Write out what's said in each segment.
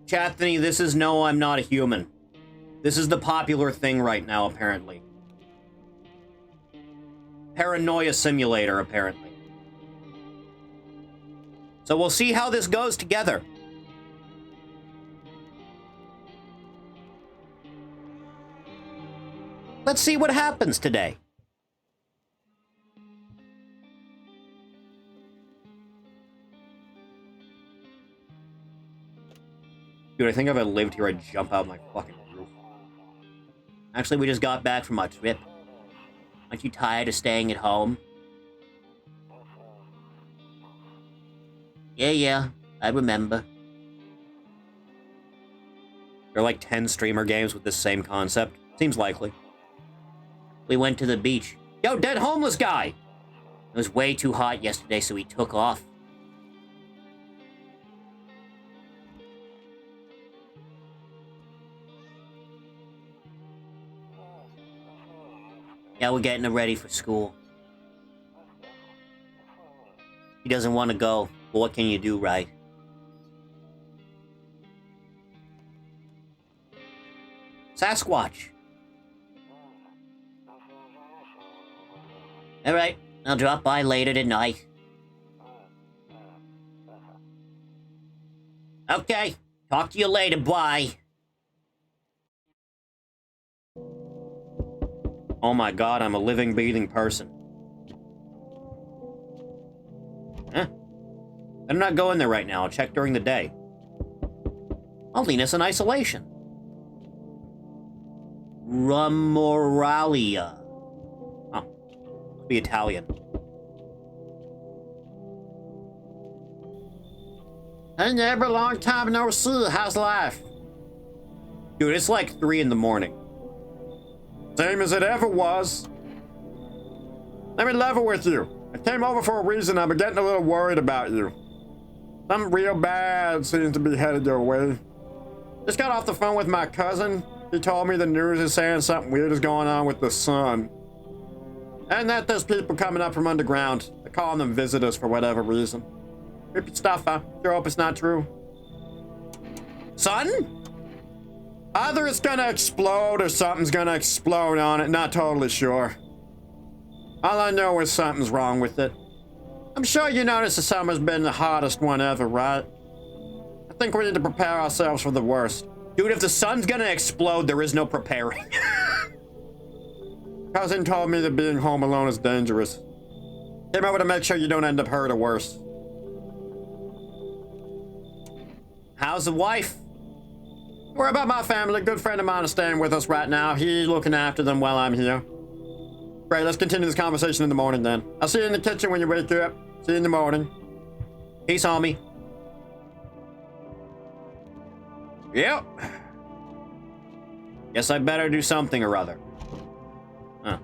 Chathany, this is no, I'm not a human. This is the popular thing right now, apparently. Paranoia simulator, apparently. So we'll see how this goes together. Let's see what happens today. Dude, I think if I lived here, I'd jump out my fucking roof. Actually, we just got back from our trip. Aren't you tired of staying at home? Yeah, I remember. There are like 10 streamer games with this same concept. Seems likely. We went to the beach. Yo, dead homeless guy! It was way too hot yesterday, so we took off. Yeah, we're getting him ready for school. He doesn't want to go, but what can you do, right? Sasquatch. Alright, I'll drop by later tonight. Okay, talk to you later, bye. Oh my god, I'm a living, breathing person. Huh? I'm not going there right now, I'll check during the day. Loneliness and isolation. Rumoralia. Oh, be Italian. Hey neighbor, long time no see, how's life? Dude, it's like 3 in the morning. Same as it ever was. Let me level with you. I came over for a reason. I've been getting a little worried about you. Something real bad seems to be headed your way. Just got off the phone with my cousin. He told me the news is saying something weird is going on with the sun. And that there's people coming up from underground. They're calling them visitors for whatever reason. Creepy stuff, huh? Sure hope it's not true. Sun? Either it's gonna explode or something's gonna explode on it, not totally sure. All I know is something's wrong with it. I'm sure you noticed the summer's been the hottest one ever, right? I think we need to prepare ourselves for the worst. Dude, if the sun's gonna explode, there is no preparing. Cousin told me that being home alone is dangerous. Came over to make sure you don't end up hurt or worse. How's the wife? Worry about my family. A good friend of mine is staying with us right now. He's looking after them while I'm here. Great, let's continue this conversation in the morning then. I'll see you in the kitchen when you wake up. See you in the morning. Peace, homie. Yep. Guess I better do something or other. Huh.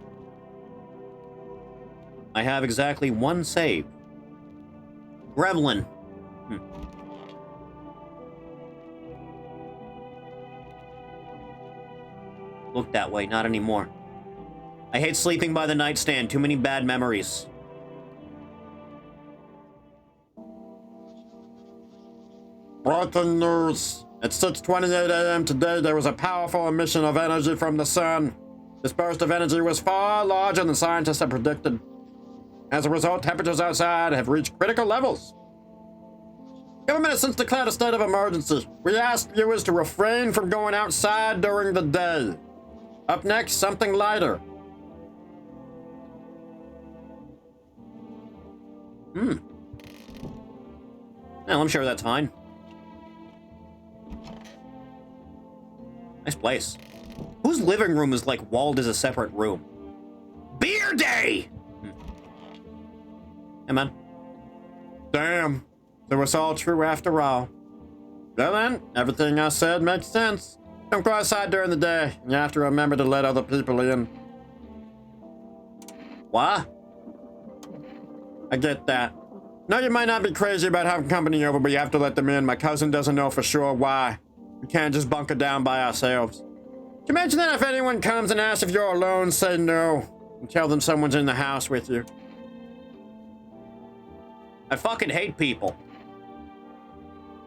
I have exactly 1 save. Gremlin. Look that way, not anymore. I hate sleeping by the nightstand. Too many bad memories. Breaking news. At 6:28 a.m. today, there was a powerful emission of energy from the sun. This burst of energy was far larger than scientists had predicted. As a result, temperatures outside have reached critical levels. Government has since declared a state of emergency. We ask viewers to refrain from going outside during the day. Up next, something lighter. Well, I'm sure that's fine. Nice place. Whose living room is like walled as a separate room? Beer day! Hey, man. Damn. So it's all true after all. Well then, everything I said makes sense. Don't go outside during the day. You have to remember to let other people in. What? I get that. No, you might not be crazy about having company over, but you have to let them in. My cousin doesn't know for sure why. We can't just bunker down by ourselves. Can you imagine that if anyone comes and asks if you're alone, say no. And tell them someone's in the house with you. I fucking hate people.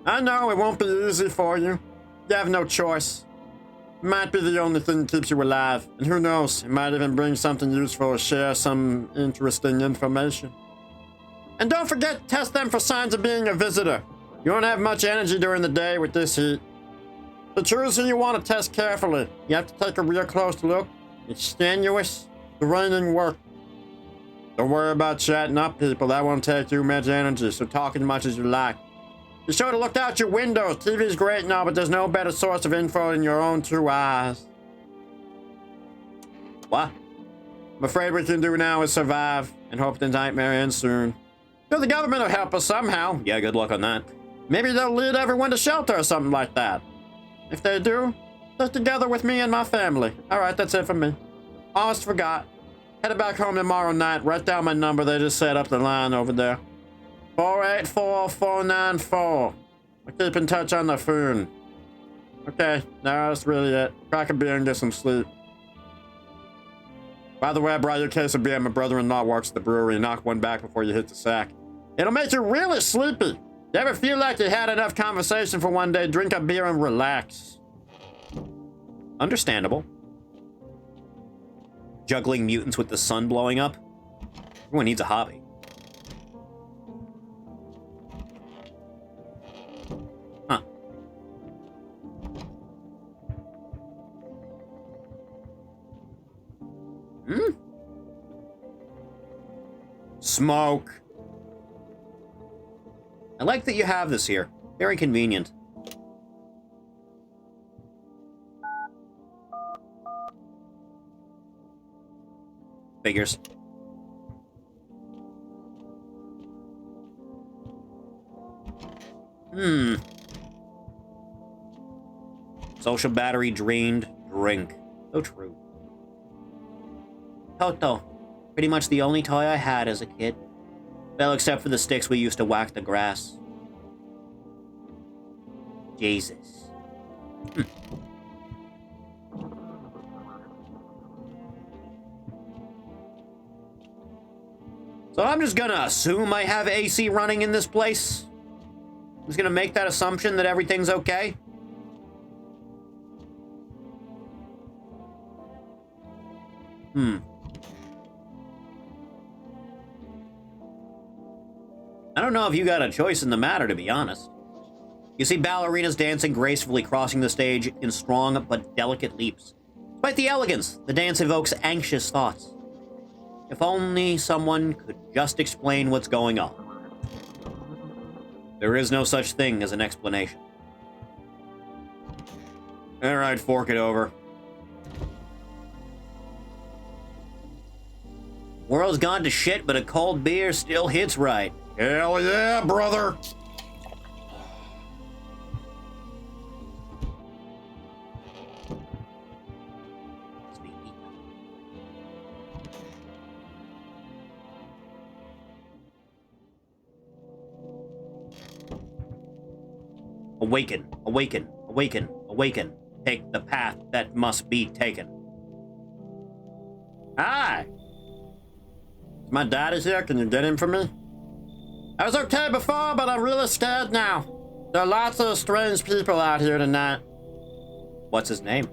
I know it won't be easy for you. You have no choice. It might be the only thing that keeps you alive. And who knows, it might even bring something useful or share some interesting information. And don't forget to test them for signs of being a visitor. You won't have much energy during the day with this heat. To choose who you want to test carefully, you have to take a real close look. It's strenuous, draining work. Don't worry about chatting up people, that won't take too much energy, so talk as much as you like. Be sure to look out your windows. TV's great now, but there's no better source of info than your own two eyes. What? I'm afraid what we can do now is survive and hope the nightmare ends soon. So the government will help us somehow. Yeah, good luck on that. Maybe they'll lead everyone to shelter or something like that. If they do, stick together with me and my family. Alright, that's it for me. Almost forgot. Headed back home tomorrow night. Write down my number. They just set up the line over there. 484-494. I'll keep in touch on the phone. Okay, no, that's really it. Crack a beer and get some sleep. By the way, I brought you a case of beer. My brother-in-law works at the brewery. Knock one back before you hit the sack. It'll make you really sleepy. You ever feel like you had enough conversation for one day? Drink a beer and relax. Understandable. Juggling mutants with the sun blowing up. Everyone needs a hobby. Huh. Smoke. I like that you have this here. Very convenient. Figures. Social battery drained. Drink. So true. Toto. Pretty much the only toy I had as a kid. Well, except for the sticks we used to whack the grass. Jesus. So I'm just gonna assume I have AC running in this place. I'm just gonna make that assumption that everything's okay. I don't know if you got a choice in the matter, to be honest. You see ballerinas dancing gracefully, crossing the stage in strong but delicate leaps. Despite the elegance, the dance evokes anxious thoughts. If only someone could just explain what's going on. There is no such thing as an explanation. Alright, fork it over. World's gone to shit, but a cold beer still hits right. Hell yeah, brother! Awaken, awaken, awaken, awaken. Take the path that must be taken. Hi! My dad is here. Can you get him for me? I was okay before, but I'm really scared now. There are lots of strange people out here tonight. What's his name?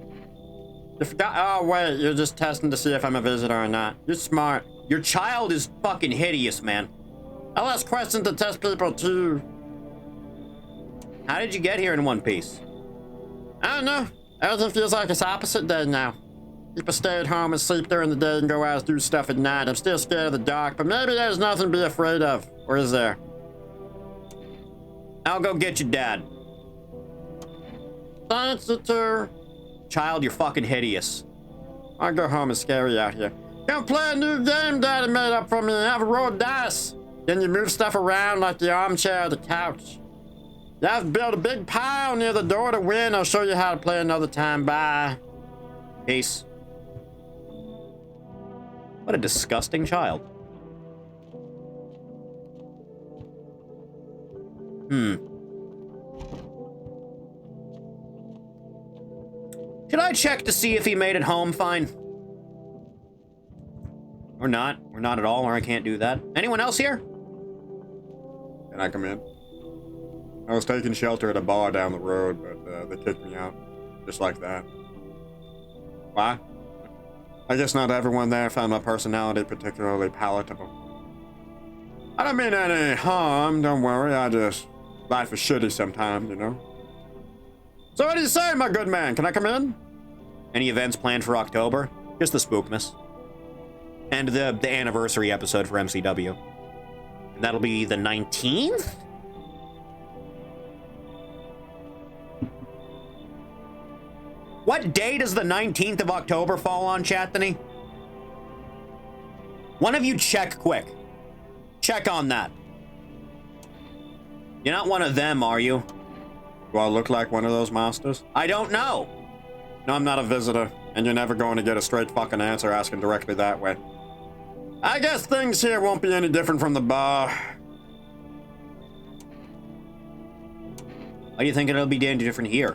You forgot? Oh, wait. You're just testing to see if I'm a visitor or not. You're smart. Your child is fucking hideous, man. I'll ask questions to test people, too. How did you get here in one piece? I don't know. Everything feels like it's opposite day now. People stay at home and sleep during the day and go out and do stuff at night. I'm still scared of the dark, but maybe there's nothing to be afraid of. Or is there? I'll go get your dad. Thanks, sister. Child, you're fucking hideous. I'll go home. It's scary out here. Come play a new game Daddy made up for me and have a roll of dice. Then you move stuff around like the armchair or the couch. You have to build a big pile near the door to win. I'll show you how to play another time. Bye. Peace. What a disgusting child. Should I check to see if he made it home fine? Or not. Or not at all, or I can't do that. Anyone else here? Can I come in? I was taking shelter at a bar down the road, but they kicked me out. Just like that. Why? I guess not everyone there found my personality particularly palatable. I don't mean any harm, don't worry, life is shitty sometimes, you know? So what do you say, my good man? Can I come in? Any events planned for October? Just the Spookmas. And the anniversary episode for MCW. And that'll be the 19th? What day does the 19th of October fall on, Chathany? One of you check quick. Check on that. You're not one of them, are you? Do I look like one of those monsters? I don't know. No, I'm not a visitor, and you're never going to get a straight fucking answer asking directly that way. I guess things here won't be any different from the bar. Why do you think it'll be any different here?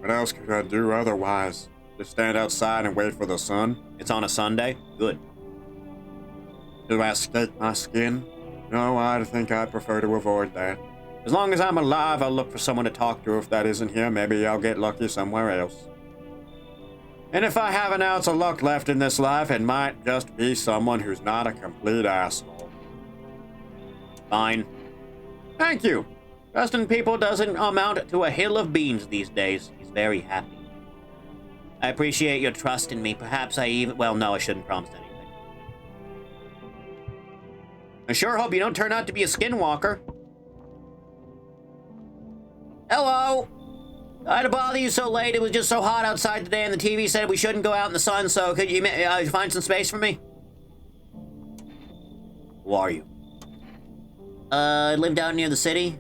What else could I do otherwise? Just stand outside and wait for the sun? It's on a Sunday? Good. Do I escape my skin? No, I think I'd prefer to avoid that. As long as I'm alive, I'll look for someone to talk to. If that isn't here, maybe I'll get lucky somewhere else. And if I have an ounce of luck left in this life, it might just be someone who's not a complete asshole. Fine. Thank you. Trusting people doesn't amount to a hill of beans these days. He's very happy. I appreciate your trust in me. Perhaps I even... Well, no, I shouldn't promise anything. I sure hope you don't turn out to be a skinwalker. Hello! Sorry to bother you so late. It was just so hot outside today, and the TV said we shouldn't go out in the sun, so could you find some space for me? Who are you? I live down near the city.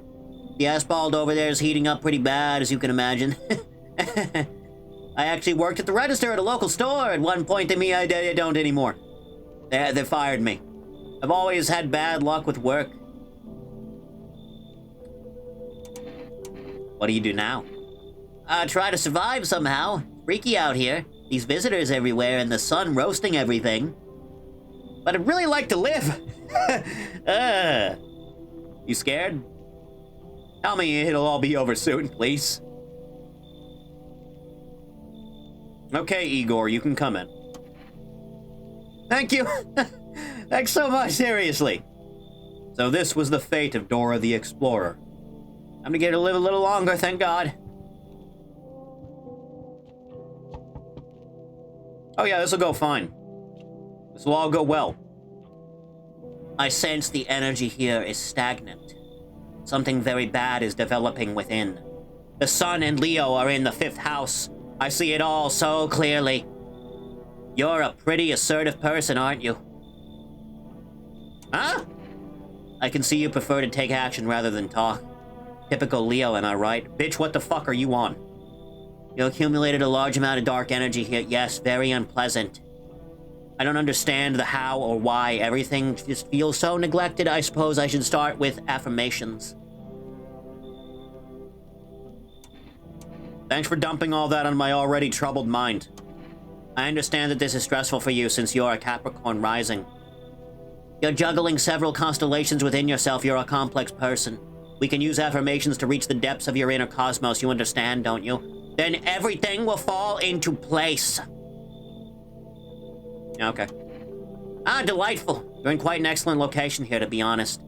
The asphalt over there is heating up pretty bad, as you can imagine. I actually worked at the register at a local store at one point. I don't anymore. They fired me. I've always had bad luck with work. What do you do now? Try to survive somehow. Freaky out here. These visitors everywhere and the sun roasting everything. But I'd really like to live. You scared? Tell me it'll all be over soon, please. Okay, Igor, you can come in. Thank you. Thanks so much, seriously. So this was the fate of Dora the Explorer. I'm gonna get to live a little longer, thank God. Oh yeah, this'll go fine. This'll all go well. I sense the energy here is stagnant. Something very bad is developing within. The sun and Leo are in the 5th house. I see it all so clearly. You're a pretty assertive person, aren't you? Huh? I can see you prefer to take action rather than talk. Typical Leo, am I right? Bitch, what the fuck are you on? You accumulated a large amount of dark energy here. Yes, very unpleasant. I don't understand the how or why. Everything just feels so neglected. I suppose I should start with affirmations. Thanks for dumping all that on my already troubled mind. I understand that this is stressful for you since you're a Capricorn rising. You're juggling several constellations within yourself. You're a complex person. We can use affirmations to reach the depths of your inner cosmos. You understand, don't you? Then everything will fall into place. Okay. Delightful. You're in quite an excellent location here, to be honest.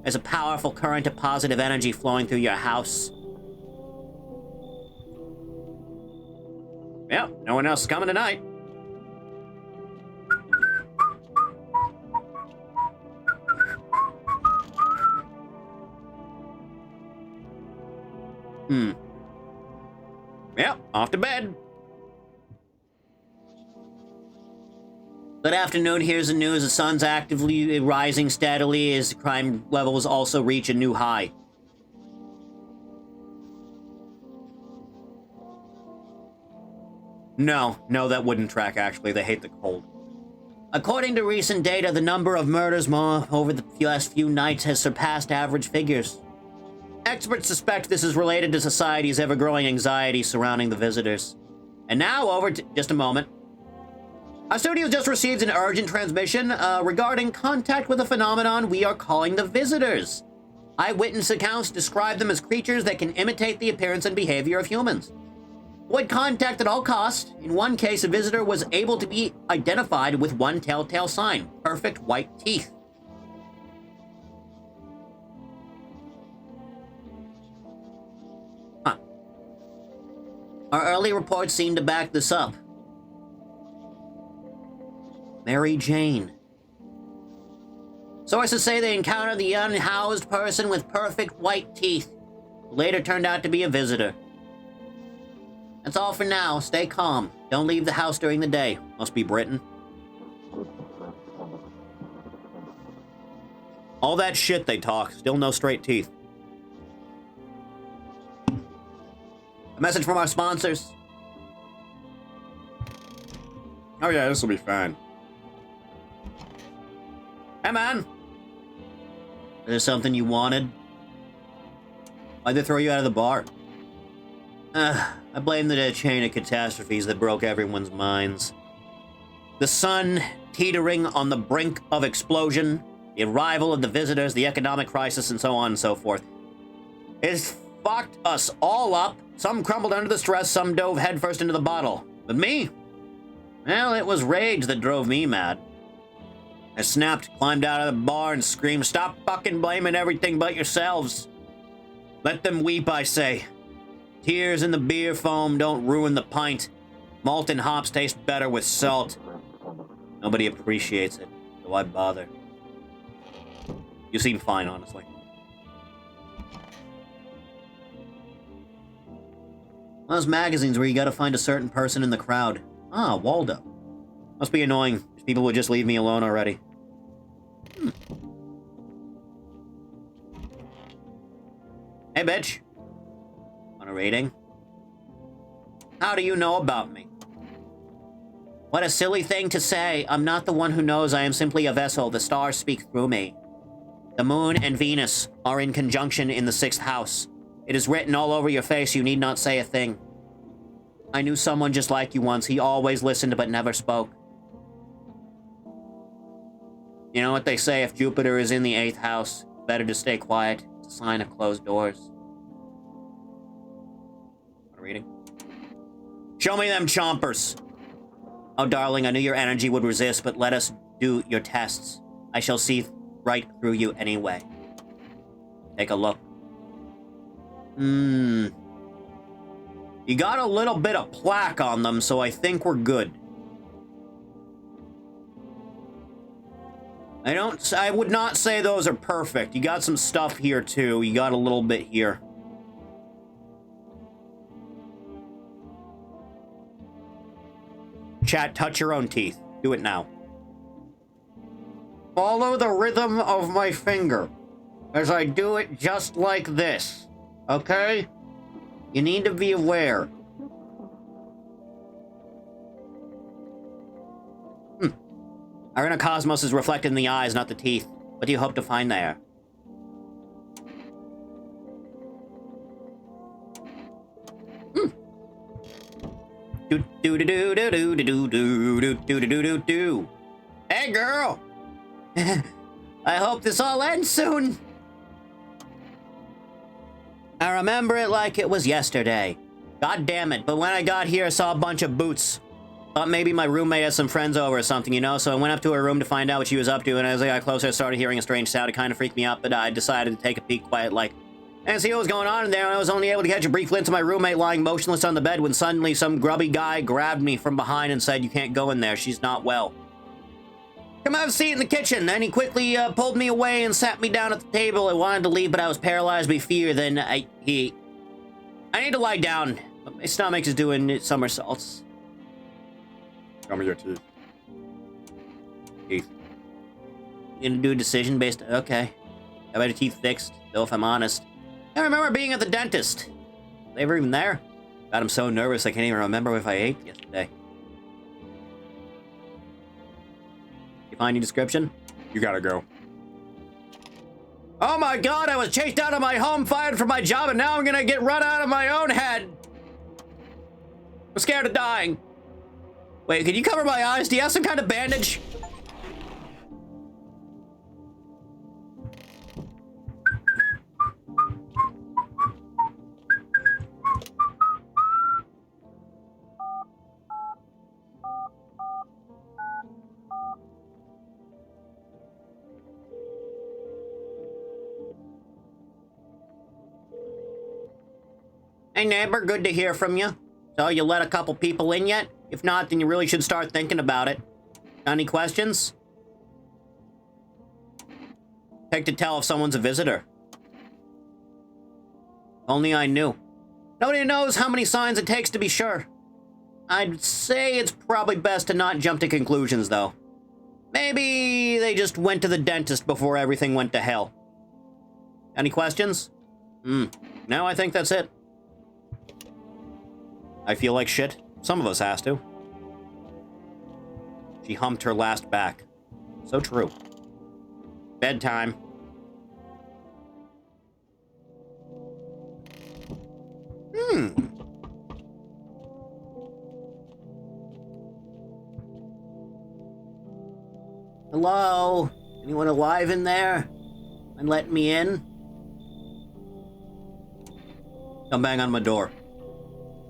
There's a powerful current of positive energy flowing through your house. Yeah, no one else is coming tonight. Yep, off to bed. Good afternoon. Here's the news. The sun's actively rising steadily as crime levels also reach a new high. No, that wouldn't track, actually. They hate the cold. According to recent data, the number of murders over the last few nights has surpassed average figures. Experts suspect this is related to society's ever-growing anxiety surrounding the visitors. And now, over to... just a moment. Our studio just received an urgent transmission regarding contact with a phenomenon we are calling the visitors. Eyewitness accounts describe them as creatures that can imitate the appearance and behavior of humans. Avoid contact at all costs. In one case, a visitor was able to be identified with one telltale sign: perfect white teeth. Huh. Our early reports seem to back this up. Mary Jane. Sources say they encountered the unhoused person with perfect white teeth, who later turned out to be a visitor. That's all for now. Stay calm. Don't leave the house during the day. Must be Britain. All that shit they talk, still no straight teeth. A message from our sponsors. Oh yeah, this will be fine. Hey man! Is there something you wanted? Why'd they throw you out of the bar? I blame the chain of catastrophes that broke everyone's minds. The sun teetering on the brink of explosion, the arrival of the visitors, the economic crisis, and so on and so forth. It's fucked us all up. Some crumbled under the stress, some dove headfirst into the bottle. But me? Well, it was rage that drove me mad. I snapped, climbed out of the bar, and screamed, "Stop fucking blaming everything but yourselves. Let them weep, I say. Tears in the beer foam don't ruin the pint. Malt and hops taste better with salt. Nobody appreciates it, so why bother? You seem fine, honestly." Those magazines where you gotta find a certain person in the crowd. Ah, Waldo. Must be annoying. People would just leave me alone already. Hey, bitch. Want a rating? How do you know about me? What a silly thing to say. I'm not the one who knows. I am simply a vessel. The stars speak through me. The moon and Venus are in conjunction in the 6th house. It is written all over your face. You need not say a thing. I knew someone just like you once. He always listened but never spoke. You know what they say, if Jupiter is in the 8th house, better to stay quiet. It's a sign of closed doors. Want a reading? Show me them chompers. Oh, darling, I knew your energy would resist, but let us do your tests. I shall see right through you anyway. Take a look. You got a little bit of plaque on them, so I think we're good. I would not say those are perfect. You got some stuff here, too. You got a little bit here. Chat, touch your own teeth. Do it now. Follow the rhythm of my finger as I do it just like this. Okay? You need to be aware. Our inner cosmos is reflected in the eyes, not the teeth. What do you hope to find there? Do do do do do do do do do do do do do. Hey, girl! I hope this all ends soon. I remember it like it was yesterday. God damn it, but when I got here, I saw a bunch of boots. Thought maybe my roommate had some friends over or something, you know, so I went up to her room to find out what she was up to, and as I got closer, I started hearing a strange sound. It kind of freaked me out, but I decided to take a peek quiet like, and see what was going on in there, and I was only able to catch a brief glimpse of my roommate lying motionless on the bed when suddenly some grubby guy grabbed me from behind and said, "You can't go in there, she's not well." Come have a seat in the kitchen. Then he quickly pulled me away and sat me down at the table. I wanted to leave, but I was paralyzed by fear. Then I need to lie down. My stomach is doing somersaults. Show me your teeth. Teeth. You gonna do a decision based... Okay. I got my teeth fixed, though if I'm honest. I remember being at the dentist. They were even there. God, I'm so nervous I can't even remember if I ate yesterday. You find any description? You gotta go. Oh my god, I was chased out of my home, fired from my job, and now I'm gonna get run out of my own head. I'm scared of dying. Wait, can you cover my eyes? Do you have some kind of bandage? Hey, neighbor, good to hear from you. So, you let a couple people in yet? If not, then you really should start thinking about it. Got any questions? Take to tell if someone's a visitor. Only I knew. Nobody knows how many signs it takes to be sure. I'd say it's probably best to not jump to conclusions, though. Maybe they just went to the dentist before everything went to hell. Any questions? No, I think that's it. I feel like shit. Some of us has to. She humped her last back. So true. Bedtime. Hello? Anyone alive in there? And let me in? Come bang on my door.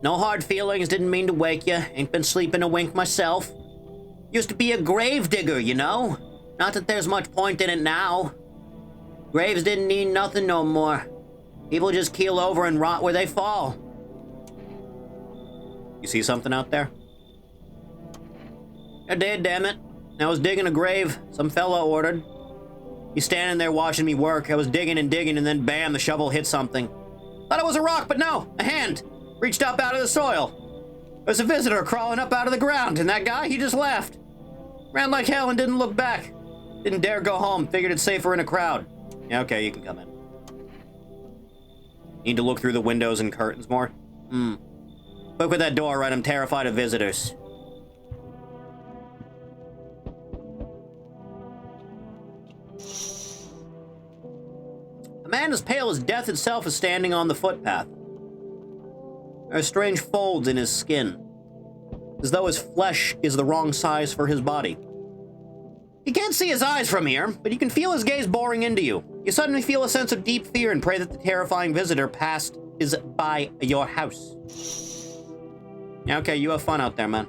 No hard feelings, didn't mean to wake you. Ain't been sleeping a wink myself. Used to be a grave digger, you know? Not that there's much point in it now. Graves didn't mean nothing no more. People just keel over and rot where they fall. You see something out there? I did, damn it. I was digging a grave some fella ordered. He's standing there watching me work. I was digging and digging, and then bam, the shovel hit something. Thought it was a rock, but no, a hand. Reached up out of the soil. There's a visitor crawling up out of the ground, and that guy, he just left. Ran like hell and didn't look back. Didn't dare go home, figured it's safer in a crowd. Yeah, okay, you can come in. Need to look through the windows and curtains more? Quick with that door, right? I'm terrified of visitors. A man as pale as death itself is standing on the footpath. There are strange folds in his skin, as though his flesh is the wrong size for his body. You can't see his eyes from here, but you can feel his gaze boring into you. You suddenly feel a sense of deep fear and pray that the terrifying visitor passed is by your house. Yeah, okay, you have fun out there, man.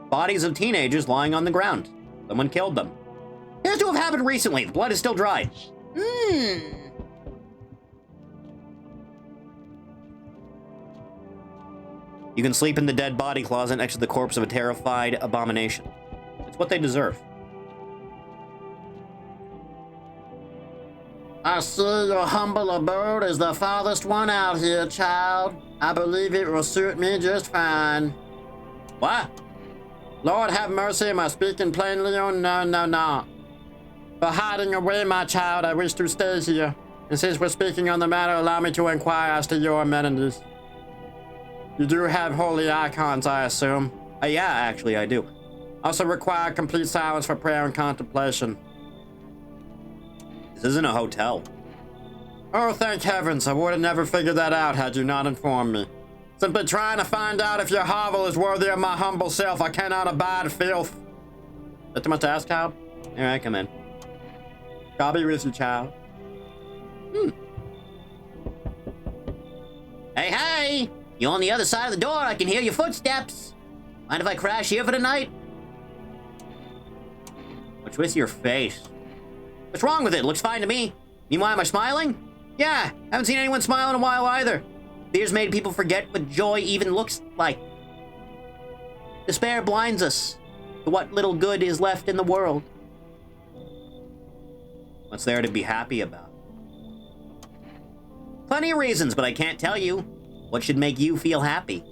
Bodies of teenagers lying on the ground. Someone killed them. Appears to have happened recently. The blood is still dry. You can sleep in the dead body closet next to the corpse of a terrified abomination. It's what they deserve. I see your humble abode is the farthest one out here, child. I believe it will suit me just fine. What? Lord have mercy, am I speaking plainly? Oh, no. For hiding away, my child, I wish to stay here. And since we're speaking on the matter, allow me to inquire as to your amenities. You do have holy icons, I assume? Yeah, actually, I do. Also require complete silence for prayer and contemplation. This isn't a hotel. Oh, thank heavens. I would have never figured that out had you not informed me. Simply trying to find out if your hovel is worthy of my humble self. I cannot abide filth. Is that too much to ask, child? All right, come in. God be with you, child. Hey! You on the other side of the door? I can hear your footsteps. Mind if I crash here for the night? What's with your face? What's wrong with it? Looks fine to me. Meanwhile, am I smiling? Yeah, haven't seen anyone smile in a while either. Fears made people forget what joy even looks like. Despair blinds us to what little good is left in the world. What's there to be happy about? Plenty of reasons, but I can't tell you. What should make you feel happy?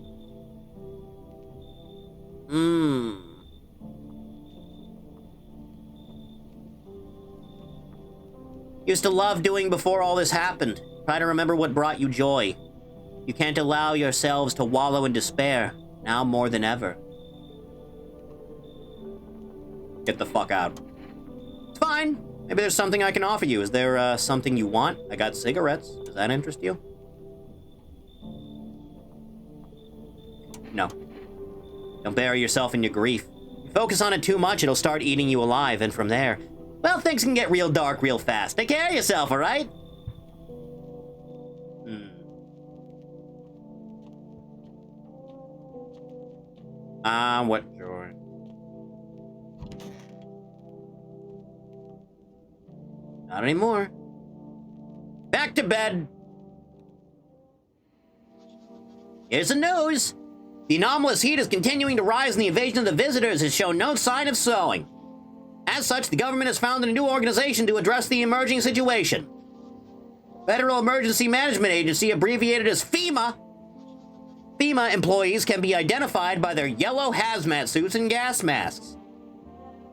Used to love doing before all this happened. Try to remember what brought you joy. You can't allow yourselves to wallow in despair, now more than ever. Get the fuck out. It's fine. Maybe there's something I can offer you. Is there, something you want? I got cigarettes. Does that interest you? No. Don't bury yourself in your grief. You focus on it too much, it'll start eating you alive, and from there, well, things can get real dark real fast. Take care of yourself, alright? What joy. Not anymore. back to bed. Here's the news. The anomalous heat is continuing to rise, and the invasion of the visitors has shown no sign of slowing. As such, the government has founded a new organization to address the emerging situation. Federal Emergency Management Agency, abbreviated as FEMA. FEMA employees can be identified by their yellow hazmat suits and gas masks.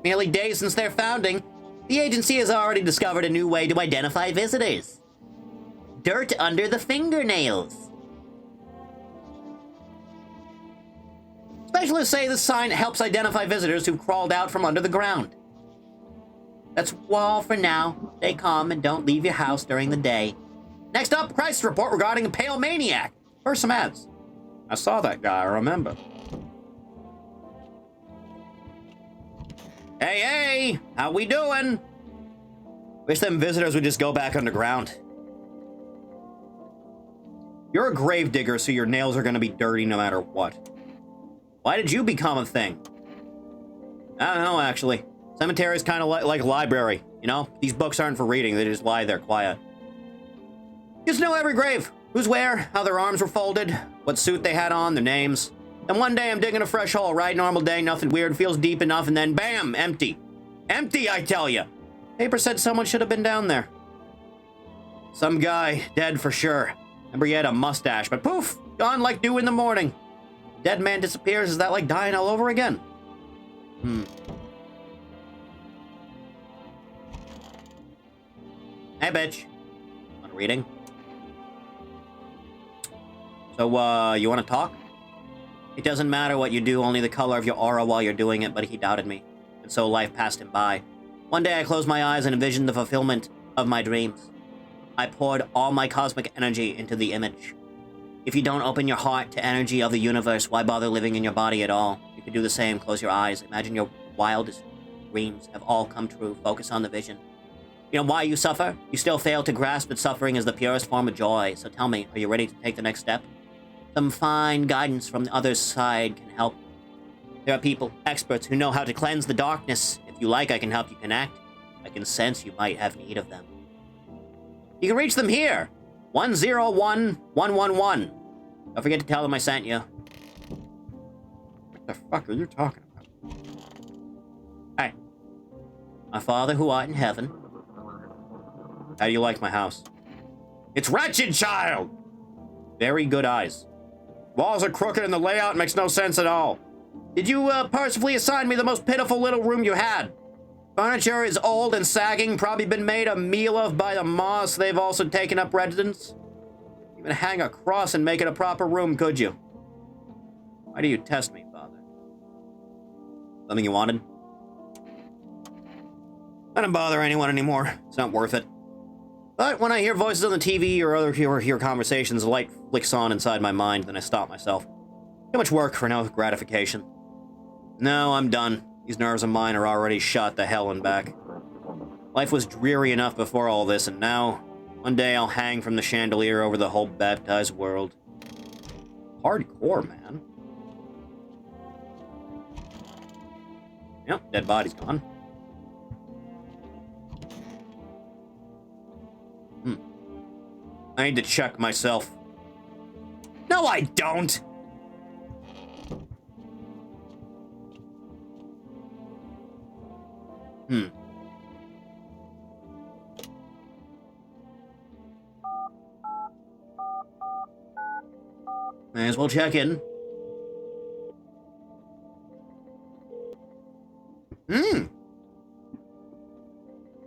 Merely days since their founding, the agency has already discovered a new way to identify visitors. Dirt under the fingernails. Specialists say this sign helps identify visitors who've crawled out from under the ground. That's all for now. Stay calm and don't leave your house during the day. Next up, crisis report regarding a pale maniac. First, some ads. I saw that guy, I remember. Hey, how we doing? Wish them visitors would just go back underground. You're a grave digger, so your nails are gonna be dirty no matter what. Why did you become a thing? I don't know, actually. Cemetery is kind of like a library, you know? These books aren't for reading, they just lie there quiet. Just know every grave. Who's where, how their arms were folded, what suit they had on, their names. And one day I'm digging a fresh hole, right? Normal day, nothing weird, feels deep enough, and then bam, empty. Empty, I tell you. Paper said someone should have been down there. Some guy, dead for sure. Remember he had a mustache, but poof, gone like dew in the morning. Dead man disappears, is that like dying all over again? Hey, bitch. Want a reading? So, you want to talk? It doesn't matter what you do, only the color of your aura while you're doing it, but he doubted me. And so life passed him by. One day I closed my eyes and envisioned the fulfillment of my dreams. I poured all my cosmic energy into the image. If you don't open your heart to energy of the universe, why bother living in your body at all? You could do the same, close your eyes. Imagine your wildest dreams have all come true. Focus on the vision. You know why you suffer? You still fail to grasp that suffering is the purest form of joy. So tell me, are you ready to take the next step? Some fine guidance from the other side can help. There are people, experts, who know how to cleanse the darkness. If you like, I can help you connect. I can sense you might have need of them. You can reach them here. 101-111. Don't forget to tell them I sent you. What the fuck are you talking about? Hey. My Father who art in heaven. How do you like my house? It's wretched, child! Very good eyes. Walls are crooked and the layout makes no sense at all. Did you, mercifully assign me the most pitiful little room you had? Furniture is old and sagging, probably been made a meal of by the moths. They've also taken up residence. Even hang a cross and make it a proper room, could you? Why do you test me, Father? Something you wanted? I don't bother anyone anymore. It's not worth it. But when I hear voices on the TV or hear conversations, a light flicks on inside my mind, then I stop myself. Too much work for no gratification. No, I'm done. These nerves of mine are already shot to hell and back. Life was dreary enough before all this, and now, one day I'll hang from the chandelier over the whole baptized world. Hardcore, man. Yep, dead body's gone. I need to check myself. No, I don't! May as well check in.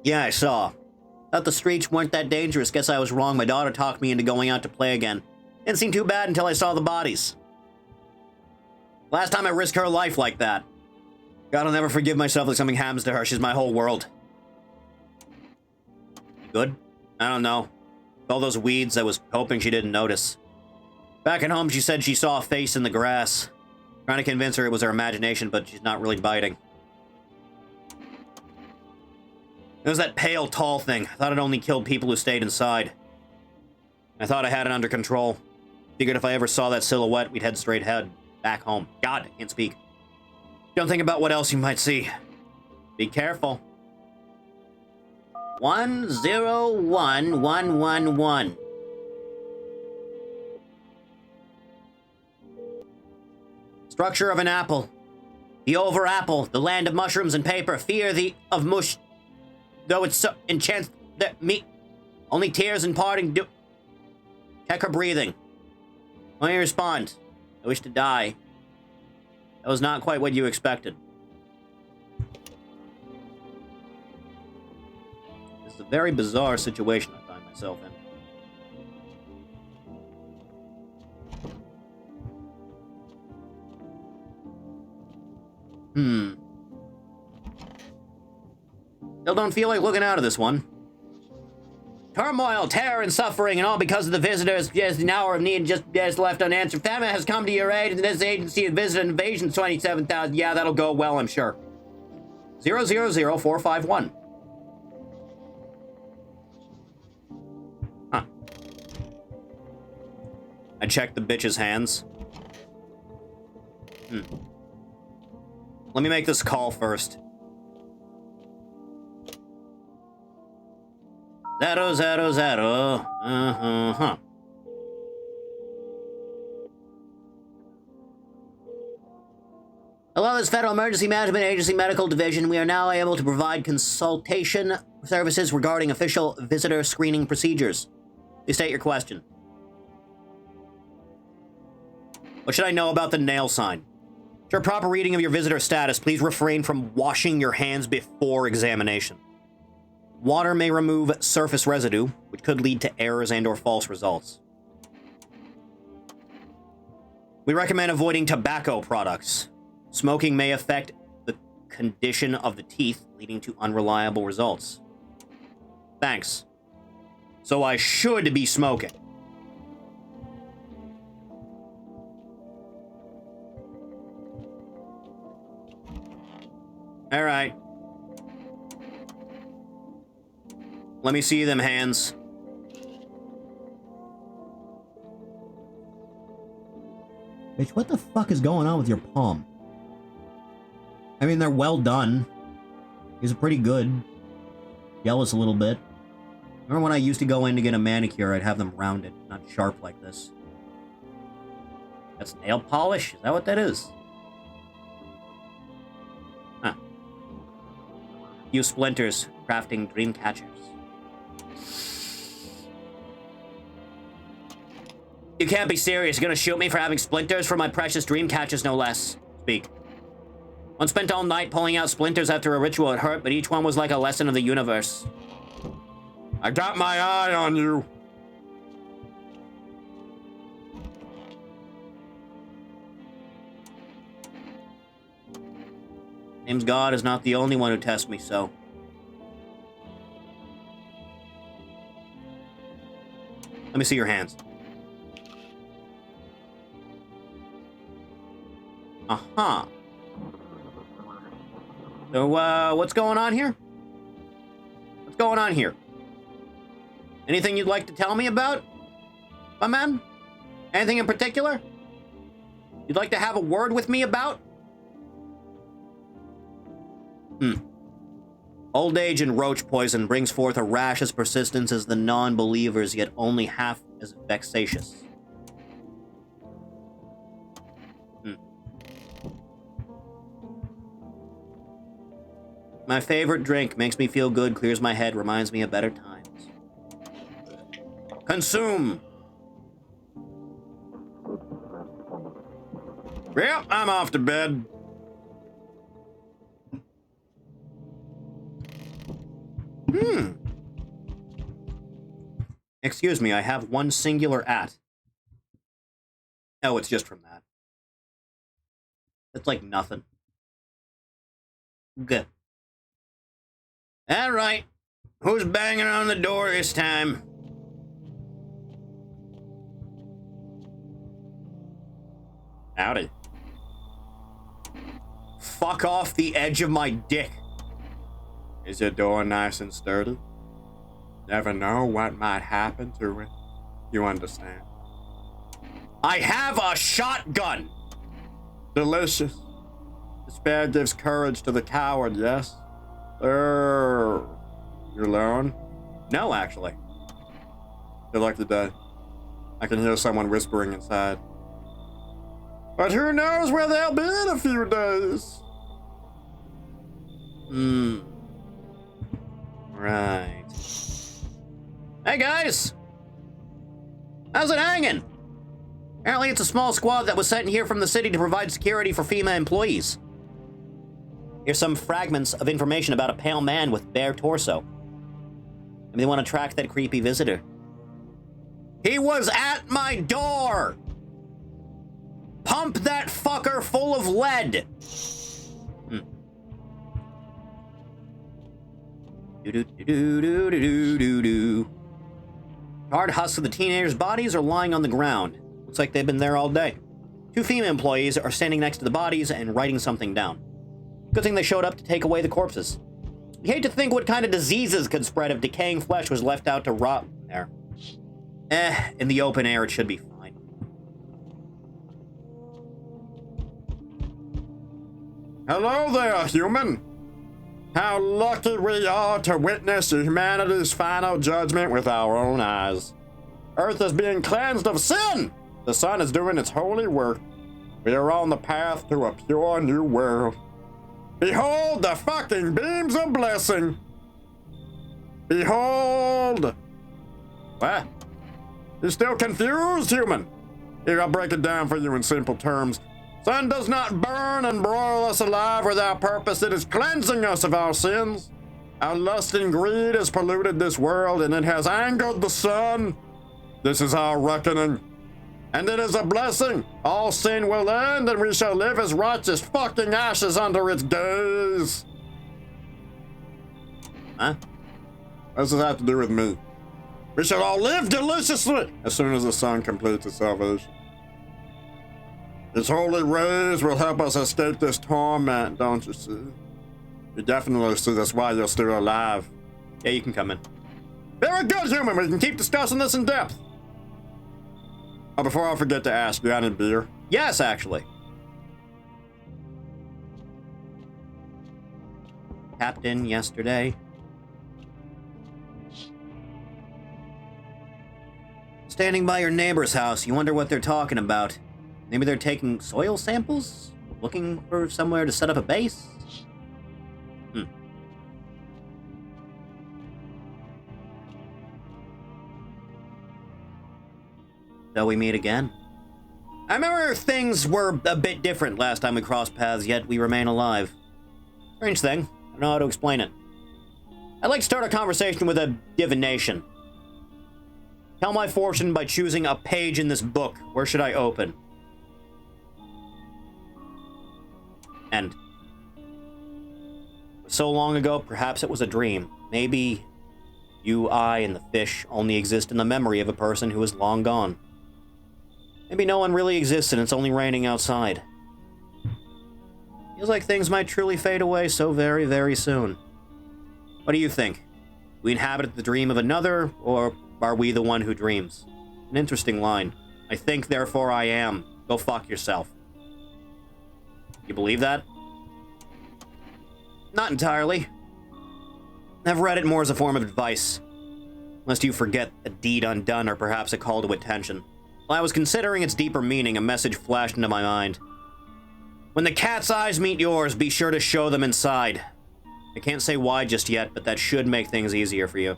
Yeah, I saw. Thought the streets weren't that dangerous. Guess I was wrong. My daughter talked me into going out to play again. Didn't seem too bad until I saw the bodies. Last time I risked her life like that. God, I'll never forgive myself if something happens to her. She's my whole world. Good? I don't know. With all those weeds, I was hoping she didn't notice. Back at home, she said she saw a face in the grass. Trying to convince her it was her imagination, but she's not really biting. It was that pale, tall thing. I thought it only killed people who stayed inside. I thought I had it under control. Figured if I ever saw that silhouette, we'd head straight back home. God, I can't speak. Don't think about what else you might see. Be careful. 101111. Structure of an apple. The over apple, the land of mushrooms and paper. Fear of mush. Though it's so enchants that me. Only tears and parting do. Check her breathing. When you respond, I wish to die. That was not quite what you expected. This is a very bizarre situation I find myself in. Still don't feel like looking out of this one. Turmoil, terror, and suffering, and all because of the visitors. Just an hour of need just left unanswered. Famine has come to your aid, and this agency has visited invasion 27,000. Yeah, that'll go well, I'm sure. 000451. Huh. I checked the bitch's hands. Let me make this call first. 000. Hello, this Federal Emergency Management Agency Medical Division. We are now able to provide consultation services regarding official visitor screening procedures. Please state your question. What should I know about the nail sign? For a proper reading of your visitor status, please refrain from washing your hands before examination. Water may remove surface residue, which could lead to errors and/or false results. We recommend avoiding tobacco products. Smoking may affect the condition of the teeth, leading to unreliable results. Thanks. So I should be smoking. All right. Let me see them hands. Bitch, what the fuck is going on with your palm? I mean, they're well done. These are pretty good. Jealous a little bit. Remember when I used to go in to get a manicure, I'd have them rounded, not sharp like this. That's nail polish? Is that what that is? Huh. Few splinters, crafting dream catchers. You can't be serious. You're gonna shoot me for having splinters for my precious dream catchers, no less. Speak. One spent all night pulling out splinters after a ritual. It hurt, but each one was like a lesson of the universe. I got my eye on you. Name's God is not the only one who tests me so. Let me see your hands. Uh-huh. So, what's going on here? What's going on here? Anything you'd like to tell me about, my man? Anything in particular? You'd like to have a word with me about? Old age and roach poison brings forth a rash as persistent as the non-believers, yet only half as vexatious. My favorite drink makes me feel good, clears my head, reminds me of better times. Consume! Yep, I'm off to bed. Excuse me, I have one singular at. Oh, it's just from that. It's like nothing. Good. All right. Who's banging on the door this time? Howdy. Fuck off the edge of my dick. Is your door nice and sturdy? Never know what might happen to it. You understand? I have a shotgun! Delicious. Despair gives courage to the coward, yes? You alone? No, actually. You're lucky day. I can hear someone whispering inside. But who knows where they'll be in a few days? Right. Hey, guys! How's it hanging? Apparently it's a small squad that was sent here from the city to provide security for FEMA employees. Here's some fragments of information about a pale man with bare torso. Maybe they want to track that creepy visitor. He was at my door! Pump that fucker full of lead! Do-do-do-do-do-do-do-do. Hard husks of the teenagers' bodies are lying on the ground. Looks like they've been there all day. 2 FEMA employees are standing next to the bodies and writing something down. Good thing they showed up to take away the corpses. You hate to think what kind of diseases could spread if decaying flesh was left out to rot there. In the open air it should be fine. Hello there, human. How lucky we are to witness humanity's final judgment with our own eyes. Earth is being cleansed of sin. The sun is doing its holy work. We are on the path to a pure new world. Behold the fucking beams of blessing. Behold. What? You're still confused, human? Here, I'll break it down for you in simple terms. Sun does not burn and broil us alive without purpose. It is cleansing us of our sins. Our lust and greed has polluted this world, and it has angered the sun. This is our reckoning. And it is a blessing. All sin will end, and we shall live as righteous fucking ashes under its gaze. Huh? What does this have to do with me? We shall all live deliciously as soon as the sun completes its salvation. Its holy rays will help us escape this torment, don't you see? You definitely see that's why you're still alive. Yeah, you can come in. Very good, human. We can keep discussing this in depth. Oh, before I forget to ask, you got any beer? Yes, actually. Tapped in yesterday. Standing by your neighbor's house, you wonder what they're talking about. Maybe they're taking soil samples? Looking for somewhere to set up a base? So we meet again. I remember things were a bit different last time we crossed paths, yet we remain alive. Strange thing. I don't know how to explain it. I'd like to start a conversation with a divination. Tell my fortune by choosing a page in this book. Where should I open? End. So long ago, perhaps it was a dream. Maybe you, I, and the fish only exist in the memory of a person who is long gone. Maybe no one really exists and it's only raining outside. Feels like things might truly fade away so very, very soon. What do you think? We inhabit the dream of another, or are we the one who dreams? An interesting line. I think, therefore I am. Go fuck yourself. You believe that? Not entirely. I've read it more as a form of advice. Lest you forget a deed undone or perhaps a call to attention. While I was considering its deeper meaning, a message flashed into my mind. When the cat's eyes meet yours, be sure to show them inside. I can't say why just yet, but that should make things easier for you.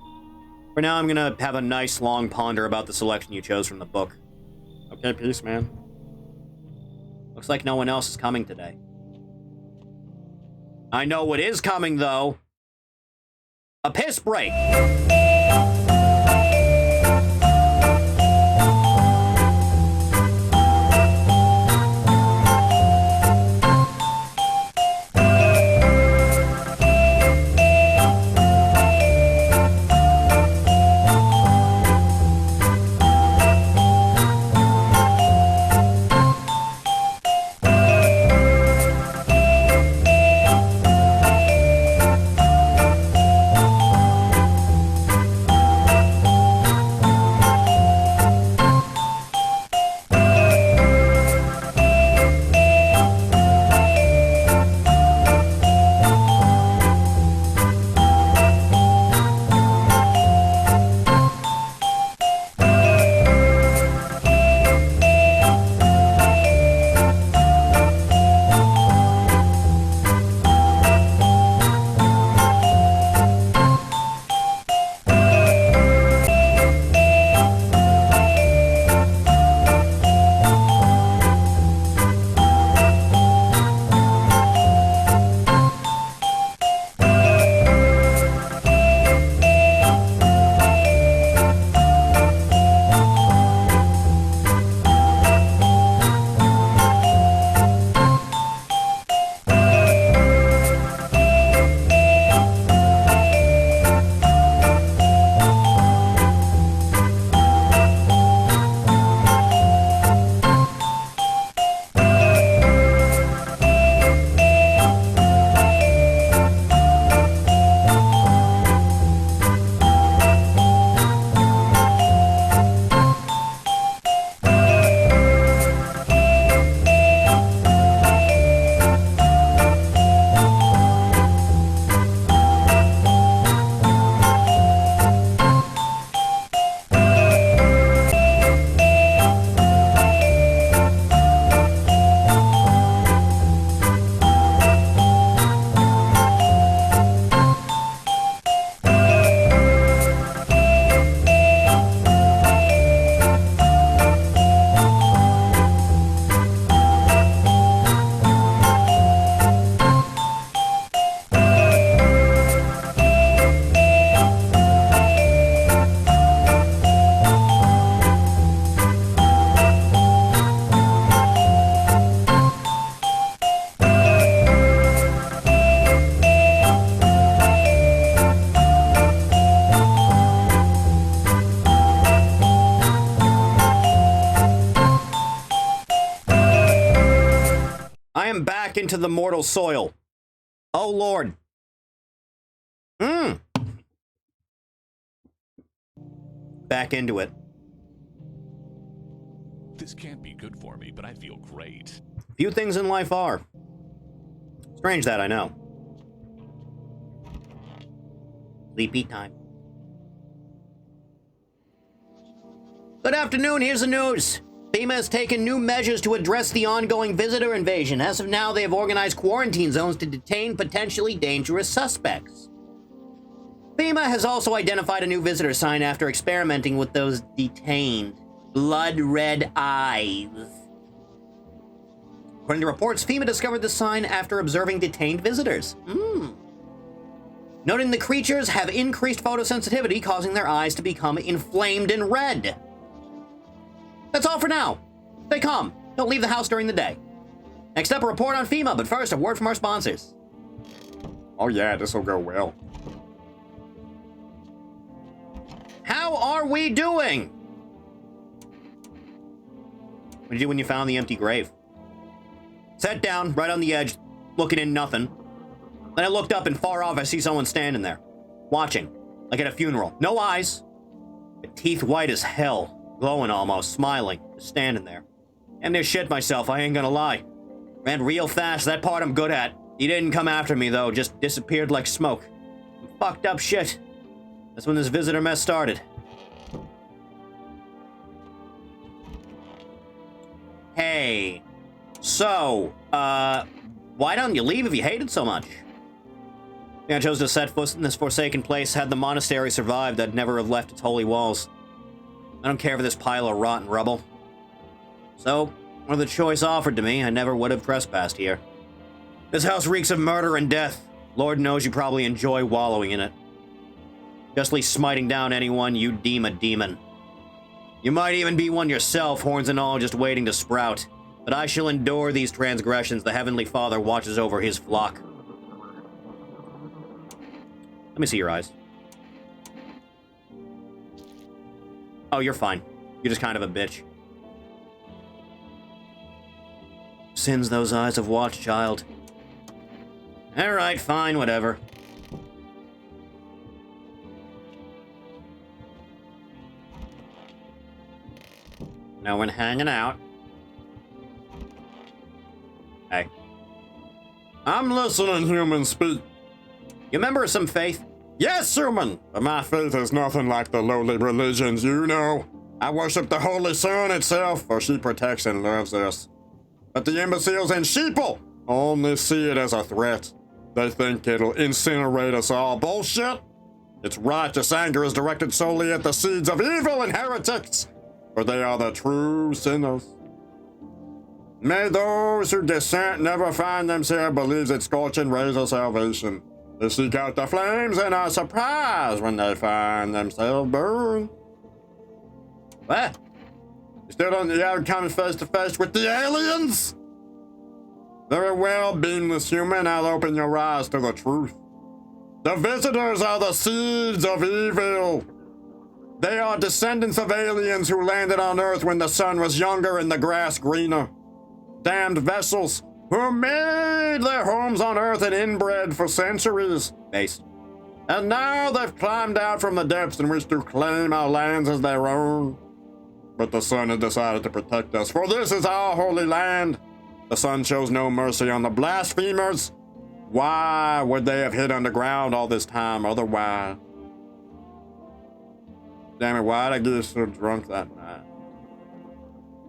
For now, I'm gonna have a nice long ponder about the selection you chose from the book. Okay, peace, man. Looks like no one else is coming today. I know what is coming, though. A piss break. returning to the mortal soil. Oh, Lord. Back into it. This can't be good for me, but I feel great. Few things in life are. Strange that, I know. Sleepy time. Good afternoon, here's the news. FEMA has taken new measures to address the ongoing visitor invasion. As of now, they have organized quarantine zones to detain potentially dangerous suspects. FEMA has also identified a new visitor sign after experimenting with those detained. Blood red eyes. According to reports, FEMA discovered the sign after observing detained visitors. Noting the creatures have increased photosensitivity, causing their eyes to become inflamed and red. That's all for now. Stay calm. Don't leave the house during the day. Next up, a report on FEMA, but first, a word from our sponsors. Oh yeah, this'll go well. How are we doing? What did you do when you found the empty grave? Sat down, right on the edge, looking in nothing. Then I looked up and far off I see someone standing there. Watching. Like at a funeral. No eyes. But teeth white as hell. Glowing almost, smiling. Just standing there. Damn near shit myself, I ain't gonna lie. Ran real fast, that part I'm good at. He didn't come after me though, just disappeared like smoke. Some fucked up shit. That's when this visitor mess started. Hey. So, why don't you leave if you hate it so much? I chose to set foot in this forsaken place. Had the monastery survived, I'd never have left its holy walls. I don't care for this pile of rotten rubble. So, with the choice offered to me, I never would have trespassed here. This house reeks of murder and death. Lord knows you probably enjoy wallowing in it. Justly smiting down anyone you deem a demon. You might even be one yourself, horns and all, just waiting to sprout. But I shall endure these transgressions. The Heavenly Father watches over his flock. Let me see your eyes. Oh, you're fine. You're just kind of a bitch. Sins those eyes have watched, child. Alright, fine, whatever. No one hanging out. Hey. I'm listening, human speak. You member of some faith? Yes, human! But my faith is nothing like the lowly religions, you know. I worship the Holy Sun itself, for she protects and loves us. But the imbeciles and sheeple only see it as a threat. They think it'll incinerate us all. Bullshit! Its righteous anger is directed solely at the seeds of evil and heretics, for they are the true sinners. May those who dissent never find themselves believes its scorching rays of salvation. They seek out the flames and are surprised when they find themselves burned. What? You still don't yet come face to face with the aliens? Very well, beamless human, I'll open your eyes to the truth. The visitors are the seeds of evil. They are descendants of aliens who landed on Earth when the sun was younger and the grass greener. Damned vessels who made their homes on Earth and inbred for centuries. Based. And now they've climbed out from the depths and wish to claim our lands as their own. But the sun has decided to protect us, for this is our holy land. The sun shows no mercy on the blasphemers. Why would they have hid underground all this time otherwise? Damn it, why'd I get so drunk that night?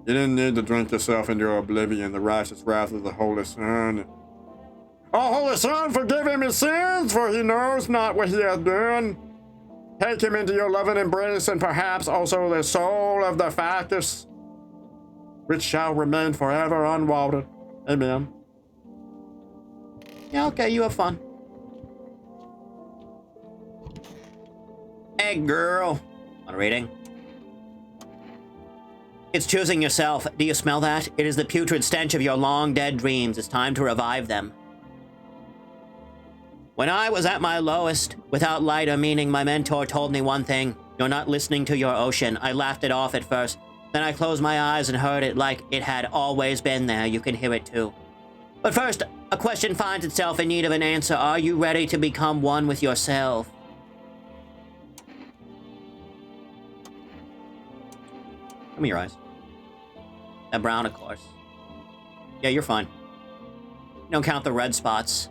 You didn't need to drink yourself into oblivion, the righteous wrath of the Holy Son. Oh, Holy Son, forgive him his sins, for he knows not what he has done. Take him into your loving embrace, and perhaps also the soul of the Factus, which shall remain forever unwatered. Amen. Yeah, okay, you have fun. Hey, girl. Want a reading? It's choosing yourself. Do you smell that? It is the putrid stench of your long-dead dreams. It's time to revive them. When I was at my lowest, without light or meaning, my mentor told me one thing. You're not listening to your ocean. I laughed it off at first. Then I closed my eyes and heard it like it had always been there. You can hear it too. But first, A question finds itself in need of an answer. Are you ready to become one with yourself? Show me your eyes. That brown, of course. Yeah, you're fine. You don't count the red spots.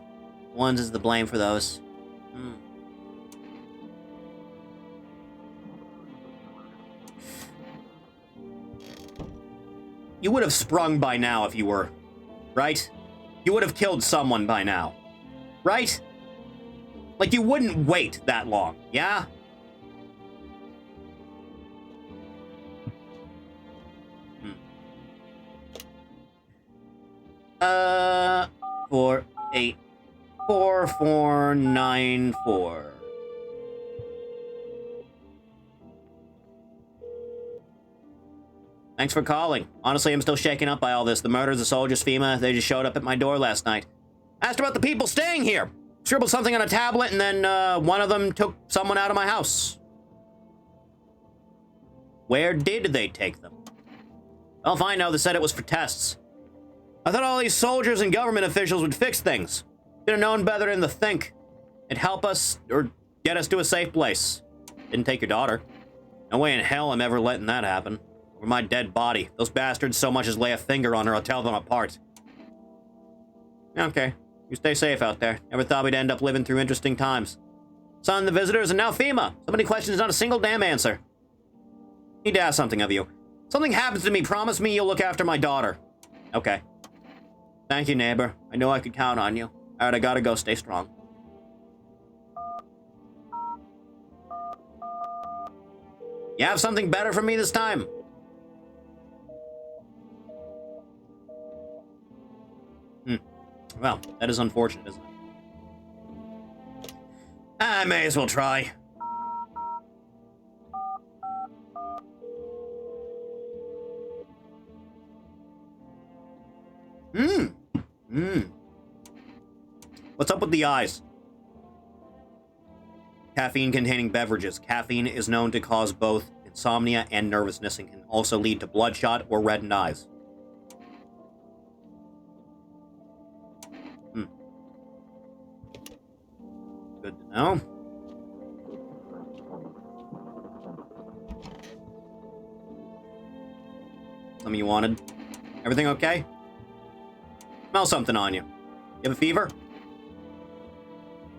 One's is the blame for those. You would have sprung by now if you were, right? You would have killed someone by now, right? Like, you wouldn't wait that long, yeah? 484494. Thanks for calling. Honestly, I'm still shaken up by all this. The murders, the soldiers, FEMA, they just showed up at my door last night. Asked about the people staying here. Scribbled something on a tablet, and then one of them took someone out of my house. Where did they take them? Well, if I know, they said it was for tests. I thought all these soldiers and government officials would fix things. Should have known better than to think. It'd help us, or get us to a safe place. Didn't take your daughter. No way in hell I'm ever letting that happen. Or my dead body. Those bastards so much as lay a finger on her, I'll tell them apart. Okay. You stay safe out there. Never thought we'd end up living through interesting times. Son, the visitors, and now FEMA. So many questions, not a single damn answer. Need to ask something of you. Something happens to me, promise me you'll look after my daughter. Okay. Thank you, neighbor. I know I could count on you. Alright, I gotta go. Stay strong. You have something better for me this time? Well, that is unfortunate, isn't it? I may as well try. What's up with the eyes? Caffeine-containing beverages. Caffeine is known to cause both insomnia and nervousness and can also lead to bloodshot or reddened eyes. Good to know. Something you wanted? Everything okay? Smell something on you. You have a fever?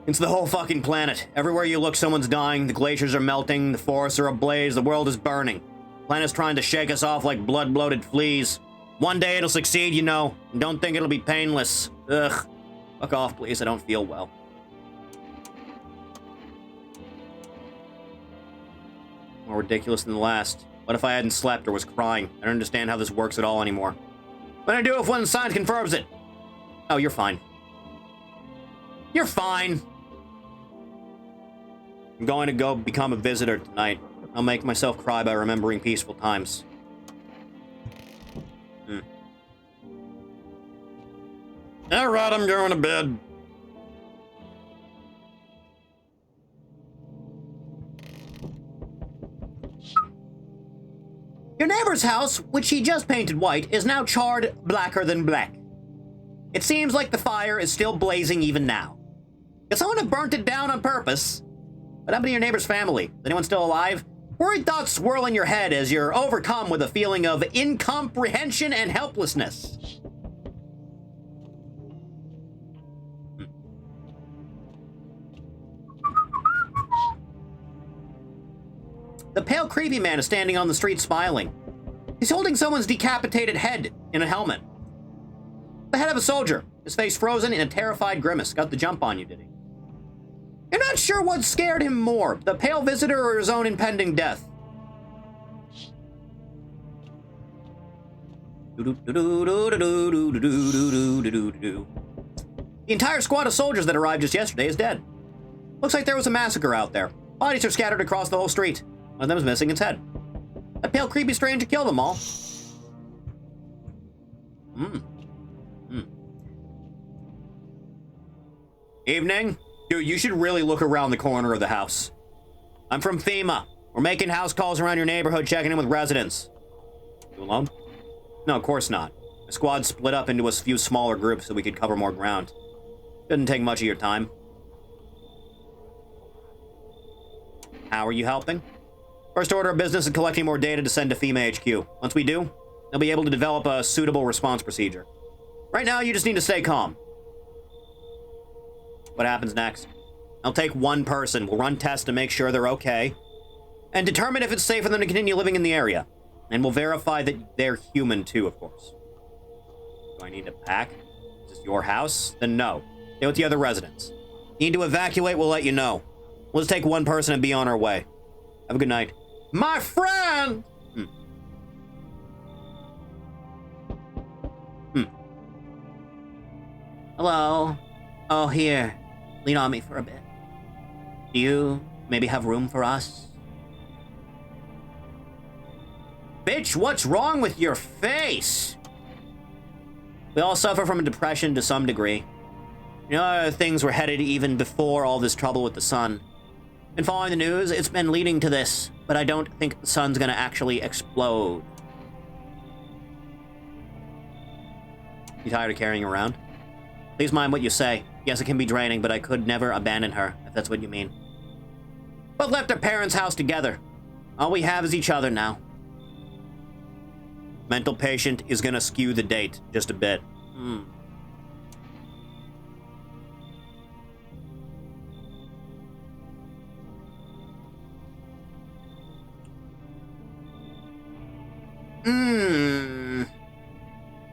It's the whole fucking planet. Everywhere you look, someone's dying. The glaciers are melting. The forests are ablaze. The world is burning. The planet's trying to shake us off like blood-bloated fleas. One day it'll succeed, you know. And don't think it'll be painless. Ugh. Fuck off, please. I don't feel well. More ridiculous than the last. What if I hadn't slept or was crying? I don't understand how this works at all anymore. What do I do if one of the signs confirms it? Oh, you're fine. You're fine. I'm going to go become a visitor tonight. I'll make myself cry by remembering peaceful times. All right, I'm going to bed. Your neighbor's house, which he just painted white, is now charred blacker than black. It seems like the fire is still blazing even now. Could someone have burnt it down on purpose? What happened to your neighbor's family? Is anyone still alive? Worried thoughts swirl in your head as you're overcome with a feeling of incomprehension and helplessness. The pale, creepy man is standing on the street smiling. He's holding someone's decapitated head in a helmet. The head of a soldier, his face frozen in a terrified grimace. Got the jump on you, did he? You're not sure what scared him more, the pale visitor or his own impending death. The entire squad of soldiers that arrived just yesterday is dead. Looks like there was a massacre out there. Bodies are scattered across the whole street. One of them is missing its head. That pale, creepy stranger killed them all. Evening. Dude, you should really look around the corner of the house. I'm from FEMA. We're making house calls around your neighborhood, checking in with residents. You alone? No, of course not. The squad split up into a few smaller groups so we could cover more ground. Didn't take much of your time. How are you helping? First order of business is collecting more data to send to FEMA HQ. Once we do, they'll be able to develop a suitable response procedure. Right now, you just need to stay calm. What happens next? I'll take one person. We'll run tests to make sure they're okay, and determine if it's safe for them to continue living in the area. And we'll verify that they're human too, of course. Do I need to pack? Is this your house? Then no. Stay with the other residents. Need to evacuate, we'll let you know. We'll just take one person and be on our way. Have a good night. My friend! Hello? Oh, here. Lean on me for a bit. Do you maybe have room for us? Bitch, what's wrong with your face? We all suffer from a depression to some degree. You know, things were headed even before all this trouble with the sun. And following the news, it's been leading to this, but I don't think the sun's gonna actually explode. You tired of carrying around? Please mind what you say. Yes, it can be draining, but I could never abandon her, if that's what you mean. Both left our parents' house together. All we have is each other now. Mental patient is gonna skew the date just a bit.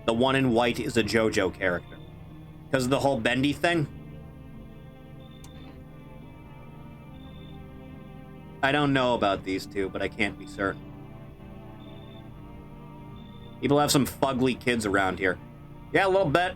The one in white is a JoJo character. Because of the whole bendy thing? I don't know about these two, but I can't be certain. People have some fugly kids around here. Yeah, a little bit.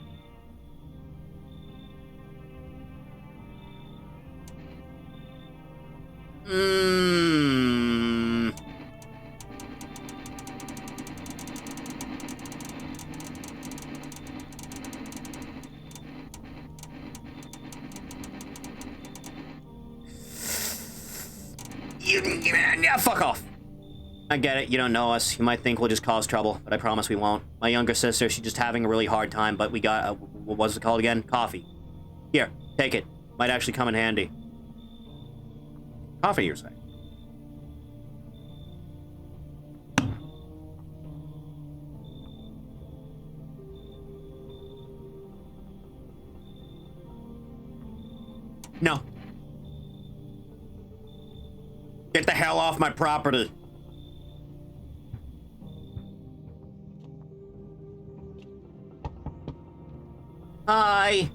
Yeah, fuck off. I get it, you don't know us. You might think we'll just cause trouble, but I promise we won't. My younger sister, she's just having a really hard time, but we got, what was it called again? Coffee. Here, take it. Might actually come in handy. Coffee, you're saying? No. Get the hell off my property. Hi.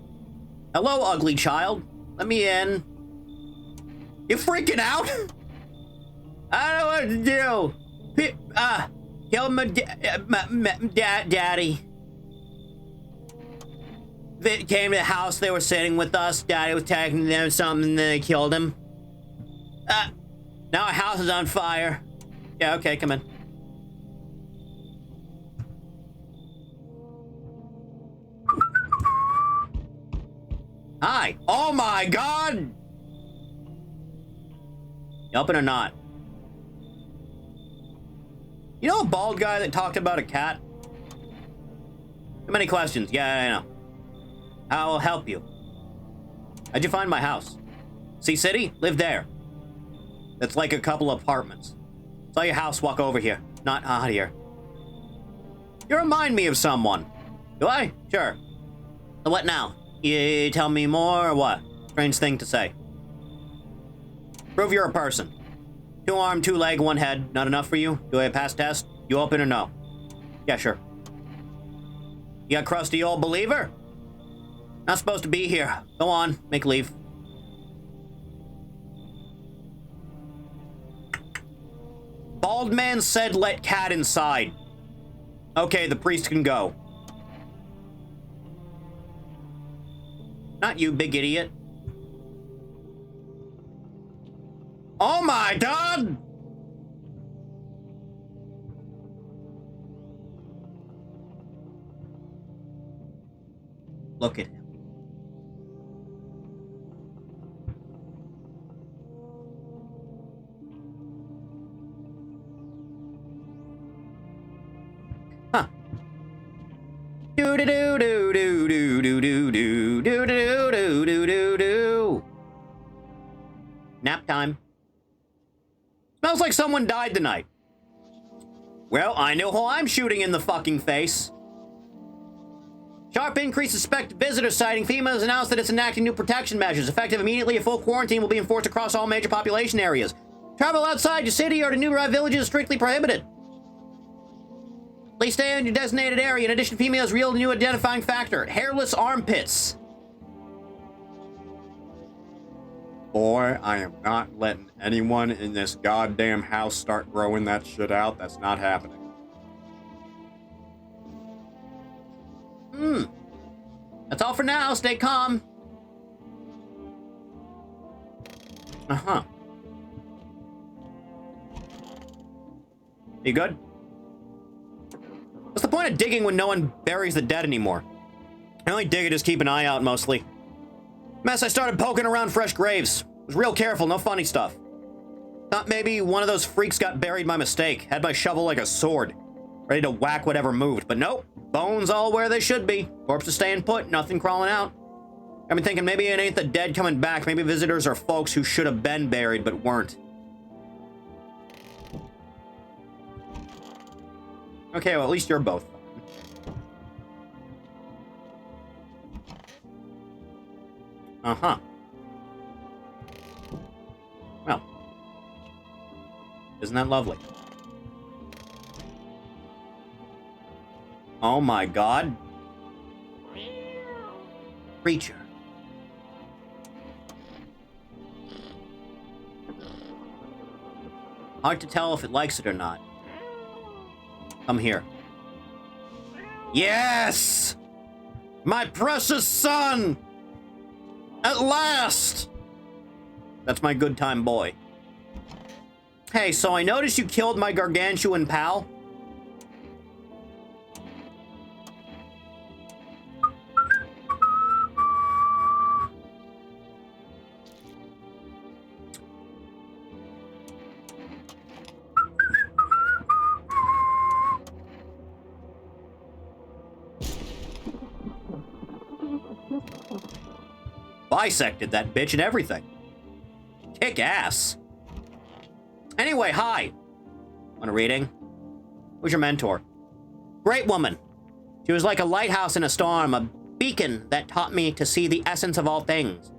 Hello, ugly child. Let me in. You freaking out? I don't know what to do. Kill my daddy. They came to the house, they were sitting with us. Daddy was taking them something, and then they killed him. Now our house is on fire. Yeah, okay, come in. Hi. Oh my god! You open or not? You know a bald guy that talked about a cat? Too many questions. Yeah, I know. I'll help you. How'd you find my house? Sea City? Live there. That's like a couple apartments. Saw your house, walk over here. Not out here. You remind me of someone. Do I? Sure. So what now? You tell me more or what? Strange thing to say. Prove you're a person. 2 arm, 2 leg, 1 head. Not enough for you? Do I pass test? You open or no? Yeah, sure. You a crusty old believer? Not supposed to be here. Go on, make leave. Bald man said let cat inside. Okay, the priest can go. Not you, big idiot. Oh my god! Look at him. Huh. Do do do do do do do do do do do do do do do. Nap time. Smells like someone died tonight. Well, I know who I'm shooting in the fucking face. Sharp increase suspected visitor sighting. FEMA has announced that it's enacting new protection measures. Effective immediately, a full quarantine will be enforced across all major population areas. Travel outside your city or to nearby villages is strictly prohibited. Please stay in your designated area. In addition, females real new identifying factor. Hairless armpits. Boy, I am not letting anyone in this goddamn house start growing that shit out. That's not happening. That's all for now. Stay calm. Uh-huh. You good? What's the point of digging when no one buries the dead anymore? I only dig to just keep an eye out, mostly. Mess, I started poking around fresh graves. Was real careful, no funny stuff. Thought maybe one of those freaks got buried by mistake. Had my shovel like a sword. Ready to whack whatever moved, but nope. Bones all where they should be. Corpses staying put, nothing crawling out. I've been thinking maybe it ain't the dead coming back. Maybe visitors are folks who should have been buried but weren't. Okay, well, at least you're both fine. Uh-huh. Well. Isn't that lovely? Oh my god. Creature. Hard to tell if it likes it or not. Come here. Yes! My precious son! At last! That's my good time boy. Hey, so I noticed you killed my gargantuan pal. Bisected that bitch and everything. Kick ass. Anyway, hi. Want a reading? Who's your mentor? Great woman. She was like a lighthouse in a storm, a beacon that taught me to see the essence of all things.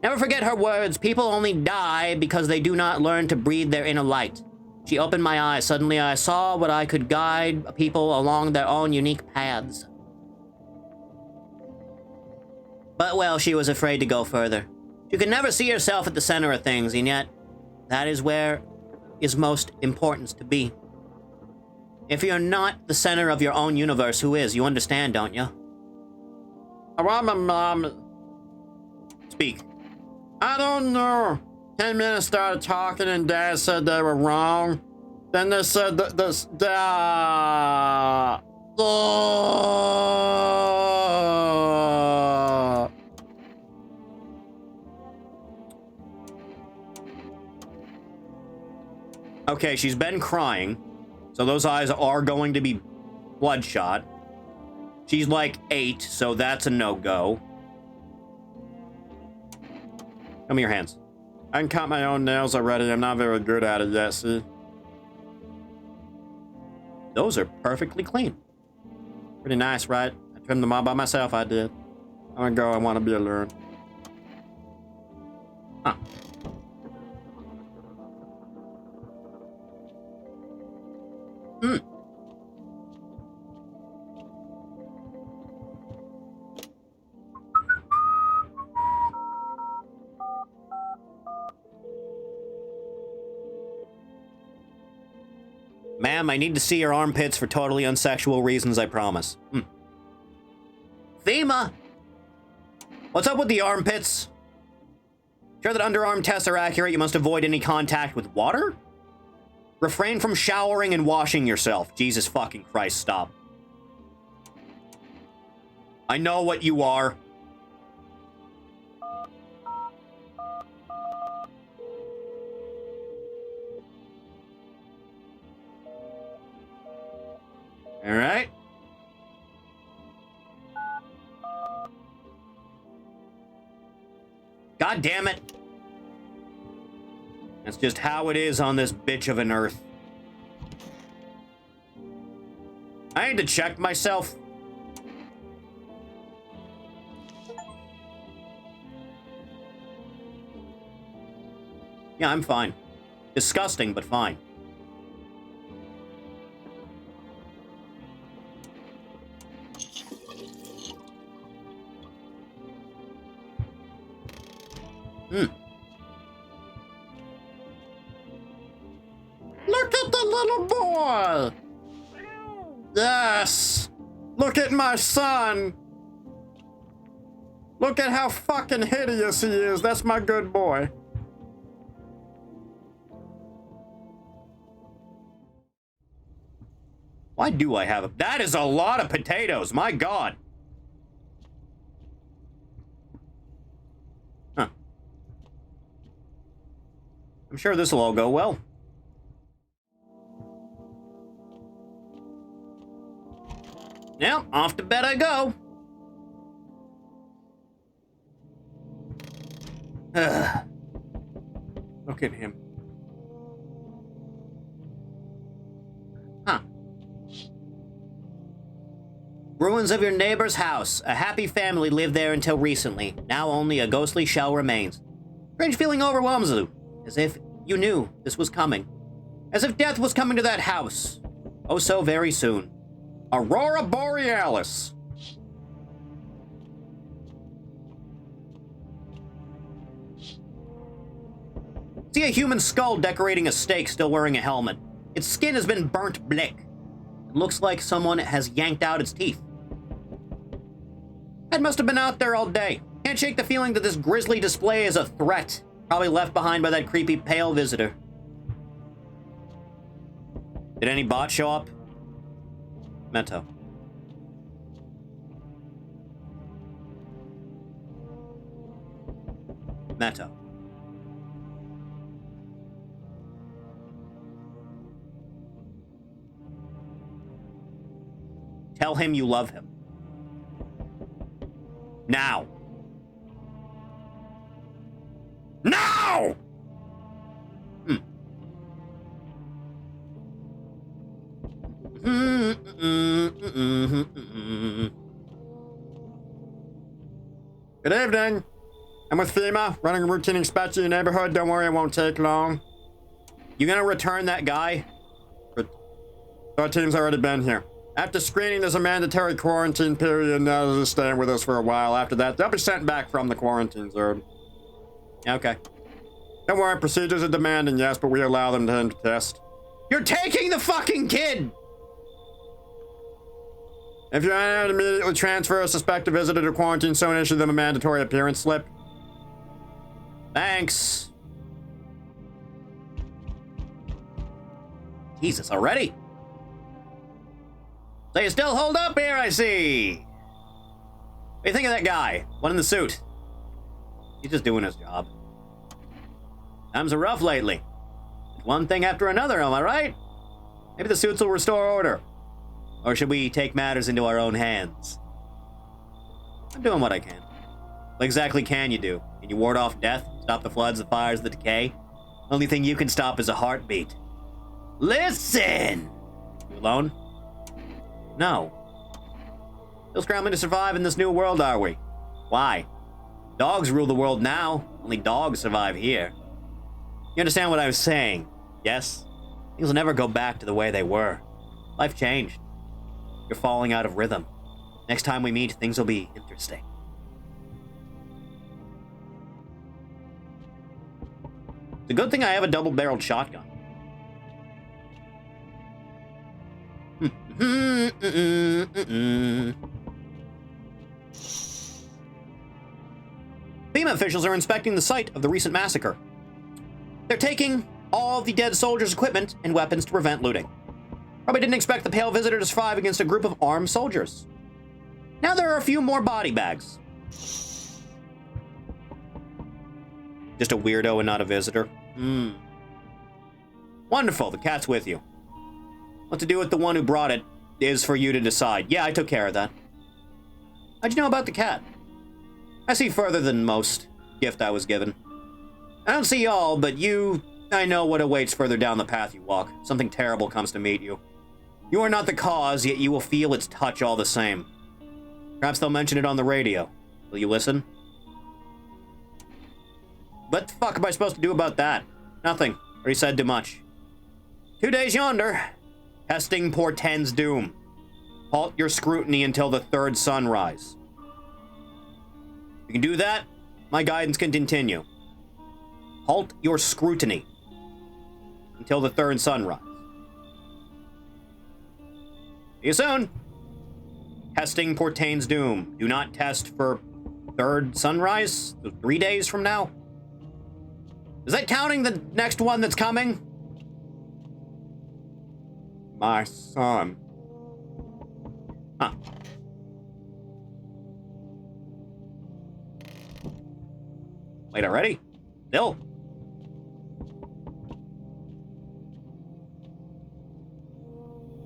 Never forget her words. People only die because they do not learn to breathe their inner light. She opened my eyes. Suddenly I saw what I could guide people along their own unique paths. But, well, she was afraid to go further. You can never see yourself at the center of things, and yet, that is where is most importance to be. If you're not the center of your own universe, who is? You understand, don't you? Speak. I don't know. 10 minutes started talking and Dad said they were wrong. Then they said that this... Okay, she's been crying, so those eyes are going to be bloodshot. She's like 8, so that's a no-go. Show me your hands. I can cut my own nails already. I'm not very good at it yet, see? Those are perfectly clean. Pretty nice, right? I trimmed them all by myself, I did. I'm gonna go. I want to be alone. Huh. Hmm. Ma'am, I need to see your armpits for totally unsexual reasons, I promise. FEMA! What's up with the armpits? Sure that underarm tests are accurate, you must avoid any contact with water? Refrain from showering and washing yourself. Jesus fucking Christ, stop. I know what you are. All right. God damn it. That's just how it is on this bitch of an earth. I need to check myself. Yeah, I'm fine. Disgusting, but fine. Look at the little boy! Yes! Look at my son! Look at how fucking hideous he is. That's my good boy. Why do I have a... That is a lot of potatoes, my god. Huh. I'm sure this will all go well. Now, off to bed I go. Look at him. Huh. Ruins of your neighbor's house. A happy family lived there until recently. Now only a ghostly shell remains. Strange feeling overwhelms you, as if you knew this was coming. As if death was coming to that house. Oh, so very soon. Aurora Borealis. See a human skull decorating a stake, still wearing a helmet. Its skin has been burnt black. It looks like someone has yanked out its teeth. It must have been out there all day. Can't shake the feeling that this grisly display is a threat. Probably left behind by that creepy pale visitor. Did any bot show up? Meto. Meto. Tell him you love him. Now. Now! Good evening. I'm with FEMA, running a routine inspection in your neighborhood. Don't worry, it won't take long. You gonna return that guy? Our team's already been here. After screening, there's a mandatory quarantine period, and they're staying with us for a while. After that, they'll be sent back from the quarantine zone. Okay. Don't worry, procedures are demanding, yes, but we allow them to test. You're taking the fucking kid! If you're unable to immediately transfer a suspected visitor to quarantine zone, issue them a mandatory appearance slip. Thanks. Jesus, already? So you still hold up here, I see. What do you think of that guy? One in the suit. He's just doing his job. Times are rough lately. One thing after another, am I right? Maybe the suits will restore order. Or should we take matters into our own hands? I'm doing what I can. What exactly can you do? Can you ward off death? Stop the floods, the fires, the decay? Only thing you can stop is a heartbeat. Listen! You alone? No. Still scrambling to survive in this new world, are we? Why? Dogs rule the world now. Only dogs survive here. You understand what I was saying? Yes? Things will never go back to the way they were. Life changed. You're falling out of rhythm. Next time we meet, things will be interesting. It's a good thing I have a double-barreled shotgun. FEMA officials are inspecting the site of the recent massacre. They're taking all the dead soldiers' equipment and weapons to prevent looting. Probably didn't expect the pale visitor to survive against a group of armed soldiers. Now there are a few more body bags. Just a weirdo and not a visitor. Wonderful, the cat's with you. What to do with the one who brought it is for you to decide. Yeah, I took care of that. How'd you know about the cat? I see further than most. gift I was given. I don't see y'all, but I know what awaits further down the path you walk. Something terrible comes to meet you. You are not the cause, yet you will feel its touch all the same. Perhaps they'll mention it on the radio. Will you listen? What the fuck am I supposed to do about that? Nothing. Already said too much. 2 days yonder. Testing portends doom. Halt your scrutiny until the third sunrise. You can do that, my guidance can continue. Halt your scrutiny until the third sunrise. See you soon. Testing portends doom. Do not test for third sunrise? 3 days from now? Is that counting the next one that's coming? My son. Huh. Late already? Still.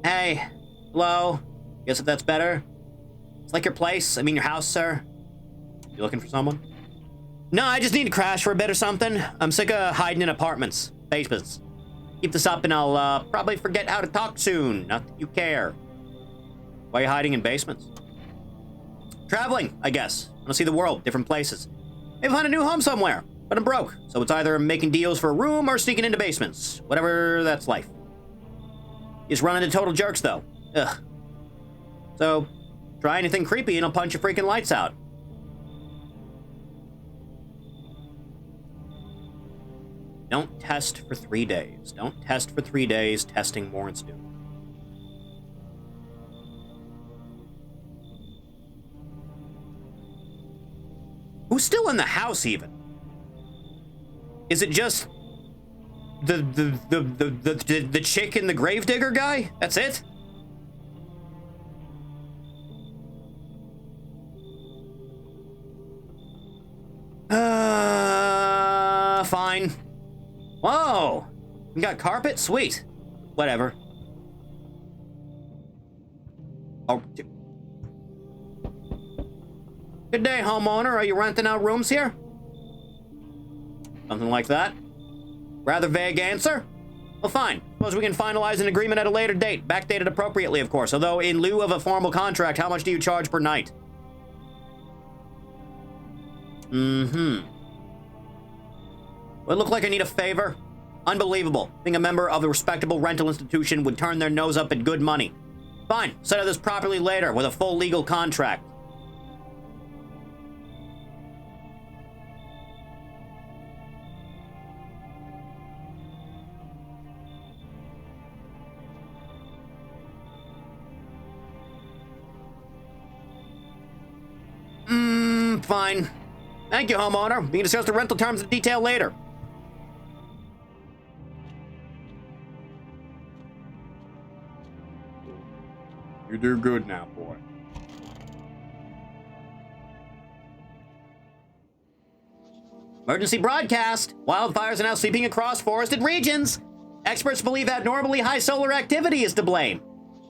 Hey. Hello. Guess if that's better. It's like your place. I mean your house, sir. You looking for someone? No, I just need to crash for a bit or something. I'm sick of hiding in apartments. Basements. Keep this up and I'll probably forget how to talk soon. Not that you care. Why are you hiding in basements? Traveling, I guess. I want to see the world, different places. Maybe find a new home somewhere. But I'm broke, so it's either making deals for a room or sneaking into basements. Whatever, that's life. You just run into total jerks, though. Ugh. So, try anything creepy and I'll punch your freaking lights out. Don't test for 3 days. Don't test for 3 days. Testing warrants doom. Who's still in the house, even? Is it just the chick and the gravedigger guy? That's it? Fine. Whoa! You got carpet? Sweet. Whatever. Oh. Good day, homeowner. Are you renting out rooms here? Something like that? Rather vague answer? Well, fine. Suppose we can finalize an agreement at a later date. Backdated appropriately, of course. Although, in lieu of a formal contract, how much do you charge per night? Mm-hmm. Well, it look like I need a favor? Unbelievable. Being a member of a respectable rental institution would turn their nose up at good money. Fine. Settle this properly later with a full legal contract. Fine. Thank you, homeowner. We can discuss the rental terms in detail later. You do good now, boy. Emergency broadcast. Wildfires are now sweeping across forested regions. Experts believe abnormally high solar activity is to blame.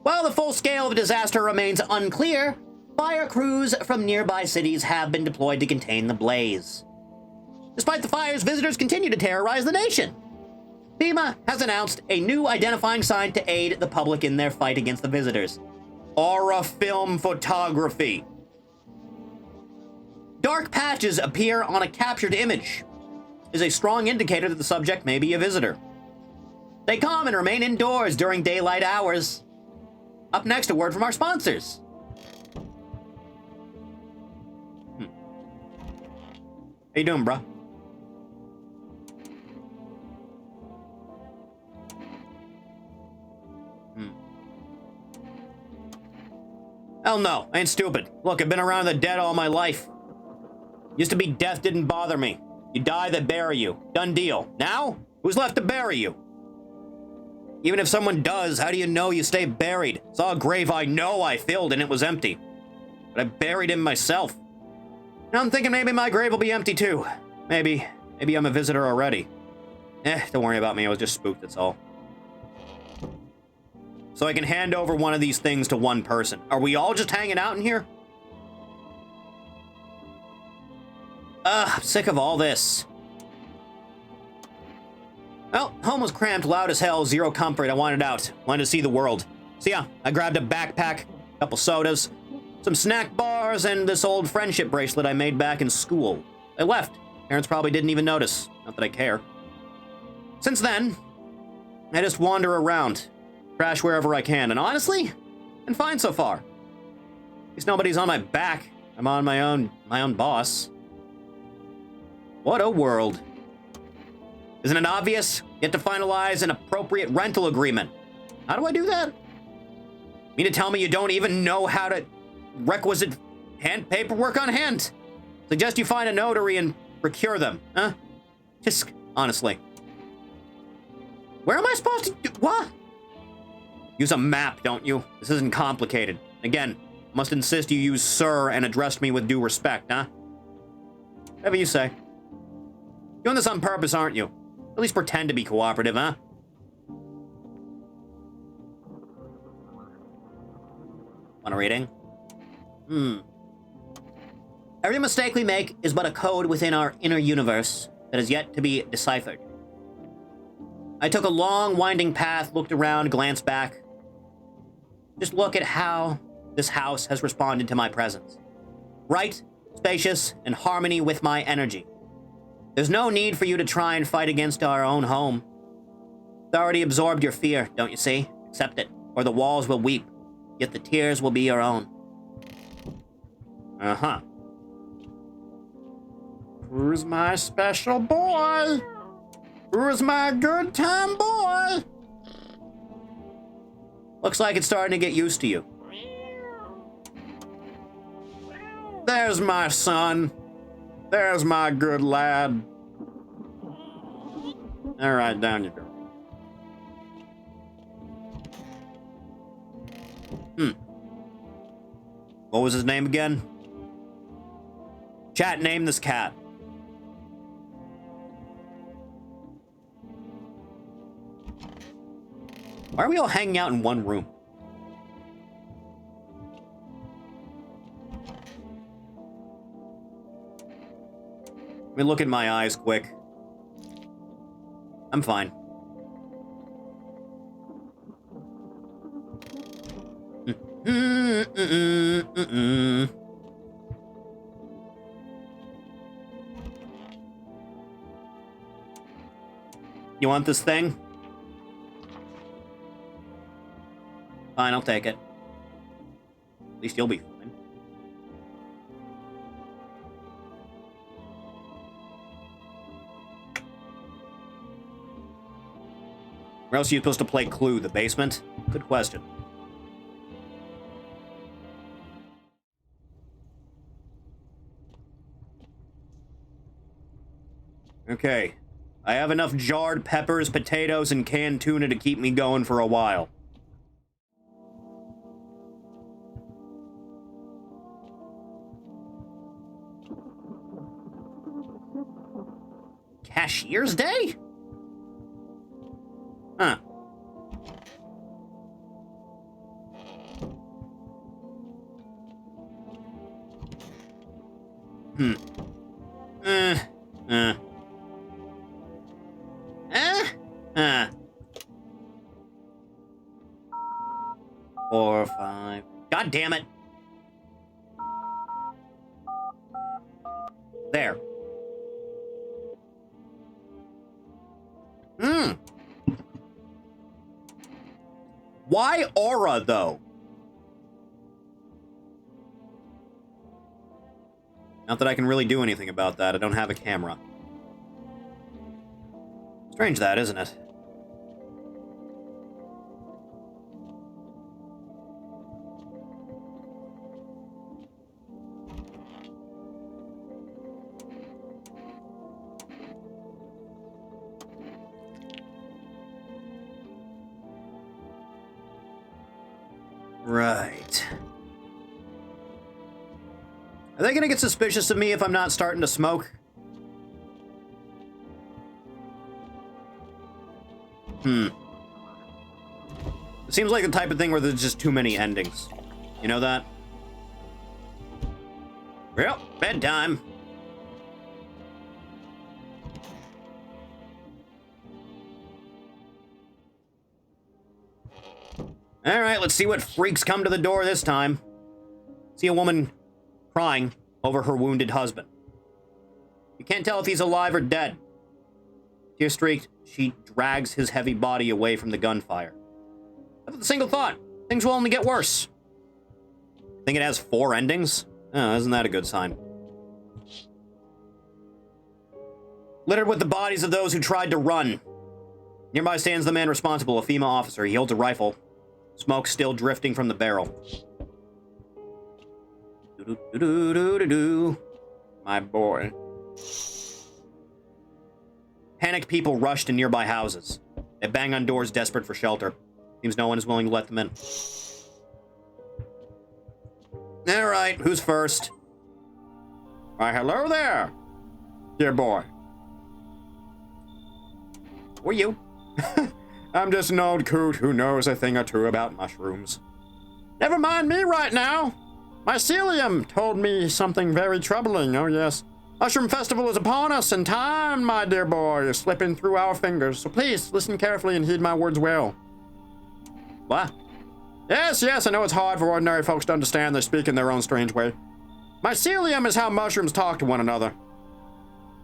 While the full scale of the disaster remains unclear, fire crews from nearby cities have been deployed to contain the blaze. Despite the fires, visitors continue to terrorize the nation. FEMA has announced a new identifying sign to aid the public in their fight against the visitors. Aura film photography. Dark patches appear on a captured image. Is a strong indicator that the subject may be a visitor. Stay calm and remain indoors during daylight hours. Up next, a word from our sponsors. How you doing, bruh? Hell no, I ain't stupid. Look, I've been around the dead all my life. Used to be death didn't bother me. You die, they bury you. Done deal. Now, who's left to bury you? Even if someone does, how do you know you stay buried? Saw a grave I know I filled and it was empty. But I buried him myself. Now I'm thinking maybe my grave will be empty too. Maybe I'm a visitor already. Don't worry about me, I was just spooked, that's all. So I can hand over one of these things to one person. Are we all just hanging out in here? Ugh, I'm sick of all this. Well, home was cramped, loud as hell, zero comfort. I wanted out. Wanted to see the world. So yeah, I grabbed a backpack, a couple sodas, some snack bars, and this old friendship bracelet I made back in school. I left. Parents probably didn't even notice. Not that I care. Since then, I just wander around, crash wherever I can, and honestly, been fine so far. At least nobody's on my back. I'm on my own boss. What a world. Isn't it obvious? You have to finalize an appropriate rental agreement. How do I do that? Mean to tell me you don't even know how to requisite hand paperwork on hand? Suggest you find a notary and procure them, huh? Just honestly. Where am I supposed to do what? Use a map, don't you? This isn't complicated. Again, must insist you use sir and address me with due respect, huh? Whatever you say. Doing this on purpose, aren't you? At least pretend to be cooperative, huh? Want a reading? Every mistake we make is but a code within our inner universe that is yet to be deciphered. I took a long, winding path, looked around, glanced back. Just look at how this house has responded to my presence. Bright, spacious, in harmony with my energy. There's no need for you to try and fight against our own home. It's already absorbed your fear, don't you see? Accept it, or the walls will weep, yet the tears will be your own. Uh-huh. Who's my special boy? Who's my good time boy? Looks like it's starting to get used to you. There's my son. There's my good lad. All right, down you go. What was his name again? Chat, name this cat. Why are we all hanging out in one room? Let me look at my eyes quick. I'm fine. You want this thing? Fine, I'll take it. At least you'll be fine. Where else are you supposed to play Clue? The basement? Good question. Okay. I have enough jarred peppers, potatoes, and canned tuna to keep me going for a while. Cashier's Day? Huh. Four, five. God damn it. There. Why aura, though? Not that I can really do anything about that. I don't have a camera. Strange that, isn't it? Right. Are they gonna get suspicious of me if I'm not starting to smoke? It seems like the type of thing where there's just too many endings. You know that? Well, bedtime. All right, let's see what freaks come to the door this time. See a woman crying over her wounded husband. You can't tell if he's alive or dead. Tear-streaked, she drags his heavy body away from the gunfire. With a single thought, things will only get worse. Think it has 4 endings? Oh, isn't that a good sign? Littered with the bodies of those who tried to run. Nearby stands the man responsible, a female officer. He holds a rifle. Smoke still drifting from the barrel. My boy. Panicked people rush to nearby houses. They bang on doors, desperate for shelter. Seems no one is willing to let them in. All right, who's first? Why, hello there, dear boy. Who are you? I'm just an old coot who knows a thing or two about mushrooms. Never mind me right now. Mycelium told me something very troubling, oh yes. Mushroom Festival is upon us, and time, my dear boy, is slipping through our fingers. So please, listen carefully and heed my words well. What? Yes, I know it's hard for ordinary folks to understand. They speak in their own strange way. Mycelium is how mushrooms talk to one another.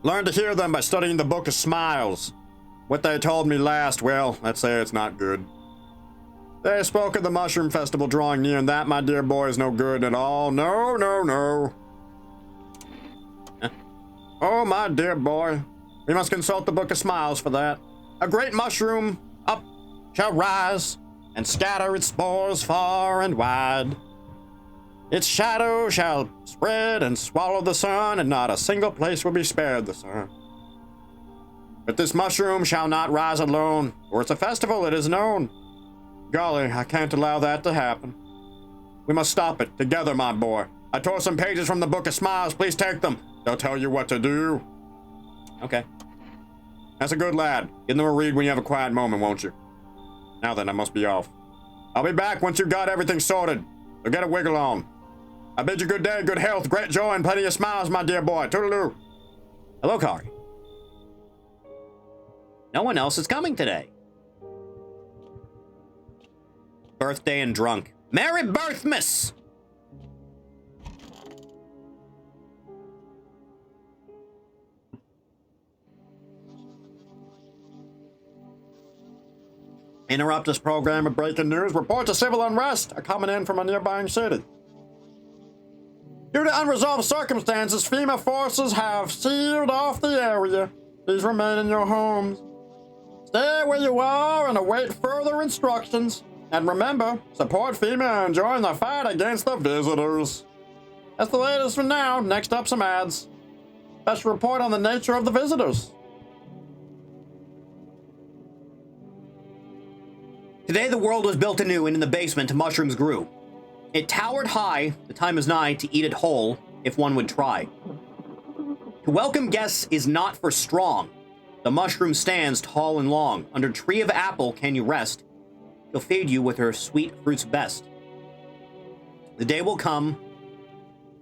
Learn to hear them by studying the Book of Smiles. What they told me last, well, let's say it's not good. They spoke of the Mushroom Festival drawing near, and that, my dear boy, is no good at all. No. Huh? Oh, my dear boy. We must consult the Book of Smiles for that. A great mushroom up shall rise, and scatter its spores far and wide. Its shadow shall spread and swallow the sun, and not a single place will be spared the sun. But this mushroom shall not rise alone, for it's a festival, it is known. Golly, I can't allow that to happen. We must stop it, together, my boy. I tore some pages from the Book of Smiles, please take them. They'll tell you what to do. Okay. That's a good lad. Give them a read when you have a quiet moment, won't you? Now then, I must be off. I'll be back once you've got everything sorted. So get a wiggle on. I bid you good day, good health, great joy, and plenty of smiles, my dear boy. Toodaloo. Hello, Kari. No one else is coming today. Birthday and drunk. Merry Birthmas! Interrupt this program with breaking news. Reports of civil unrest are coming in from a nearby city. Due to unresolved circumstances, FEMA forces have sealed off the area. Please remain in your homes. Stay where you are and await further instructions. And remember, support FEMA and join the fight against the visitors. That's the latest for now. Next up, some ads. Special report on the nature of the visitors. Today, the world was built anew, and in the basement, mushrooms grew. It towered high, the time is nigh to eat it whole, if one would try. To welcome guests is not for strong. The mushroom stands tall and long. Under tree of apple can you rest. She'll feed you with her sweet fruits best. The day will come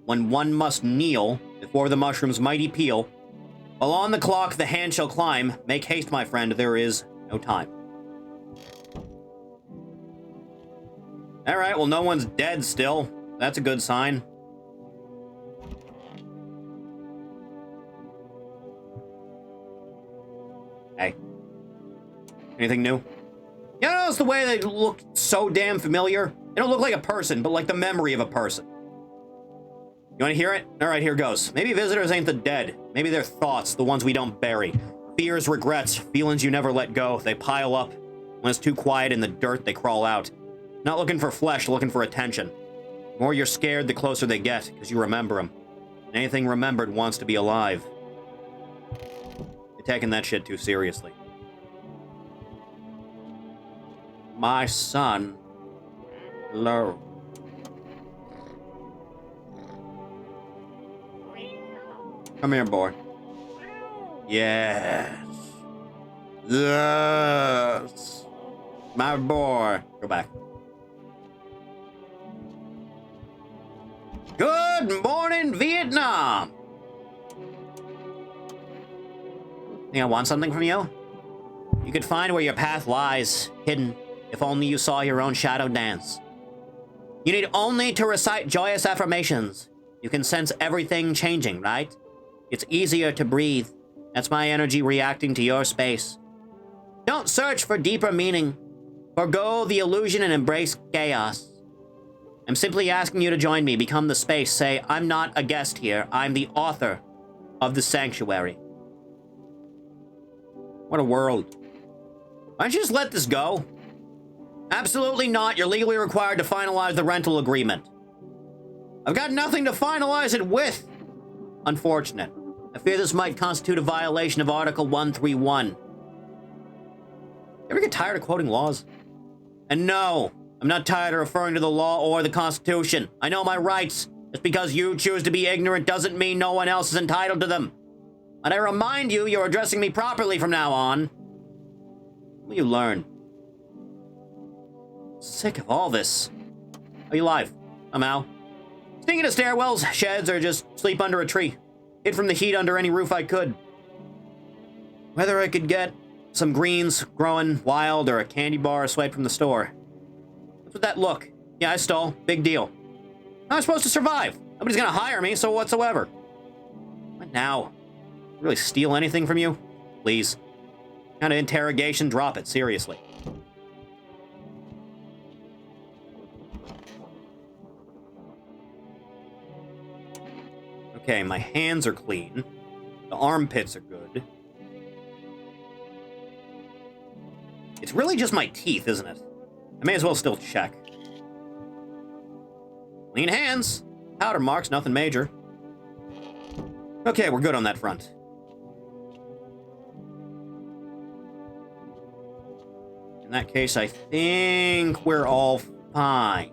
when one must kneel before the mushroom's mighty peel. While on the clock the hand shall climb. Make haste, my friend, there is no time. All right, well, no one's dead still. That's a good sign. Hey. Anything new? You notice the way they look so damn familiar? They don't look like a person, but like the memory of a person. You want to hear it? All right, here goes. Maybe visitors ain't the dead. Maybe they're thoughts, the ones we don't bury. Fears, regrets, feelings you never let go. They pile up. When it's too quiet in the dirt, they crawl out. Not looking for flesh, looking for attention. The more you're scared, the closer they get, because you remember them. And anything remembered wants to be alive. You're taking that shit too seriously. My son. Hello. Come here, boy. Yes. Yes. My boy. Go back. Good morning, Vietnam. Think I want something from you? You could find where your path lies, hidden If only you saw your own shadow dance. You need only to recite joyous affirmations. You can sense everything changing, right? It's easier to breathe. That's my energy reacting to your space. Don't search for deeper meaning. Forgo the illusion and embrace chaos. I'm simply asking you to join me, become the space. Say, I'm not a guest here. I'm the author of the sanctuary. What a world. Why don't you just let this go? Absolutely not. You're legally required to finalize the rental agreement. I've got nothing to finalize it with. Unfortunate. I fear this might constitute a violation of Article 131. You ever get tired of quoting laws? And no, I'm not tired of referring to the law or the Constitution. I know my rights. Just because you choose to be ignorant doesn't mean no one else is entitled to them. And I remind you, you're addressing me properly from now on. Will you learn? Sick of all this. Are you alive? Somehow. Sneak into stairwells, sheds, or just sleep under a tree. Hid from the heat under any roof I could. Whether I could get some greens growing wild or a candy bar swiped from the store. What's with that look? Yeah, I stole. Big deal. How am I supposed to survive? Nobody's gonna hire me, so whatsoever. What now? Really steal anything from you? Please. What kind of interrogation? Drop it, seriously. Okay, my hands are clean. The armpits are good. It's really just my teeth, isn't it? I may as well still check. Clean hands. Powder marks, nothing major. Okay, we're good on that front. In that case, I think we're all fine.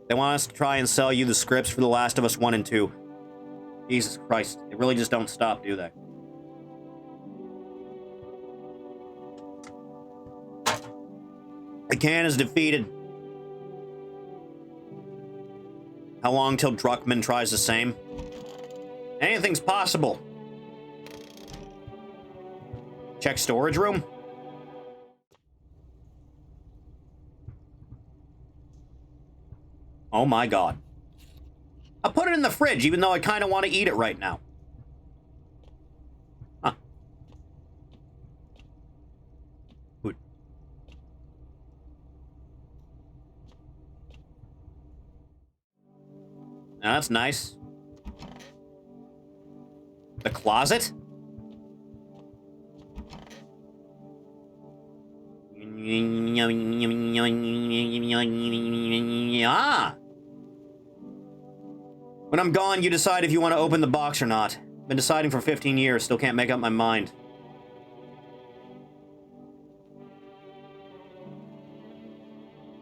They want us to try and sell you the scripts for The Last of Us 1 and 2. Jesus Christ, they really just don't stop, do they? The can is defeated. How long till Druckmann tries the same? Anything's possible. Check storage room. Oh my god. I'll put it in the fridge, even though I kind of want to eat it right now. Huh. Food. Now that's nice. The closet? Ah! When I'm gone, you decide if you want to open the box or not. Been deciding for 15 years, still can't make up my mind.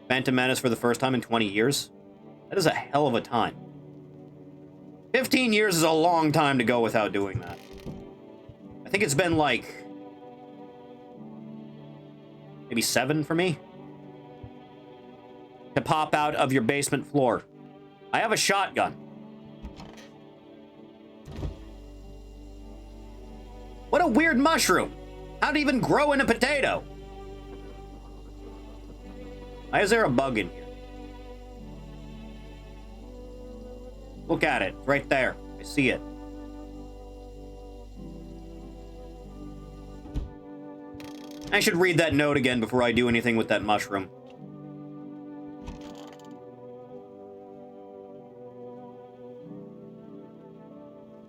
Phantom Menace for the first time in 20 years? That is a hell of a time. 15 years is a long time to go without doing that. I think it's been like... maybe 7 for me? To pop out of your basement floor. I have a shotgun. What a weird mushroom! How'd it even grow in a potato? Why is there a bug in here? Look at it. It's right there. I see it. I should read that note again before I do anything with that mushroom.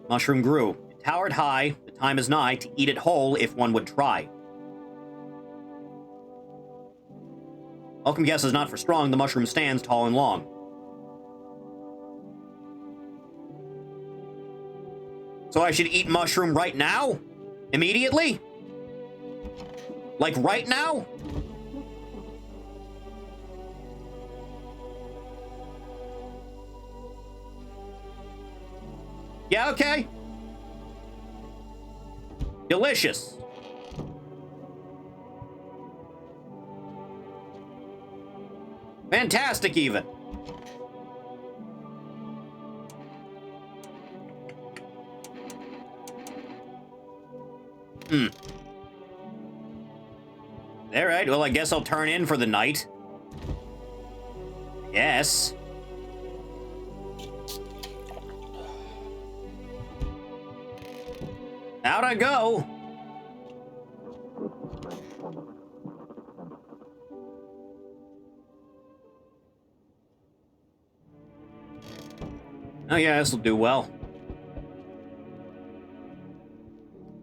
Mushroom grew. It towered high. The time is nigh to eat it whole if one would try. Welcome guess is not for strong. The mushroom stands tall and long. So I should eat mushroom right now? Immediately? Like right now? Yeah, okay. Delicious. Fantastic, even. All right, well, I guess I'll turn in for the night. Yes. Out I go. Oh yeah, this'll do well.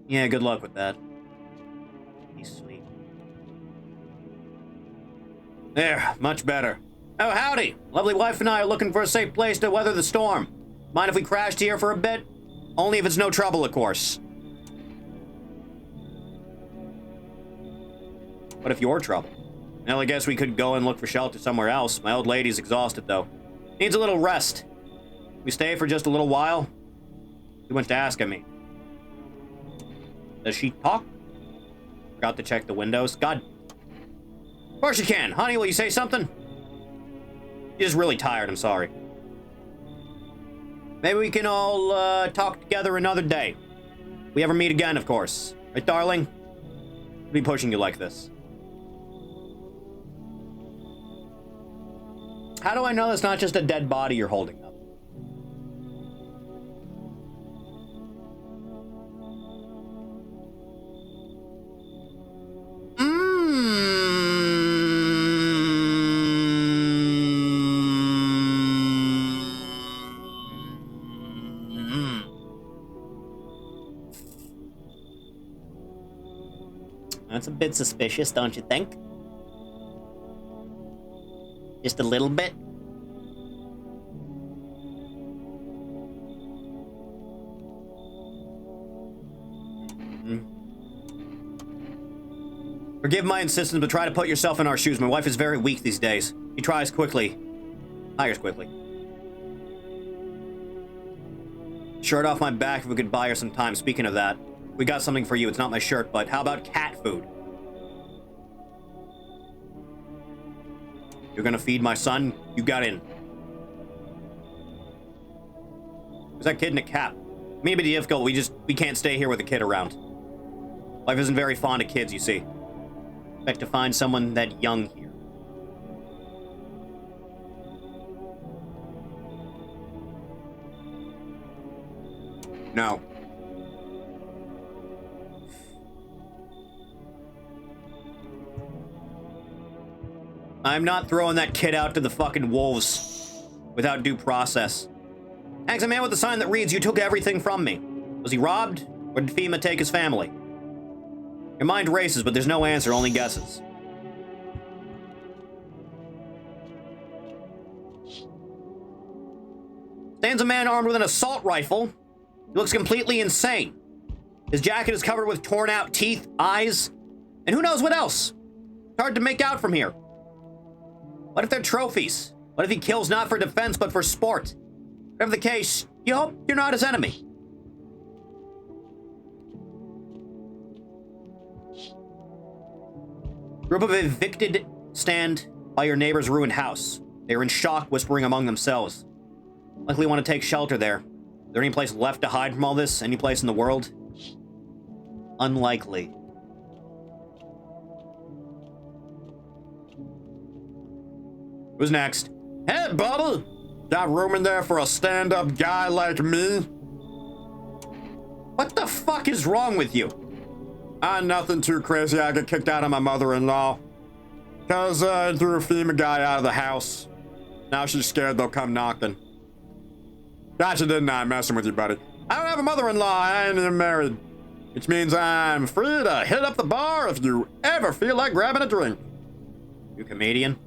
Yeah, good luck with that. He's sweet. There, much better. Oh, howdy! Lovely wife and I are looking for a safe place to weather the storm. Mind if we crashed here for a bit? Only if it's no trouble, of course. What if you're trouble? Well, I guess we could go and look for shelter somewhere else. My old lady's exhausted, though. Needs a little rest. We stay for just a little while? He went to ask, I mean. Does she talk? Forgot to check the windows. God. Of course you can. Honey, will you say something? She's really tired, I'm sorry. Maybe we can all talk together another day. We ever meet again, of course. Right, darling? I'll be pushing you like this. How do I know that's not just a dead body you're holding up? That's a bit suspicious, don't you think? Just a little bit? Forgive my insistence, but try to put yourself in our shoes. My wife is very weak these days. She tries quickly. Hires quickly. Shirt off my back if we could buy her some time. Speaking of that, we got something for you. It's not my shirt, but how about cat food? You're gonna feed my son? You got in. Who's that kid in a cap? Maybe difficult. We can't stay here with a kid around. Life isn't very fond of kids, you see. Expect to find someone that young here. No. I'm not throwing that kid out to the fucking wolves without due process. Ask a man with a sign that reads, "You took everything from me." Was he robbed, or did FEMA take his family? Your mind races, but there's no answer, only guesses. Stands a man armed with an assault rifle. He looks completely insane. His jacket is covered with torn out teeth, eyes, and who knows what else. It's hard to make out from here. What if they're trophies? What if he kills not for defense, but for sport? Whatever the case, you hope you're not his enemy. Group of evicted stand by your neighbor's ruined house. They are in shock, whispering among themselves. Likely want to take shelter there. Is there any place left to hide from all this? Any place in the world? Unlikely. Who's next? Hey, buddy! Got room in there for a stand-up guy like me? What the fuck is wrong with you? Nothing too crazy. I got kicked out of my mother-in-law. Cause I threw a FEMA guy out of the house. Now she's scared they'll come knocking. Gotcha, didn't I? Messing with you, buddy. I don't have a mother-in-law. I ain't even married. Which means I'm free to hit up the bar if you ever feel like grabbing a drink. You comedian?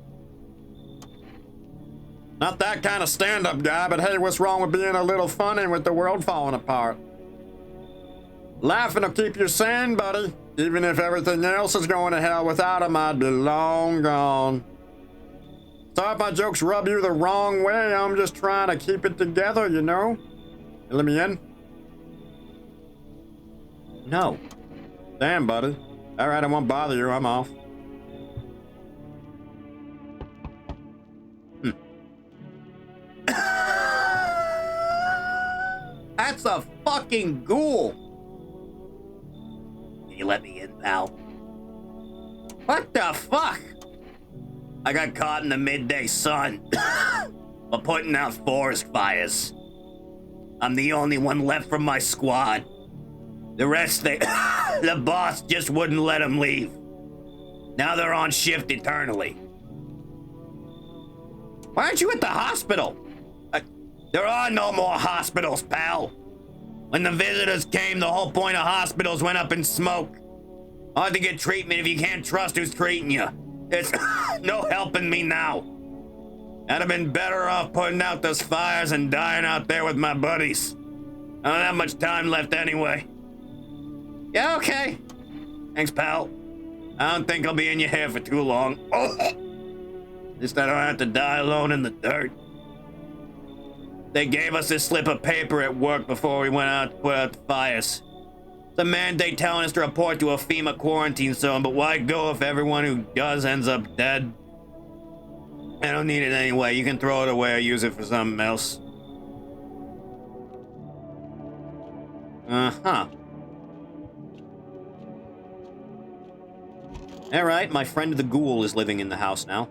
Not that kind of stand-up guy, but hey, what's wrong with being a little funny with the world falling apart? Laughing will keep you sane, buddy. Even if everything else is going to hell, without him, I'd be long gone. Sorry if my jokes rub you the wrong way. I'm just trying to keep it together, you know? You let me in? No. Damn, buddy. All right, I won't bother you. I'm off. That's a fucking ghoul. Can you let me in, pal? What the fuck? I got caught in the midday sun while putting out forest fires. I'm the only one left from my squad. The rest, the boss just wouldn't let them leave. Now they're on shift eternally. Why aren't you at the hospital? There are no more hospitals, pal. When the visitors came, the whole point of hospitals went up in smoke. Hard to get treatment if you can't trust who's treating you. It's no helping me now. I'd have been better off putting out those fires and dying out there with my buddies. I don't have much time left anyway. Yeah, okay. Thanks, pal. I don't think I'll be in your hair for too long. At least I don't have to die alone in the dirt. They gave us this slip of paper at work before we went out to put out the fires. It's a mandate telling us to report to a FEMA quarantine zone, but why go if everyone who does ends up dead? I don't need it anyway. You can throw it away or use it for something else. Uh-huh. All right, my friend the ghoul is living in the house now.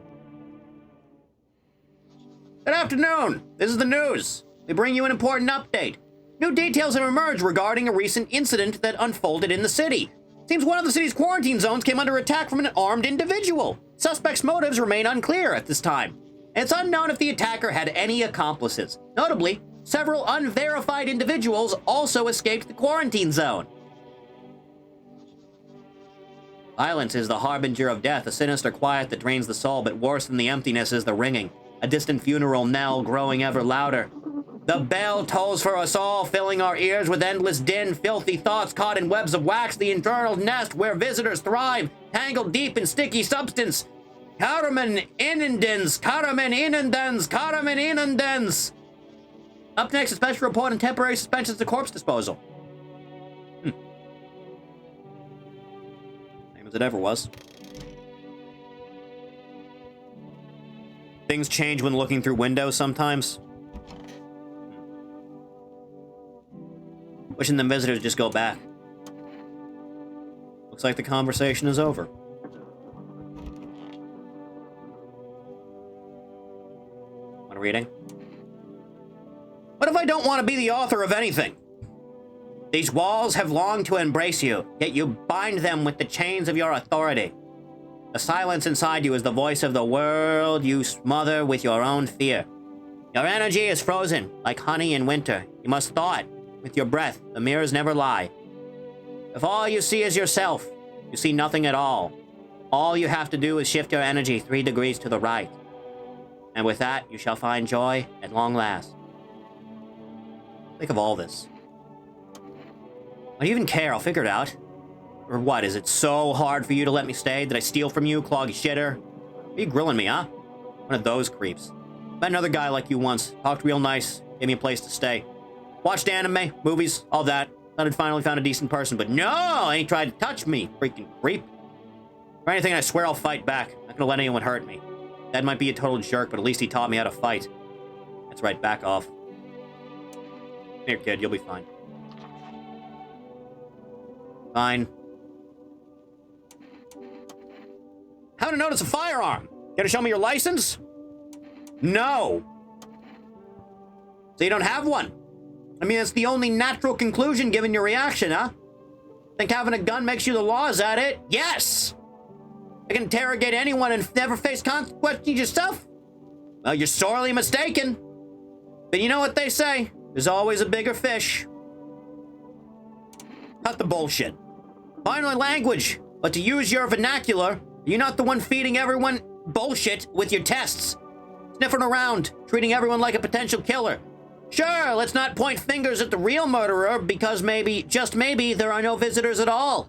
Good afternoon. This is the news. We bring you an important update. New details have emerged regarding a recent incident that unfolded in the city. Seems one of the city's quarantine zones came under attack from an armed individual. Suspect's motives remain unclear at this time. And it's unknown if the attacker had any accomplices. Notably, several unverified individuals also escaped the quarantine zone. Silence is the harbinger of death, a sinister quiet that drains the soul, but worse than the emptiness is the ringing. A distant funeral knell growing ever louder. The bell tolls for us all, filling our ears with endless din, filthy thoughts caught in webs of wax, the internal nest where visitors thrive, tangled deep in sticky substance. Karaman inundans, Karaman inundans, Karaman inundans. Up next, a special report on temporary suspensions to corpse disposal. Same as it ever was. Things change when looking through windows sometimes. Wishing the visitors just go back. Looks like the conversation is over. Want a reading? What if I don't want to be the author of anything? These walls have longed to embrace you, yet you bind them with the chains of your authority. The silence inside you is the voice of the world you smother with your own fear. Your energy is frozen, like honey in winter. You must thaw it with your breath. The mirrors never lie. If all you see is yourself, you see nothing at all. All you have to do is shift your energy 3 degrees to the right. And with that, you shall find joy at long last. Think of all this. I don't even care. I'll figure it out. Or what, is it so hard for you to let me stay? Did I steal from you, cloggy shitter? Are you grilling me, huh? One of those creeps. Met another guy like you once. Talked real nice. Gave me a place to stay. Watched anime, movies, all that. Thought I'd finally found a decent person, but no! And he tried to touch me, freaking creep. For anything, I swear I'll fight back. Not gonna let anyone hurt me. Dad might be a total jerk, but at least he taught me how to fight. That's right, back off. Here, kid, you'll be fine. Fine. How to notice a firearm? Gonna show me your license? No. So you don't have one? I mean, that's the only natural conclusion given your reaction, huh? Think having a gun makes you the law, is that it? Yes! I can interrogate anyone and never face consequences yourself? Well, you're sorely mistaken. But you know what they say? There's always a bigger fish. Cut the bullshit. Finally, language. But to use your vernacular, you're not the one feeding everyone bullshit with your tests. Sniffing around, treating everyone like a potential killer. Sure, let's not point fingers at the real murderer because maybe, just maybe, there are no visitors at all.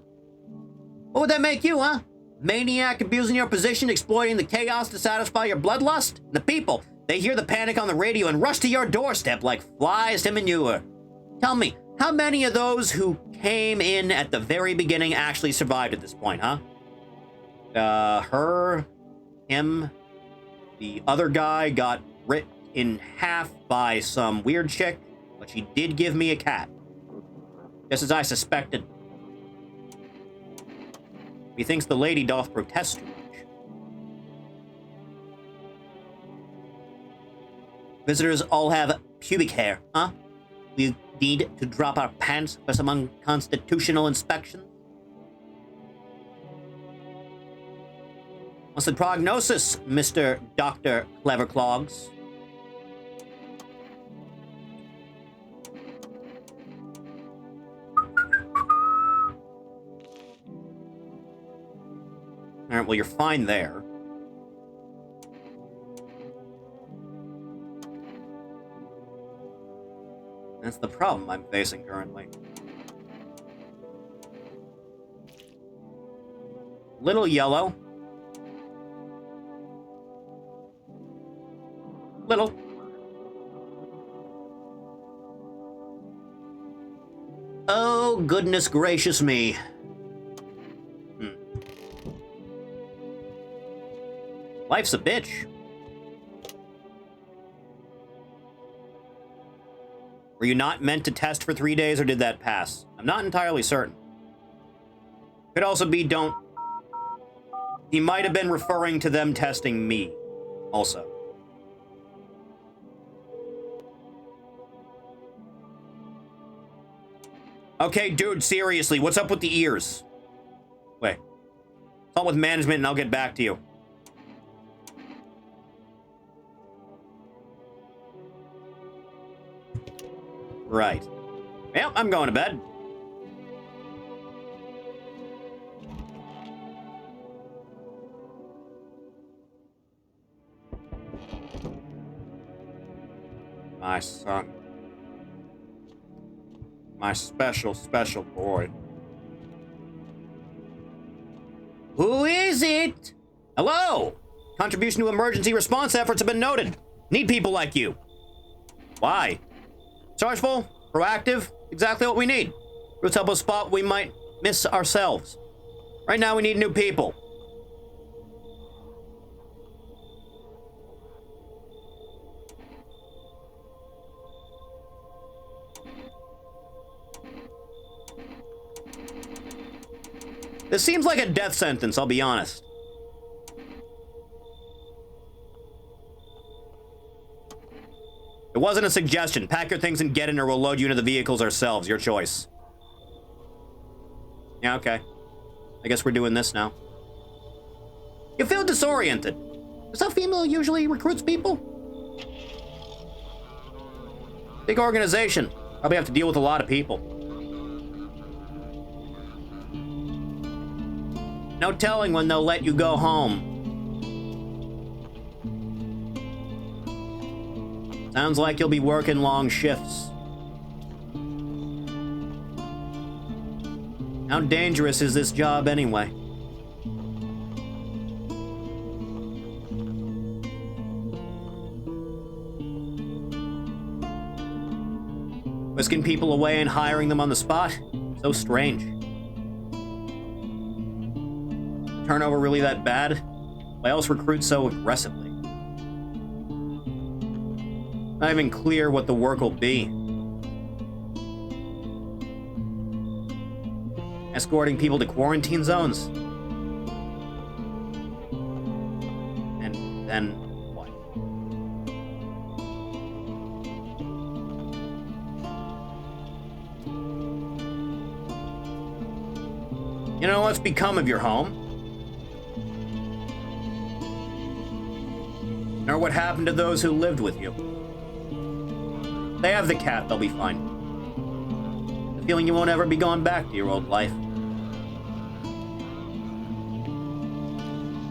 What would that make you, huh? Maniac abusing your position, exploiting the chaos to satisfy your bloodlust? The people, they hear the panic on the radio and rush to your doorstep like flies to manure. Tell me, how many of those who came in at the very beginning actually survived at this point, huh? Her, him, the other guy got ripped in half by some weird chick, but she did give me a cat. Just as I suspected. Methinks the lady doth protest too much. Visitors all have pubic hair, huh? We need to drop our pants for some unconstitutional inspection? What's the prognosis, Mr. Dr. Cleverclogs? Alright, well, you're fine there. That's the problem I'm facing currently. Little yellow. Little. Oh, goodness gracious me. Life's a bitch. Were you not meant to test for 3 days, or did that pass? I'm not entirely certain. Could also be don't... He might have been referring to them testing me, also. Okay, dude, seriously, what's up with the ears? Wait. Talk with management and I'll get back to you. Right. Well, I'm going to bed. My son. My special, special boy. Who is it? Hello! Contribution to emergency response efforts have been noted. Need people like you. Why? Chargeful, proactive, exactly what we need. Roots help us spot we might miss ourselves. Right now we need new people. This seems like a death sentence, I'll be honest. It wasn't a suggestion. Pack your things and get in, or we'll load you into the vehicles ourselves. Your choice. Yeah, okay. I guess we're doing this now. You feel disoriented. Is that female usually recruits people? Big organization. Probably have to deal with a lot of people. No telling when they'll let you go home. Sounds like you'll be working long shifts. How dangerous is this job anyway? Whisking people away and hiring them on the spot? So strange. Turnover really that bad? Why else recruit so aggressively? Not even clear what the work will be. Escorting people to quarantine zones. And then what? You know what's become of your home? Or what happened to those who lived with you? They have the cat, they'll be fine. The feeling you won't ever be going back to your old life.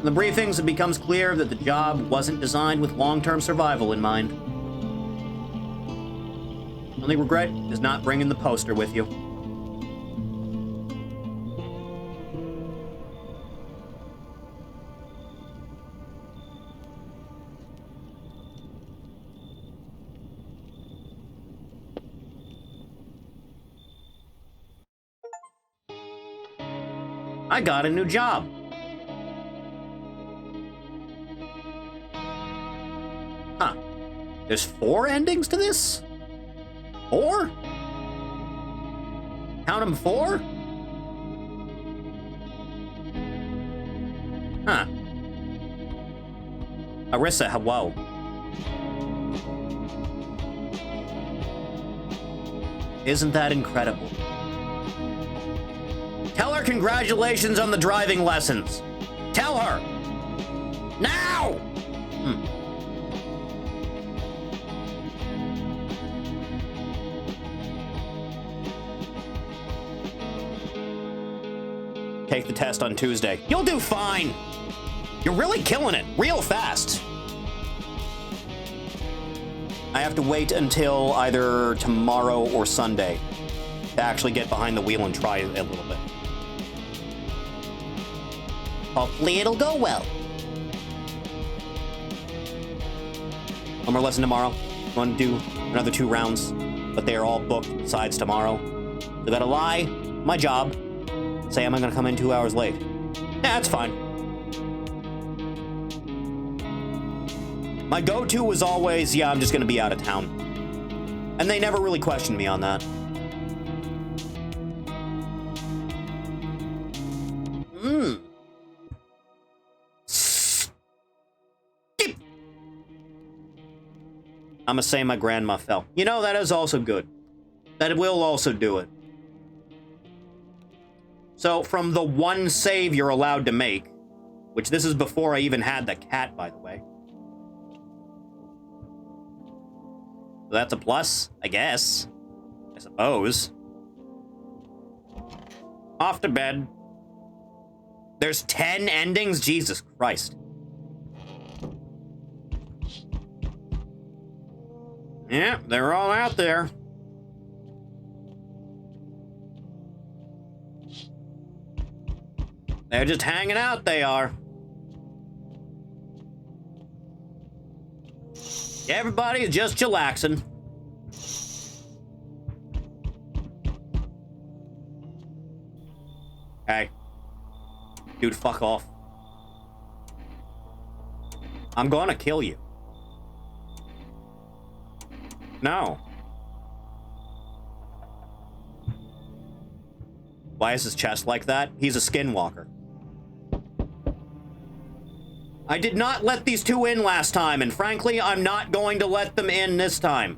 In the briefings, it becomes clear that the job wasn't designed with long-term survival in mind. Only regret is not bringing the poster with you. I got a new job. Huh. There's 4 endings to this? 4? Count them 4? Arissa, hello. Isn't that incredible? Tell her congratulations on the driving lessons. Tell her. Now! Take the test on Tuesday. You'll do fine. You're really killing it, real fast. I have to wait until either tomorrow or Sunday to actually get behind the wheel and try it a little bit. Hopefully it'll go well. One more lesson tomorrow. I'm going to do another 2 rounds, but they are all booked besides tomorrow. So I gotta lie, my job, say I'm gonna come in 2 hours late. Yeah, that's fine. My go-to was always, yeah, I'm just gonna be out of town. And they never really questioned me on that. I'ma say my grandma fell. You know, that is also good. That will also do it. So, from the 1 save you're allowed to make, which this is before I even had the cat, by the way. So that's a plus, I guess. I suppose. Off to bed. There's 10 endings? Jesus Christ. Yeah, they're all out there. They're just hanging out, they are. Everybody's just chillaxing. Hey. Dude, fuck off. I'm gonna kill you. No. Why is his chest like that? He's a skinwalker. I did not let these 2 in last time, and frankly, I'm not going to let them in this time.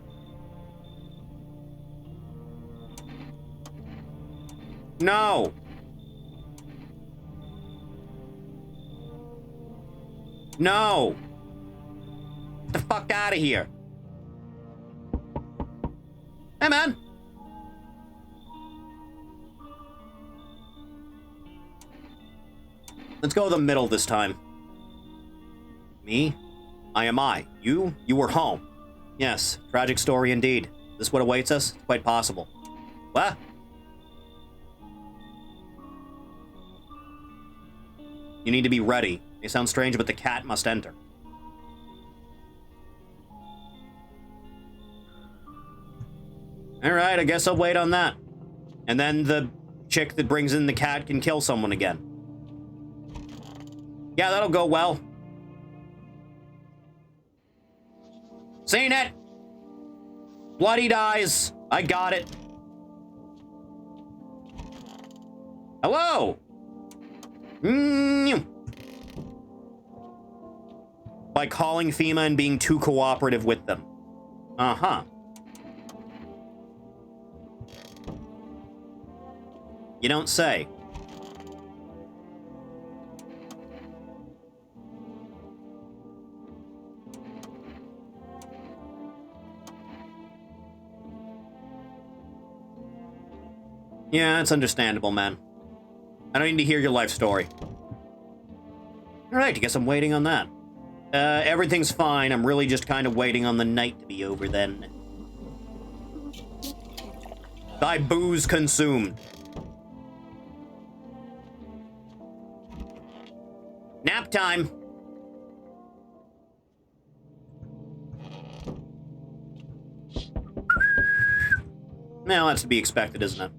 No. No. Get the fuck out of here. Hey, man. Let's go the middle this time. Me? I am I. You were home. Yes, tragic story indeed. Is this what awaits us? It's quite possible. What? You need to be ready. It may sound strange, but the cat must enter. Alright, I guess I'll wait on that. And then the chick that brings in the cat can kill someone again. Yeah, that'll go well. Seen it! Bloody dies. I got it. Hello! By calling FEMA and being too cooperative with them. Uh-huh. You don't say. Yeah, it's understandable, man. I don't need to hear your life story. Alright, I guess I'm waiting on that. Everything's fine. I'm really just kind of waiting on the night to be over then. Thy booze consumed. Nap time. Now that's to be expected, isn't it?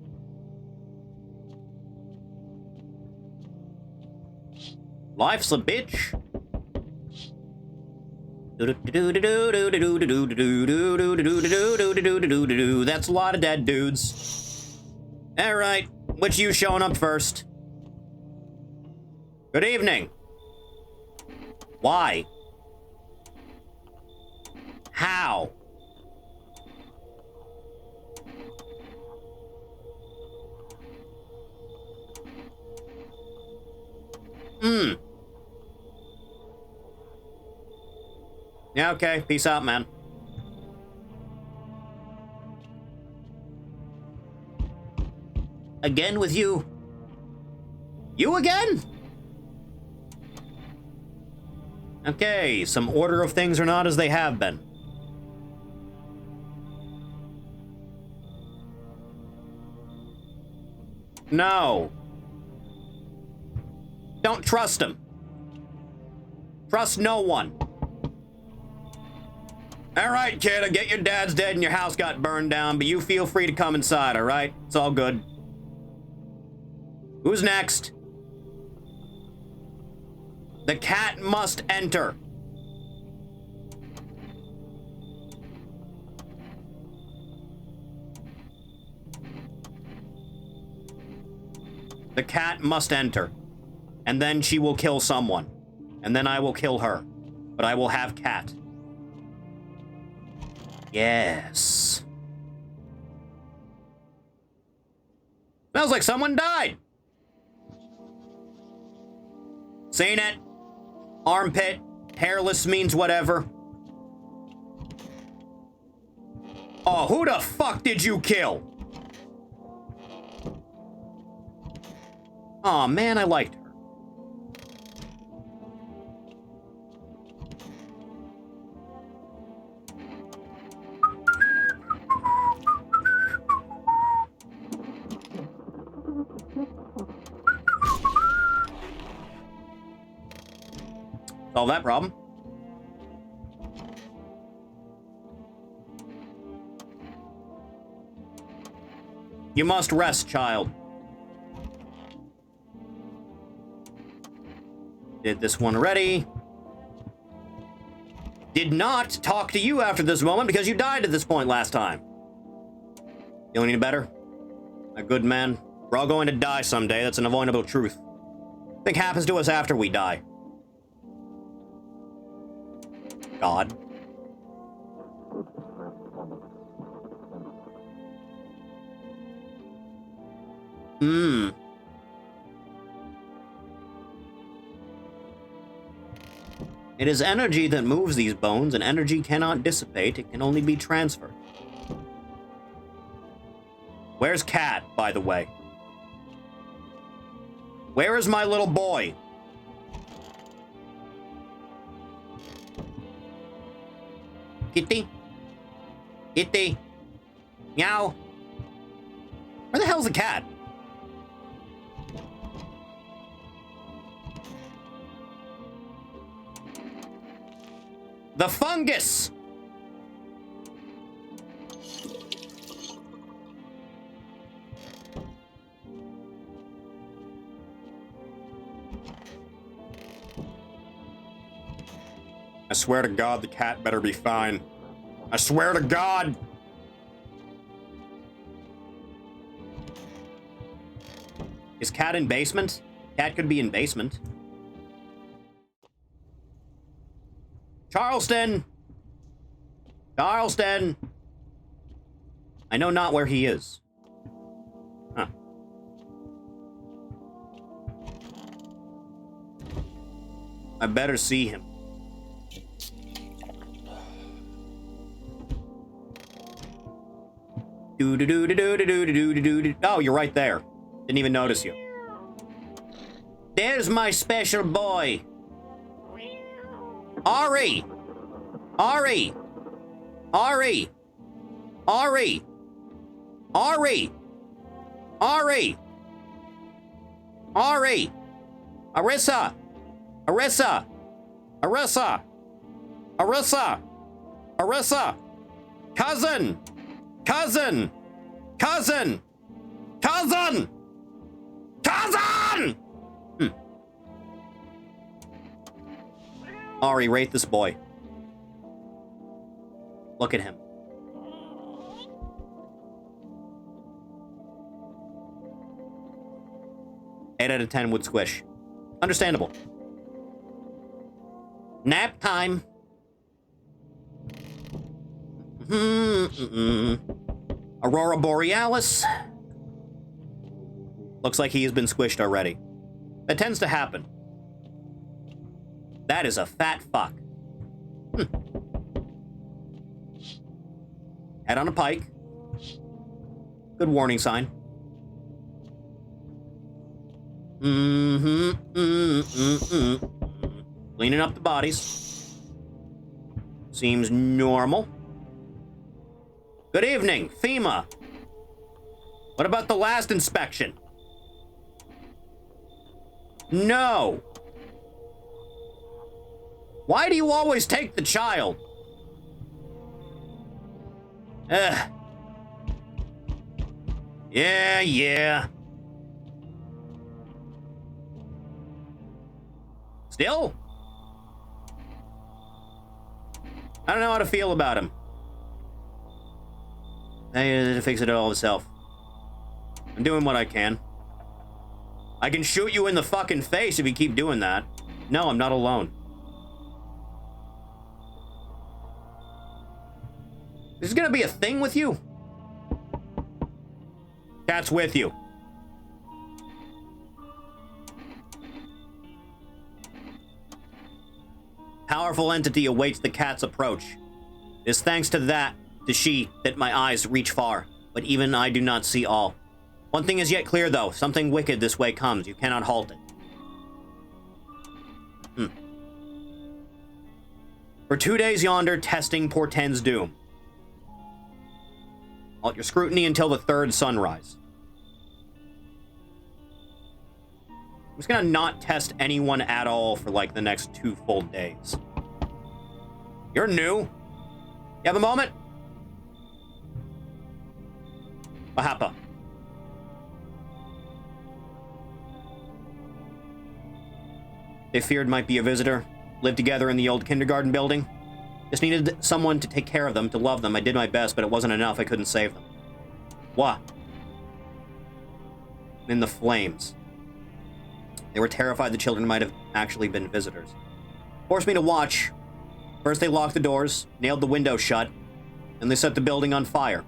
Life's a bitch. That's a lot of dead dudes. Alright, which you showing up first? Good evening. Why? How? Yeah, okay. Peace out, man. Again with you? You again? Okay, some order of things are not as they have been. No. Don't trust him. Trust no one. All right, kid, I get your dad's dead and your house got burned down, but you feel free to come inside, all right? It's all good. Who's next? The cat must enter. The cat must enter. And then she will kill someone. And then I will kill her. But I will have cat. Yes. Smells like someone died. Seen it. Armpit. Hairless means whatever. Oh, who the fuck did you kill? Aw, man, I liked her. Solve that problem. You must rest, child. Did this one already. Did not talk to you after this moment because you died at this point last time. Feeling any better? A good man. We're all going to die someday. That's an avoidable truth. Think happens to us after we die. God. It is energy that moves these bones, and energy cannot dissipate. It can only be transferred. Where's Cat, by the way? Where is my little boy? Kitty? Kitty? Meow? Where the hell's the cat? The fungus! I swear to God, the cat better be fine. I swear to God! Is Cat in basement? Cat could be in basement. Charleston! Charleston! I know not where he is. Huh. I better see him. Oh, you're right there. Didn't even notice you. There's my special boy. Ari! Ari! Ari! Ari! Ari! Ari! Ari! Arissa! Arissa! Arissa! Arissa! Arissa! Cousin! Cousin! Cousin! Cousin! Cousin! Ari, rate this boy. Look at him. Eight out of 10 would squish. Understandable. Nap time. Aurora Borealis. Looks like he has been squished already. That tends to happen. That is a fat fuck. Head on a pike. Good warning sign. Cleaning up the bodies. Seems normal. Good evening, FEMA. What about the last inspection? No. Why do you always take the child? Ugh. Yeah. Still? I don't know how to feel about him. I had to fix it all myself. I'm doing what I can. I can shoot you in the fucking face if you keep doing that. No, I'm not alone. This is gonna be a thing with you? Cat's with you. Powerful entity awaits the cat's approach. It is thanks to she, that my eyes reach far, but even I do not see all. One thing is yet clear, though. Something wicked this way comes. You cannot halt it. For 2 days yonder, testing portends doom. Halt your scrutiny until the third sunrise. I'm just gonna not test anyone at all for like the next 2 full days. You're new. You have a moment? Mahapa. They feared might be a visitor. Lived together in the old kindergarten building. Just needed someone to take care of them, to love them. I did my best, but it wasn't enough. I couldn't save them. What? In the flames. They were terrified the children might have actually been visitors. Forced me to watch. First they locked the doors, nailed the windows shut, and they set the building on fire.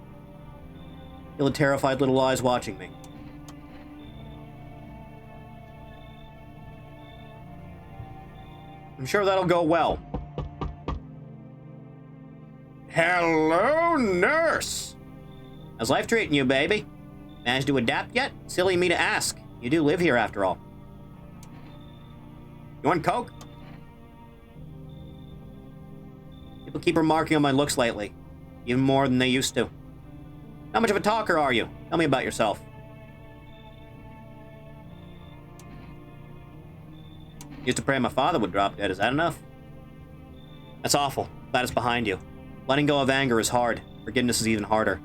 Feel the terrified little eyes watching me. I'm sure that'll go well. Hello, nurse! How's life treating you, baby? Managed to adapt yet? Silly me to ask. You do live here after all. You want Coke? People keep remarking on my looks lately. Even more than they used to. How much of a talker are you? Tell me about yourself. Used to pray my father would drop dead. Is that enough? That's awful. Glad it's behind you. Letting go of anger is hard. Forgiveness is even harder.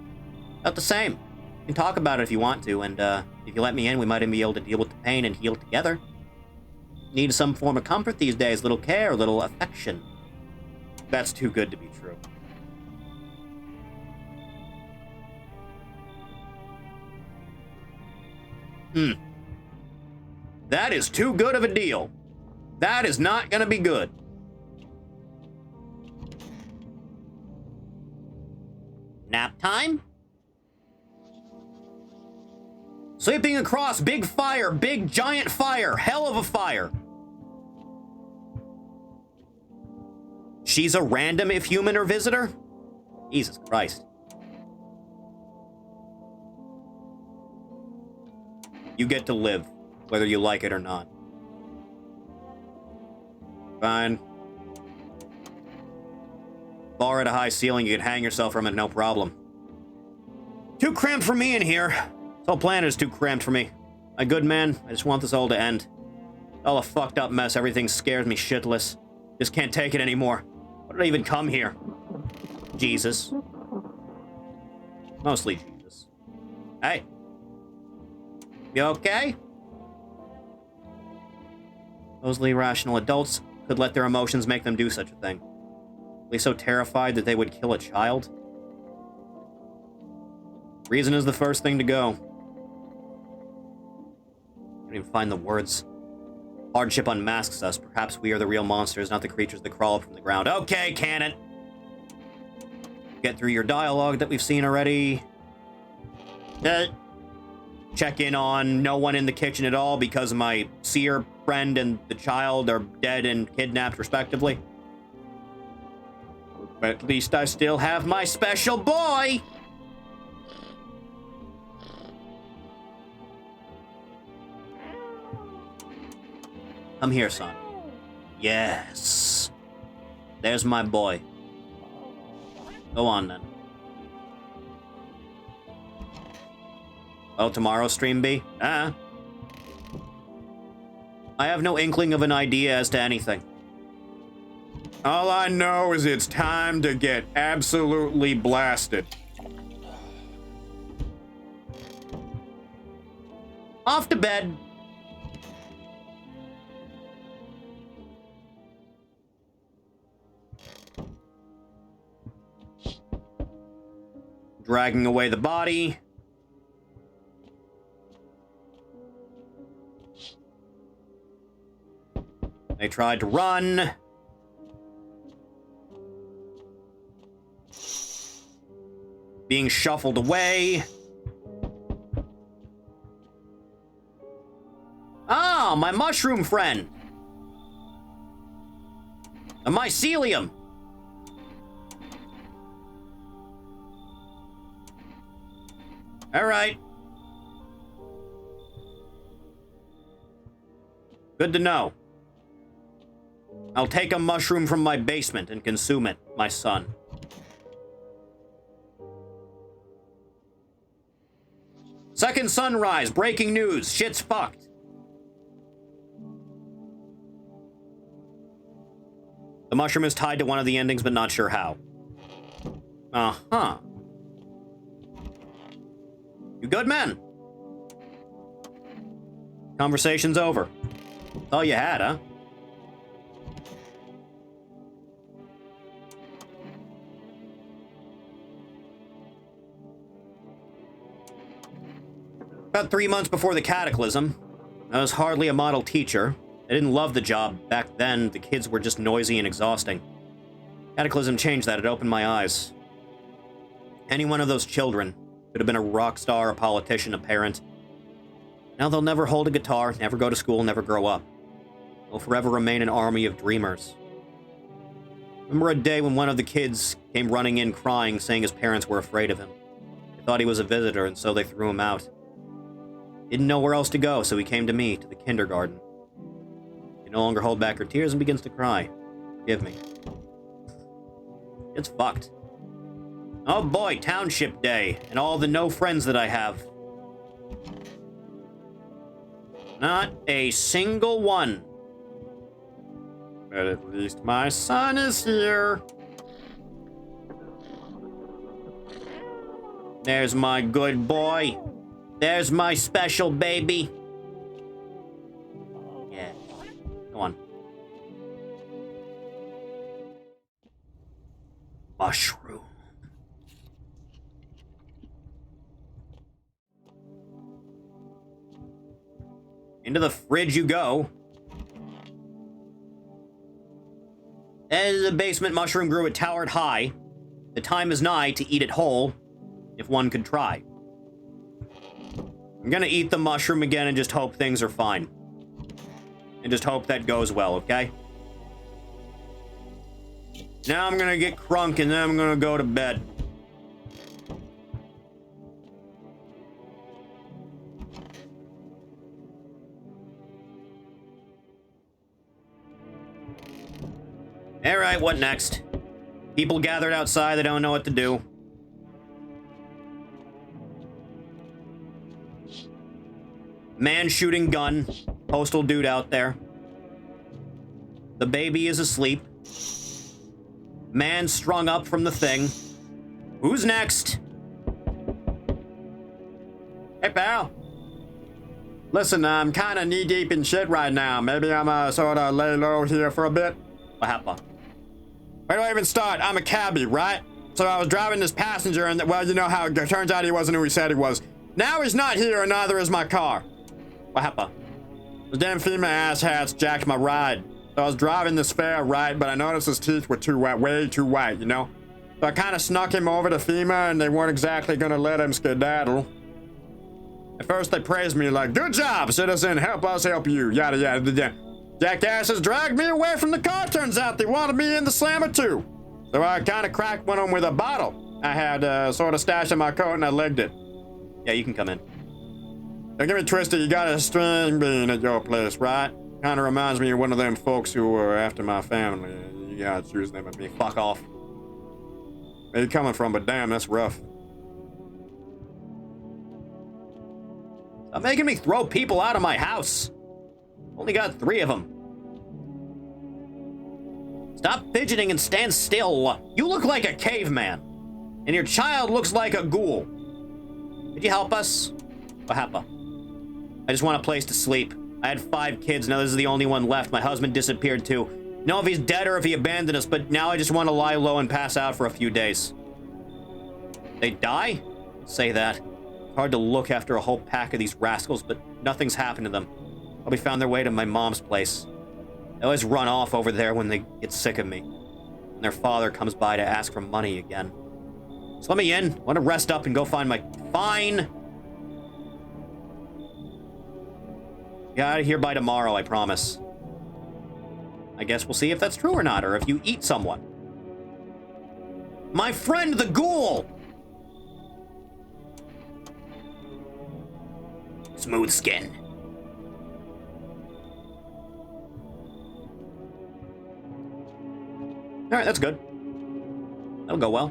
Not the same. You can talk about it if you want to, and if you let me in, we might even be able to deal with the pain and heal together. Need some form of comfort these days. Little care, little affection. That's too good to be true. That is too good of a deal. That is not gonna be good. Nap time? Sleeping across big fire, big giant fire, hell of a fire. She's a random if human or visitor? Jesus Christ. You get to live, whether you like it or not. Fine. Bar at a high ceiling, you can hang yourself from it, no problem. Too cramped for me in here. This whole planet is too cramped for me. My good man, I just want this all to end. All a fucked up mess, everything scares me shitless. Just can't take it anymore. Why did I even come here? Jesus. Mostly Jesus. Hey. You okay? Mostly rational adults could let their emotions make them do such a thing. Are they so terrified that they would kill a child? Reason is the first thing to go. Can't even find the words. Hardship unmasks us. Perhaps we are the real monsters, not the creatures that crawl up from the ground. Okay, Cannon. Get through your dialogue that we've seen already. Check in on no one in the kitchen at all because my seer friend and the child are dead and kidnapped respectively. But at least I still have my special boy! Come here, son. Yes. There's my boy. Go on, then. Oh, tomorrow's stream be? I have no inkling of an idea as to anything. All I know is it's time to get absolutely blasted. Off to bed. Dragging away the body. They tried to run. Being shuffled away. Ah, my mushroom friend. A mycelium. All right. Good to know. I'll take a mushroom from my basement and consume it, my son. Second sunrise, breaking news, shit's fucked. The mushroom is tied to one of the endings, but not sure how. Uh-huh. You good, man? Conversation's over. That's all you had, huh? About 3 months before the cataclysm, I was hardly a model teacher. I didn't love the job. Back then, the kids were just noisy and exhausting. Cataclysm changed that. It opened my eyes. Any one of those children could have been a rock star, a politician, a parent. Now they'll never hold a guitar, never go to school, never grow up. They'll forever remain an army of dreamers. Remember a day when one of the kids came running in crying, saying his parents were afraid of him. They thought he was a visitor, and so they threw him out. Didn't know where else to go, so he came to me, to the kindergarten. She no longer hold back her tears and begins to cry. Forgive me. It's fucked. Oh boy, Township Day, and all the no friends that I have. Not a single one. But at least my son is here. There's my good boy. There's my special baby. Yeah. Go on. Mushroom. Into the fridge you go. As the basement mushroom grew, it towered high. The time is nigh to eat it whole, if one could try. I'm gonna eat the mushroom again and just hope things are fine. And just hope that goes well, okay? Now I'm gonna get crunk and then I'm gonna go to bed. Alright, what next? People gathered outside, they don't know what to do. Man shooting gun. Postal dude out there. The baby is asleep. Man strung up from the thing. Who's next? Hey, pal. Listen, I'm kind of knee-deep in shit right now. Maybe I'm sort of lay low here for a bit. What happened? Where do I even start? I'm a cabbie, right? So I was driving this passenger and, well, you know how it turns out he wasn't who he said he was. Now he's not here and neither is my car. What happened? Those damn female asshats jacked my ride. So I was driving this fare right, but I noticed his teeth were too white, way too white, you know? So I kind of snuck him over to FEMA, and they weren't exactly gonna let him skedaddle. At first, they praised me like, "Good job, citizen, help us help you," yada yada yada. Jackasses dragged me away from the car. Turns out they wanted me in the slammer too. So I kind of cracked one of them with a bottle I had sort of stashed in my coat, and I legged it. Yeah, you can come in. Don't get me twisted, you got a string bean at your place, right? Kind of reminds me of one of them folks who were after my family. You gotta choose them and me. Fuck off. Where you coming from, but damn, that's rough. Stop making me throw people out of my house. Only got 3 of them. Stop fidgeting and stand still. You look like a caveman. And your child looks like a ghoul. Could you help us? What happened? I just want a place to sleep. I had 5 kids, now this is the only one left. My husband disappeared too. Know if he's dead or if he abandoned us, but now I just want to lie low and pass out for a few days. They die? Say that. It's hard to look after a whole pack of these rascals, but nothing's happened to them. Probably found their way to my mom's place. They always run off over there when they get sick of me. And their father comes by to ask for money again. So let me in. Want to rest up and go find my... Fine! Get out of here by tomorrow, I promise. I guess we'll see if that's true or not, or if you eat someone. My friend the ghoul! Smooth skin. Alright, that's good. That'll go well.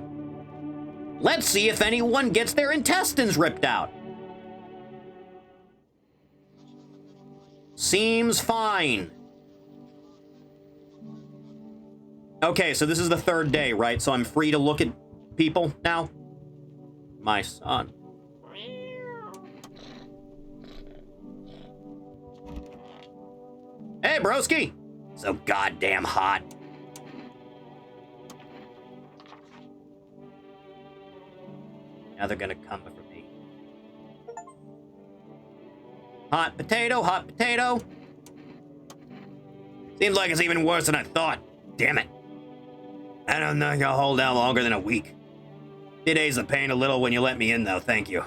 Let's see if anyone gets their intestines ripped out. Seems fine. Okay, so this is the 3rd day, right? So I'm free to look at people now? My son. Hey, broski! So goddamn hot. Now they're gonna come for me. Hot potato, hot potato. Seems like it's even worse than I thought. Damn it. I don't think I'll hold out longer than a week. 2 days of pain a little when you let me in, though, thank you.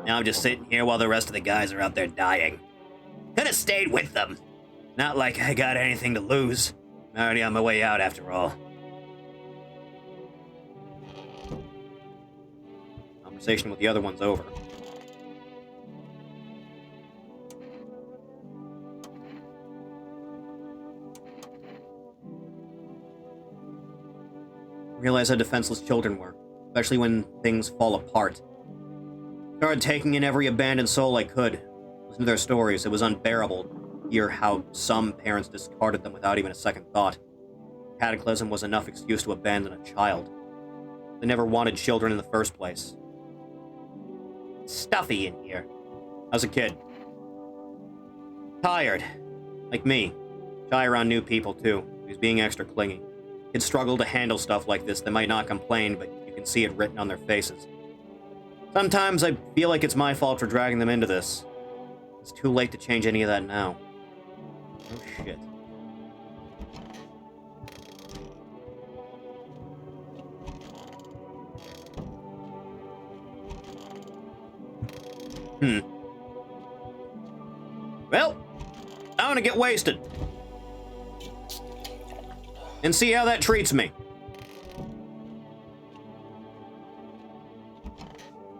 Now I'm just sitting here while the rest of the guys are out there dying. Could have stayed with them. Not like I got anything to lose. I'm already on my way out after all. Conversation with the other one's over. Realize how defenseless children were, especially when things fall apart. Started taking in every abandoned soul I could. Listen to their stories. It was unbearable to hear how some parents discarded them without even a second thought. Cataclysm was enough excuse to abandon a child. They never wanted children in the first place. It's stuffy in here. I was a kid. Tired. Like me. Shy around new people, too. He was being extra clingy. Kids struggle to handle stuff like this. They might not complain, but you can see it written on their faces. Sometimes I feel like it's my fault for dragging them into this. It's too late to change any of that now. Oh, shit. Well, I want to get wasted. And see how that treats me.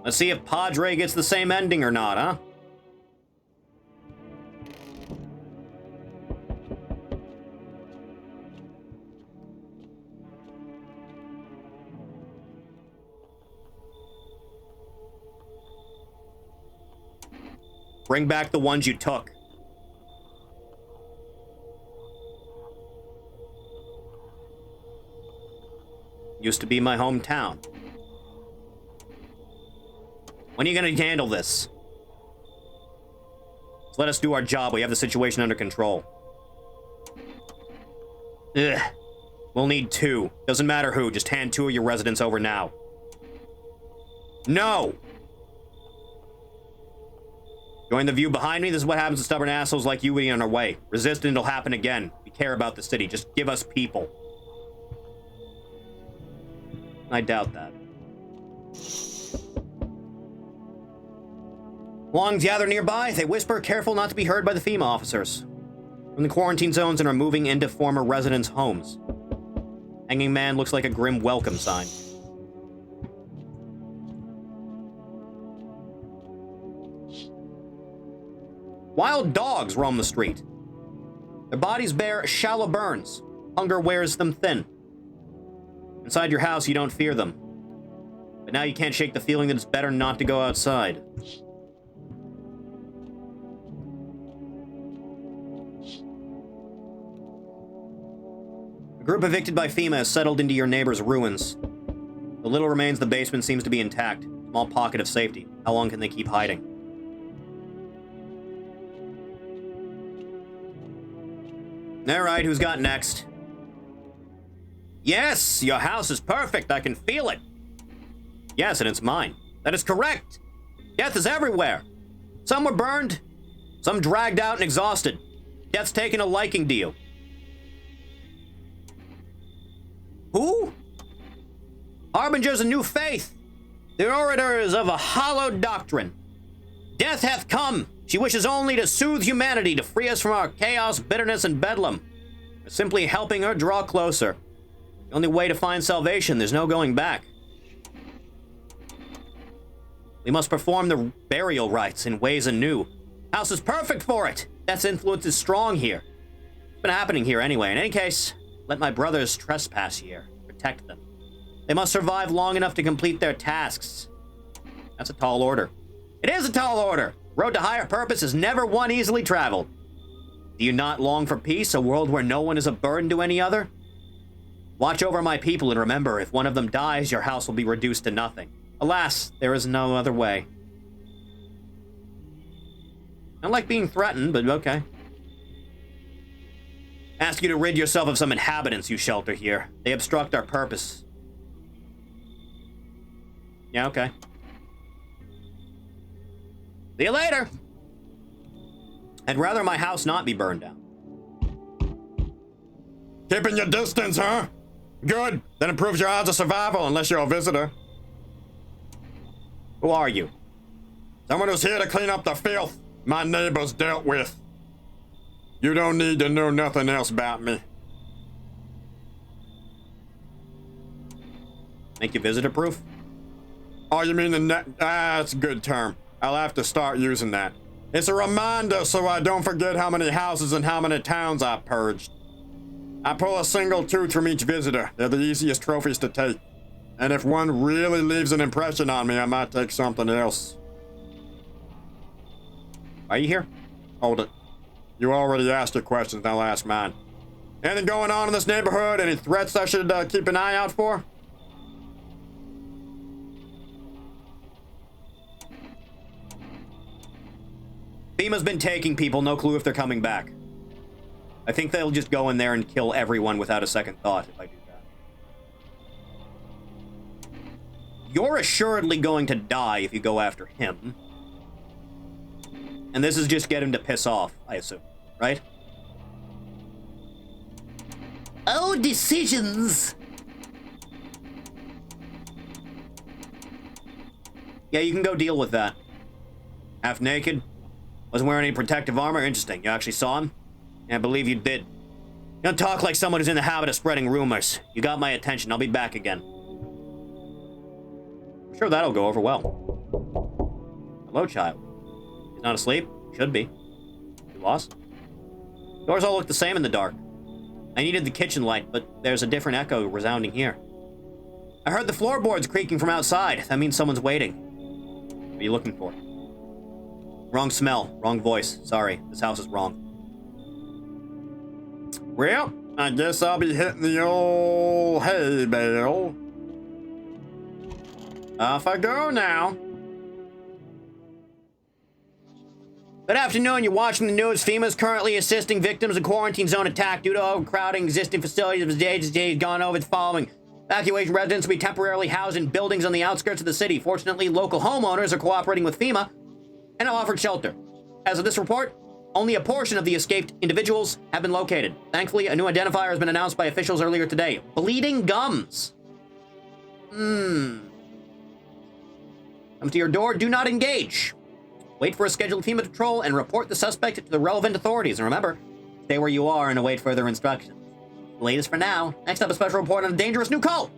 Let's see if Padre gets the same ending or not, huh? Bring back the ones you took. Used to be my hometown. When are you gonna handle this? Just let us do our job. We have the situation under control. Ugh. We'll need 2. Doesn't matter who. Just hand 2 of your residents over now. No! Join the view behind me. This is what happens to stubborn assholes like you getting on our way. Resist and it'll happen again. We care about the city. Just give us people. I doubt that. Belongings gather nearby. They whisper, careful not to be heard by the FEMA officers. From the quarantine zones and are moving into former residents' homes. Hanging man looks like a grim welcome sign. Wild dogs roam the street. Their bodies bear shallow burns. Hunger wears them thin. Inside your house, you don't fear them. But now you can't shake the feeling that it's better not to go outside. A group evicted by FEMA has settled into your neighbor's ruins. The little remains of the basement seems to be intact. Small pocket of safety. How long can they keep hiding? Alright, who's got next? Yes, your house is perfect. I can feel it. Yes, and it's mine. That is correct. Death is everywhere. Some were burned, some dragged out and exhausted. Death's taken a liking to you. Who? Harbingers of new faith. The orators of a hallowed doctrine. Death hath come. She wishes only to soothe humanity, to free us from our chaos, bitterness, and bedlam. We're simply helping her draw closer. The only way to find salvation, there's no going back. We must perform the burial rites in ways anew. House is perfect for it. Death's influence is strong here. It's been happening here anyway. In any case, let my brothers trespass here. Protect them. They must survive long enough to complete their tasks. That's a tall order. It is a tall order. Road to higher purpose is never one easily traveled. Do you not long for peace, a world where no one is a burden to any other? Watch over my people and remember, if one of them dies, your house will be reduced to nothing. Alas, there is no other way. I don't like being threatened, but okay. Ask you to rid yourself of some inhabitants you shelter here. They obstruct our purpose. Yeah, okay. See you later! I'd rather my house not be burned down. Keeping your distance, huh? Good. That improves your odds of survival unless you're a visitor. Who are you? Someone who's here to clean up the filth my neighbors dealt with. You don't need to know nothing else about me. Make you visitor proof? Oh, you mean the that's a good term. I'll have to start using that. It's a reminder so I don't forget how many houses and how many towns I purged. I pull a single tooth from each visitor. They're the easiest trophies to take. And if one really leaves an impression on me, I might take something else. Are you here? Hold it. You already asked your questions, now ask mine. Anything going on in this neighborhood? Any threats I should keep an eye out for? FEMA's been taking people, no clue if they're coming back. I think they'll just go in there and kill everyone without a second thought if I do that. You're assuredly going to die if you go after him. And this is just get him to piss off, I assume, right? Oh, decisions! Yeah, you can go deal with that. Half naked? Wasn't wearing any protective armor? Interesting. You actually saw him? Yeah, I believe you did. You don't talk like someone who's in the habit of spreading rumors. You got my attention. I'll be back again. I'm sure that'll go over well. Hello, child. He's not asleep? Should be. You lost? Doors all look the same in the dark. I needed the kitchen light, but there's a different echo resounding here. I heard the floorboards creaking from outside. That means someone's waiting. What are you looking for? Wrong smell. Wrong voice. Sorry. This house is wrong. Well, I guess I'll be hitting the old hay bale. Off I go now. Good afternoon. You're watching the news. FEMA is currently assisting victims of quarantine zone attack due to overcrowding existing facilities. As the agency has gone over the following. Evacuation residents will be temporarily housed in buildings on the outskirts of the city. Fortunately, local homeowners are cooperating with FEMA and have offered shelter. As of this report, only a portion of the escaped individuals have been located. Thankfully, a new identifier has been announced by officials earlier today. Bleeding gums. Come to your door, do not engage. Wait for a scheduled team of patrol and report the suspect to the relevant authorities. And remember, stay where you are and await further instructions. The latest for now. Next up, a special report on a dangerous new cult.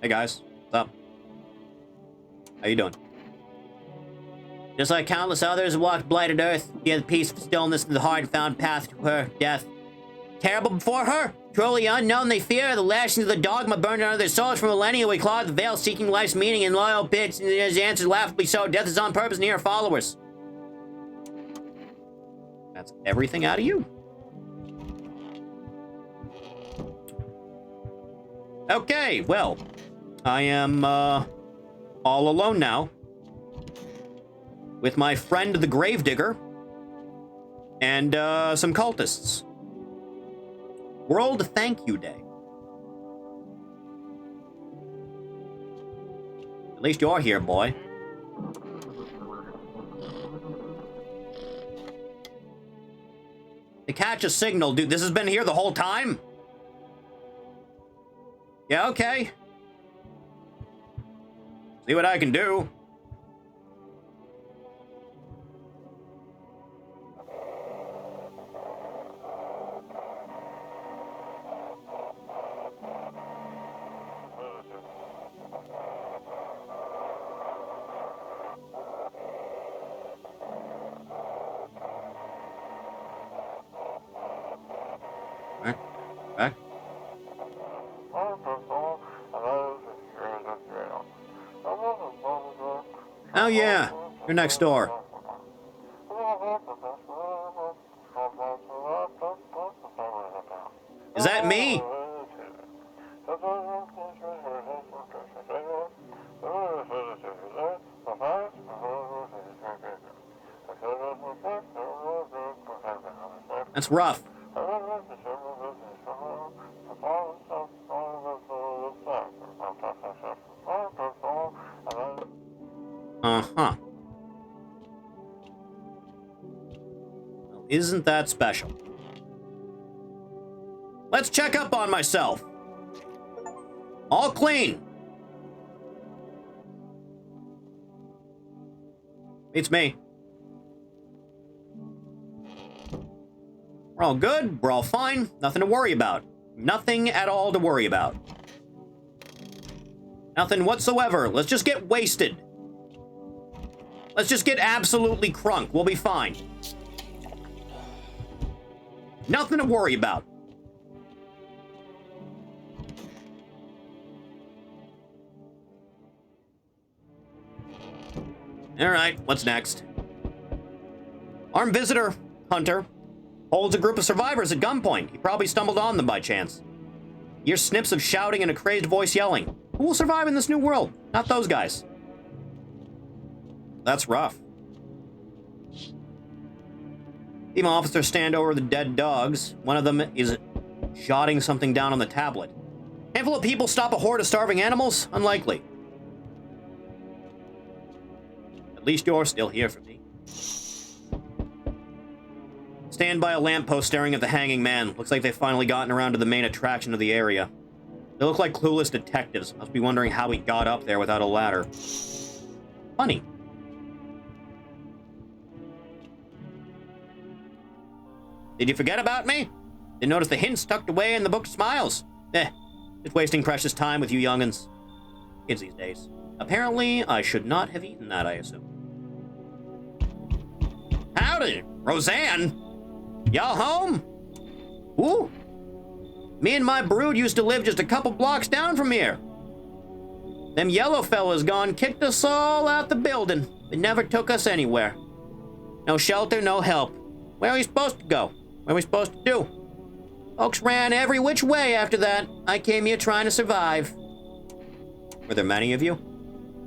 Hey guys, what's up? How you doing? Just like countless others who walked blighted earth, she had the peace of stillness and the hard-found path to her death. Terrible before her, truly unknown they fear, the lashings of the dogma burned under their souls for millennia. We clawed the veil, seeking life's meaning in loyal pits, and his answers laughably so. Death is on purpose near her followers. That's everything out of you. Okay, well, I am all alone now with my friend the Gravedigger and some cultists. World Thank You Day. At least you're here, boy. To catch a signal, dude, this has been here the whole time? Yeah, okay. See what I can do. Back. Oh yeah, you're next door. Is that me? That's rough. Uh-huh. Well, isn't that special? Let's check up on myself. All clean. It's me. We're all good. We're all fine. Nothing to worry about. Nothing at all to worry about. Nothing whatsoever. Let's just get wasted. Let's just get absolutely crunk. We'll be fine. Nothing to worry about. All right, what's next? Armed visitor, Hunter, holds a group of survivors at gunpoint. He probably stumbled on them by chance. Here's snips of shouting and a crazed voice yelling. Who will survive in this new world? Not those guys. That's rough. Team officers stand over the dead dogs. One of them is jotting something down on the tablet. Handful of people stop a horde of starving animals? Unlikely. At least you're still here for me. Stand by a lamppost staring at the hanging man. Looks like they've finally gotten around to the main attraction of the area. They look like clueless detectives. Must be wondering how he got up there without a ladder. Funny. Did you forget about me? Didn't notice the hints tucked away in the book of smiles? Just wasting precious time with you young'uns. Kids these days. Apparently, I should not have eaten that, I assume. Howdy, Roseanne. Y'all home? Ooh. Me and my brood used to live just a couple blocks down from here. Them yellow fellas gone kicked us all out the building. They never took us anywhere. No shelter, no help. Where are we supposed to go? What are we supposed to do? Folks ran every which way after that. I came here trying to survive. Were there many of you?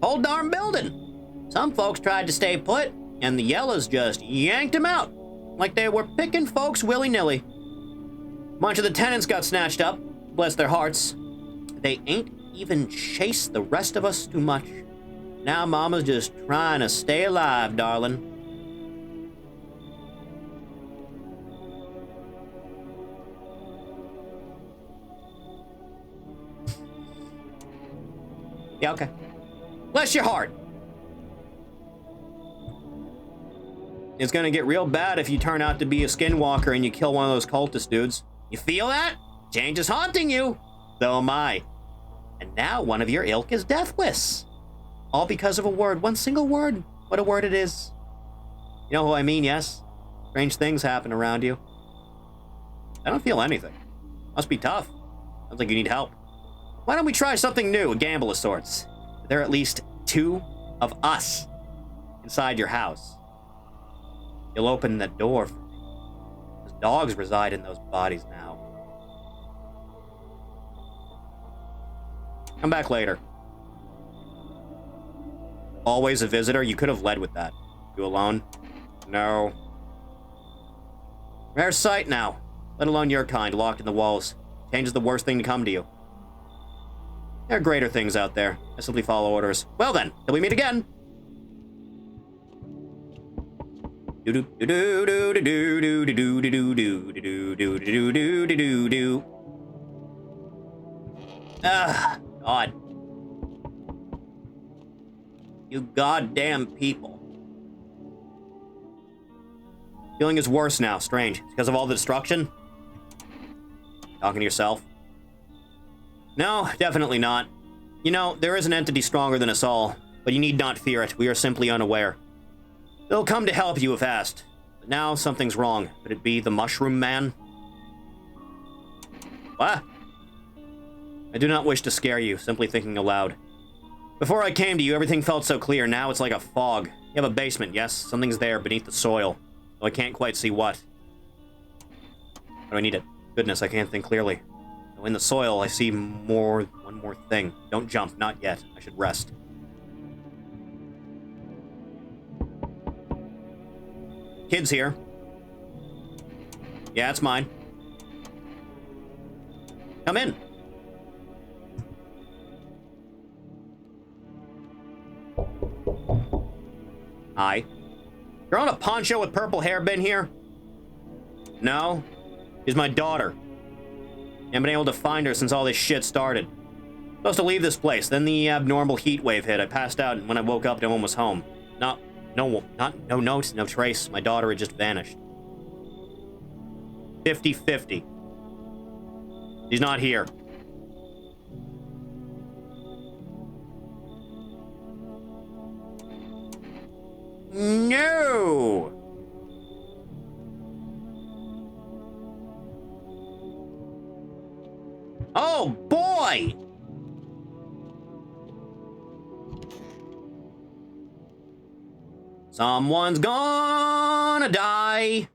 Whole darn building. Some folks tried to stay put, and the yellows just yanked them out. Like they were picking folks willy-nilly. Bunch of the tenants got snatched up. Bless their hearts. They ain't even chased the rest of us too much. Now Mama's just trying to stay alive, darling. Yeah, okay. Bless your heart. It's gonna get real bad if you turn out to be a skinwalker and you kill one of those cultist dudes. You feel that? Change is haunting you. So am I. And now one of your ilk is deathless. All because of a word, one single word. What a word it is. You know who I mean, yes? Strange things happen around you. I don't feel anything. Must be tough. Sounds like you need help. Why don't we try something new, a gamble of sorts? There are at least 2 of us inside your house. You'll open that door for me. Those dogs reside in those bodies now. Come back later. Always a visitor? You could have led with that. You alone? No. Rare sight now. Let alone your kind, locked in the walls. Change is the worst thing to come to you. There are greater things out there. I simply follow orders. Well then, till we meet again. Ah, God. You goddamn people. Feeling is worse now. Strange. It's because of all the destruction? Talking to yourself? No, definitely not. You know, there is an entity stronger than us all, but you need not fear it. We are simply unaware. They'll come to help you if asked. But now something's wrong. Could it be the Mushroom Man? What? I do not wish to scare you, simply thinking aloud. Before I came to you, everything felt so clear. Now it's like a fog. You have a basement, yes? Something's there beneath the soil. Though I can't quite see what. But I need it. Goodness, I can't think clearly. Though in the soil, I see one more thing. Don't jump, not yet. I should rest. Kid's here. Yeah, it's mine. Come in. Hi. You're on a poncho with purple hair been here? No? She's my daughter. Haven't been able to find her since all this shit started. Supposed to leave this place, then the abnormal heat wave hit. I passed out, and when I woke up, no one was home. No notes, no trace. My daughter had just vanished. 50-50. She's not here. No! Oh, boy! Someone's gonna die.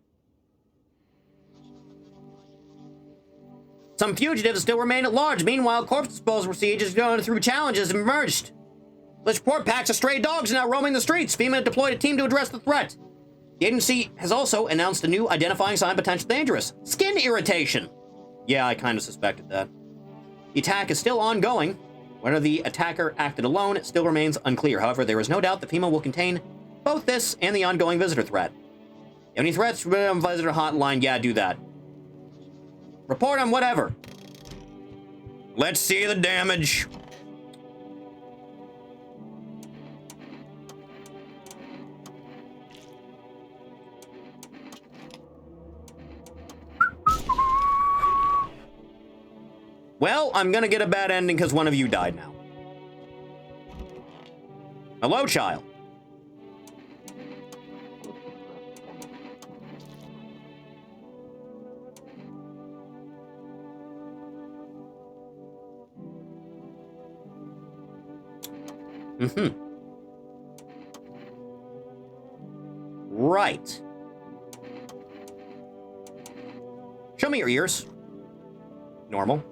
Some fugitives still remain at large. Meanwhile, corpse disposal procedures going through challenges have emerged. Let's report packs of stray dogs are now roaming the streets. FEMA deployed a team to address the threat. The agency has also announced a new identifying sign potentially dangerous. Skin irritation. Yeah, I kind of suspected that. The attack is still ongoing. Whether the attacker acted alone still remains unclear. However, there is no doubt that FEMA will contain both this and the ongoing visitor threat. You have any threats? Visitor hotline. Yeah, do that. Report on whatever. Let's see the damage. Well, I'm gonna get a bad ending because one of you died now. Hello, child. Right. Show me your ears. Normal.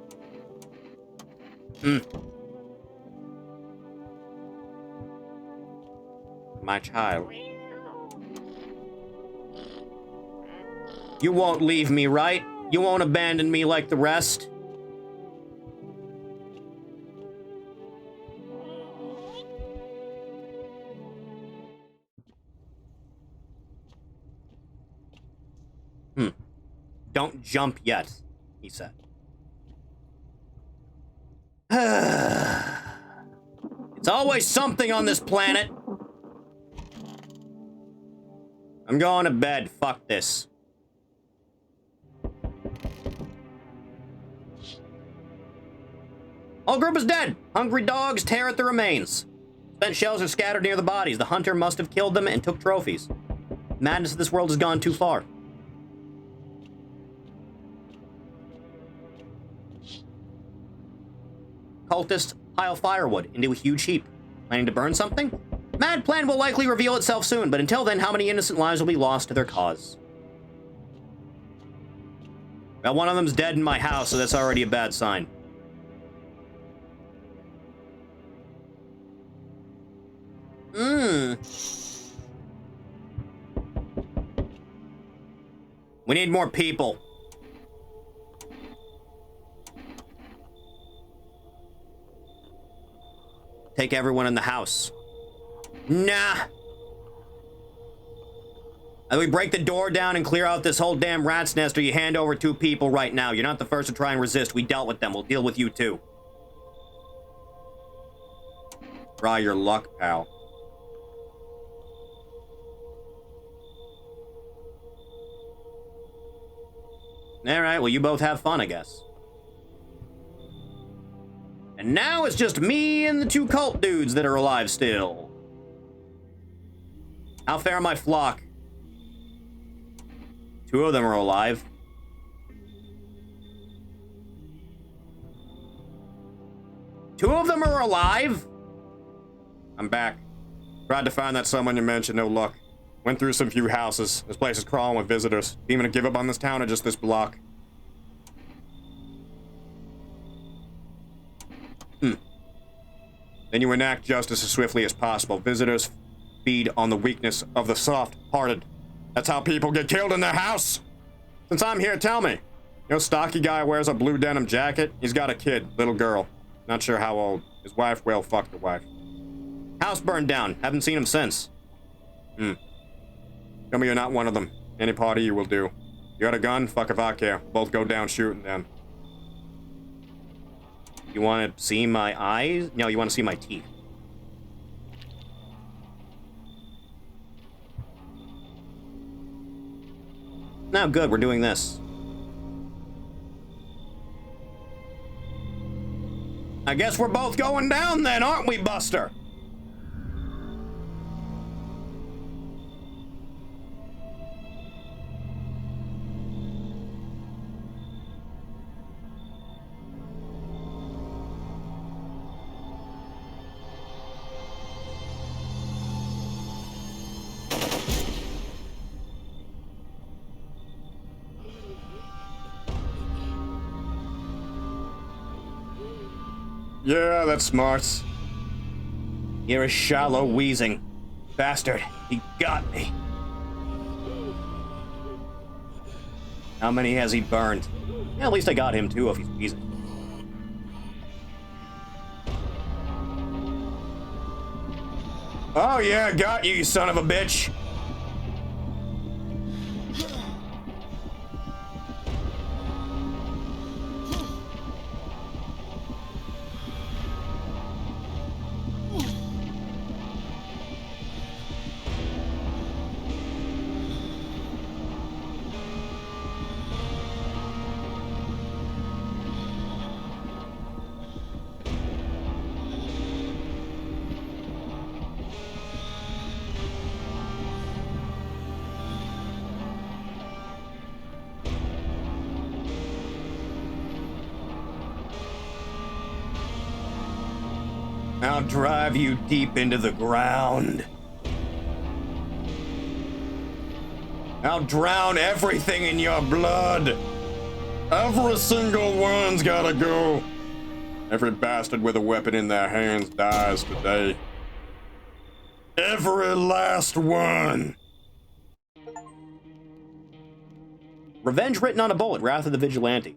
My child. You won't leave me, right? You won't abandon me like the rest? Don't jump yet, he said. It's always something on this planet. I'm going to bed. Fuck this. All group is dead. Hungry dogs tear at the remains. Spent shells are scattered near the bodies. The hunter must have killed them and took trophies. Madness of this world has gone too far. Cultists pile firewood into a huge heap. Planning to burn something? Mad plan will likely reveal itself soon, but until then, how many innocent lives will be lost to their cause? Well, one of them's dead in my house, so that's already a bad sign. We need more people. Take everyone in the house. Nah. Either we break the door down and clear out this whole damn rat's nest, or you hand over 2 people right now. You're not the first to try and resist. We dealt with them. We'll deal with you too. Try your luck, pal. Alright, well, you both have fun, I guess. And now it's just me and the 2 cult dudes that are alive still. How fare my flock? 2 of them are alive. Two of them are alive? I'm back. Tried to find that someone you mentioned, no luck. Went through some few houses. This place is crawling with visitors. Even to give up on this town or just this block. Then you enact justice as swiftly as possible. Visitors feed on the weakness of the soft-hearted. That's how people get killed in their house. Since I'm here, tell me. You know, stocky guy wears a blue denim jacket? He's got a kid, little girl. Not sure how old. His wife, well, fuck the wife. House burned down. Haven't seen him since. Tell me you're not one of them. Any part of you will do. You got a gun? Fuck if I care. Both go down shooting then. You want to see my eyes? No, you want to see my teeth. Now, good, we're doing this. I guess we're both going down then, aren't we, Buster? Yeah, that's smart. You're a shallow wheezing bastard. He got me. How many has he burned? Yeah, at least I got him too if he's wheezing. Oh yeah, got you, you son of a bitch. I'll drive you deep into the ground. I'll drown everything in your blood. Every single one's gotta go. Every bastard with a weapon in their hands dies today. Every last one. Revenge written on a bullet, Wrath of the Vigilante.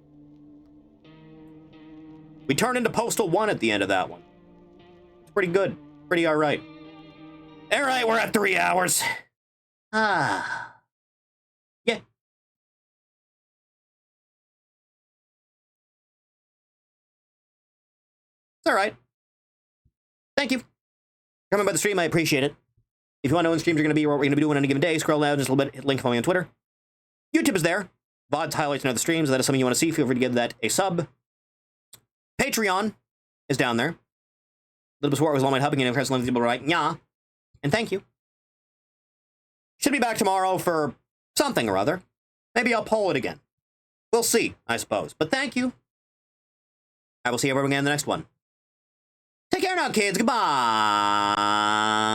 We turn into Postal 1 at the end of that one. It's pretty good. Pretty alright. Alright, we're at 3 hours. Ah. Yeah. It's alright. Thank you. Coming by the stream, I appreciate it. If you want to know when streams are going to be or what we're going to be doing on any given day, scroll down just a little bit, hit link, follow me on Twitter. YouTube is there. VODs, highlights, and other streams. If that is something you want to see, feel free to give that a sub. Patreon is down there. A little bit of support was all my helping, and of course, people right, yeah. And thank you. Should be back tomorrow for something or other. Maybe I'll poll it again. We'll see, I suppose. But thank you. I will see everyone again in the next one. Take care now, kids. Goodbye.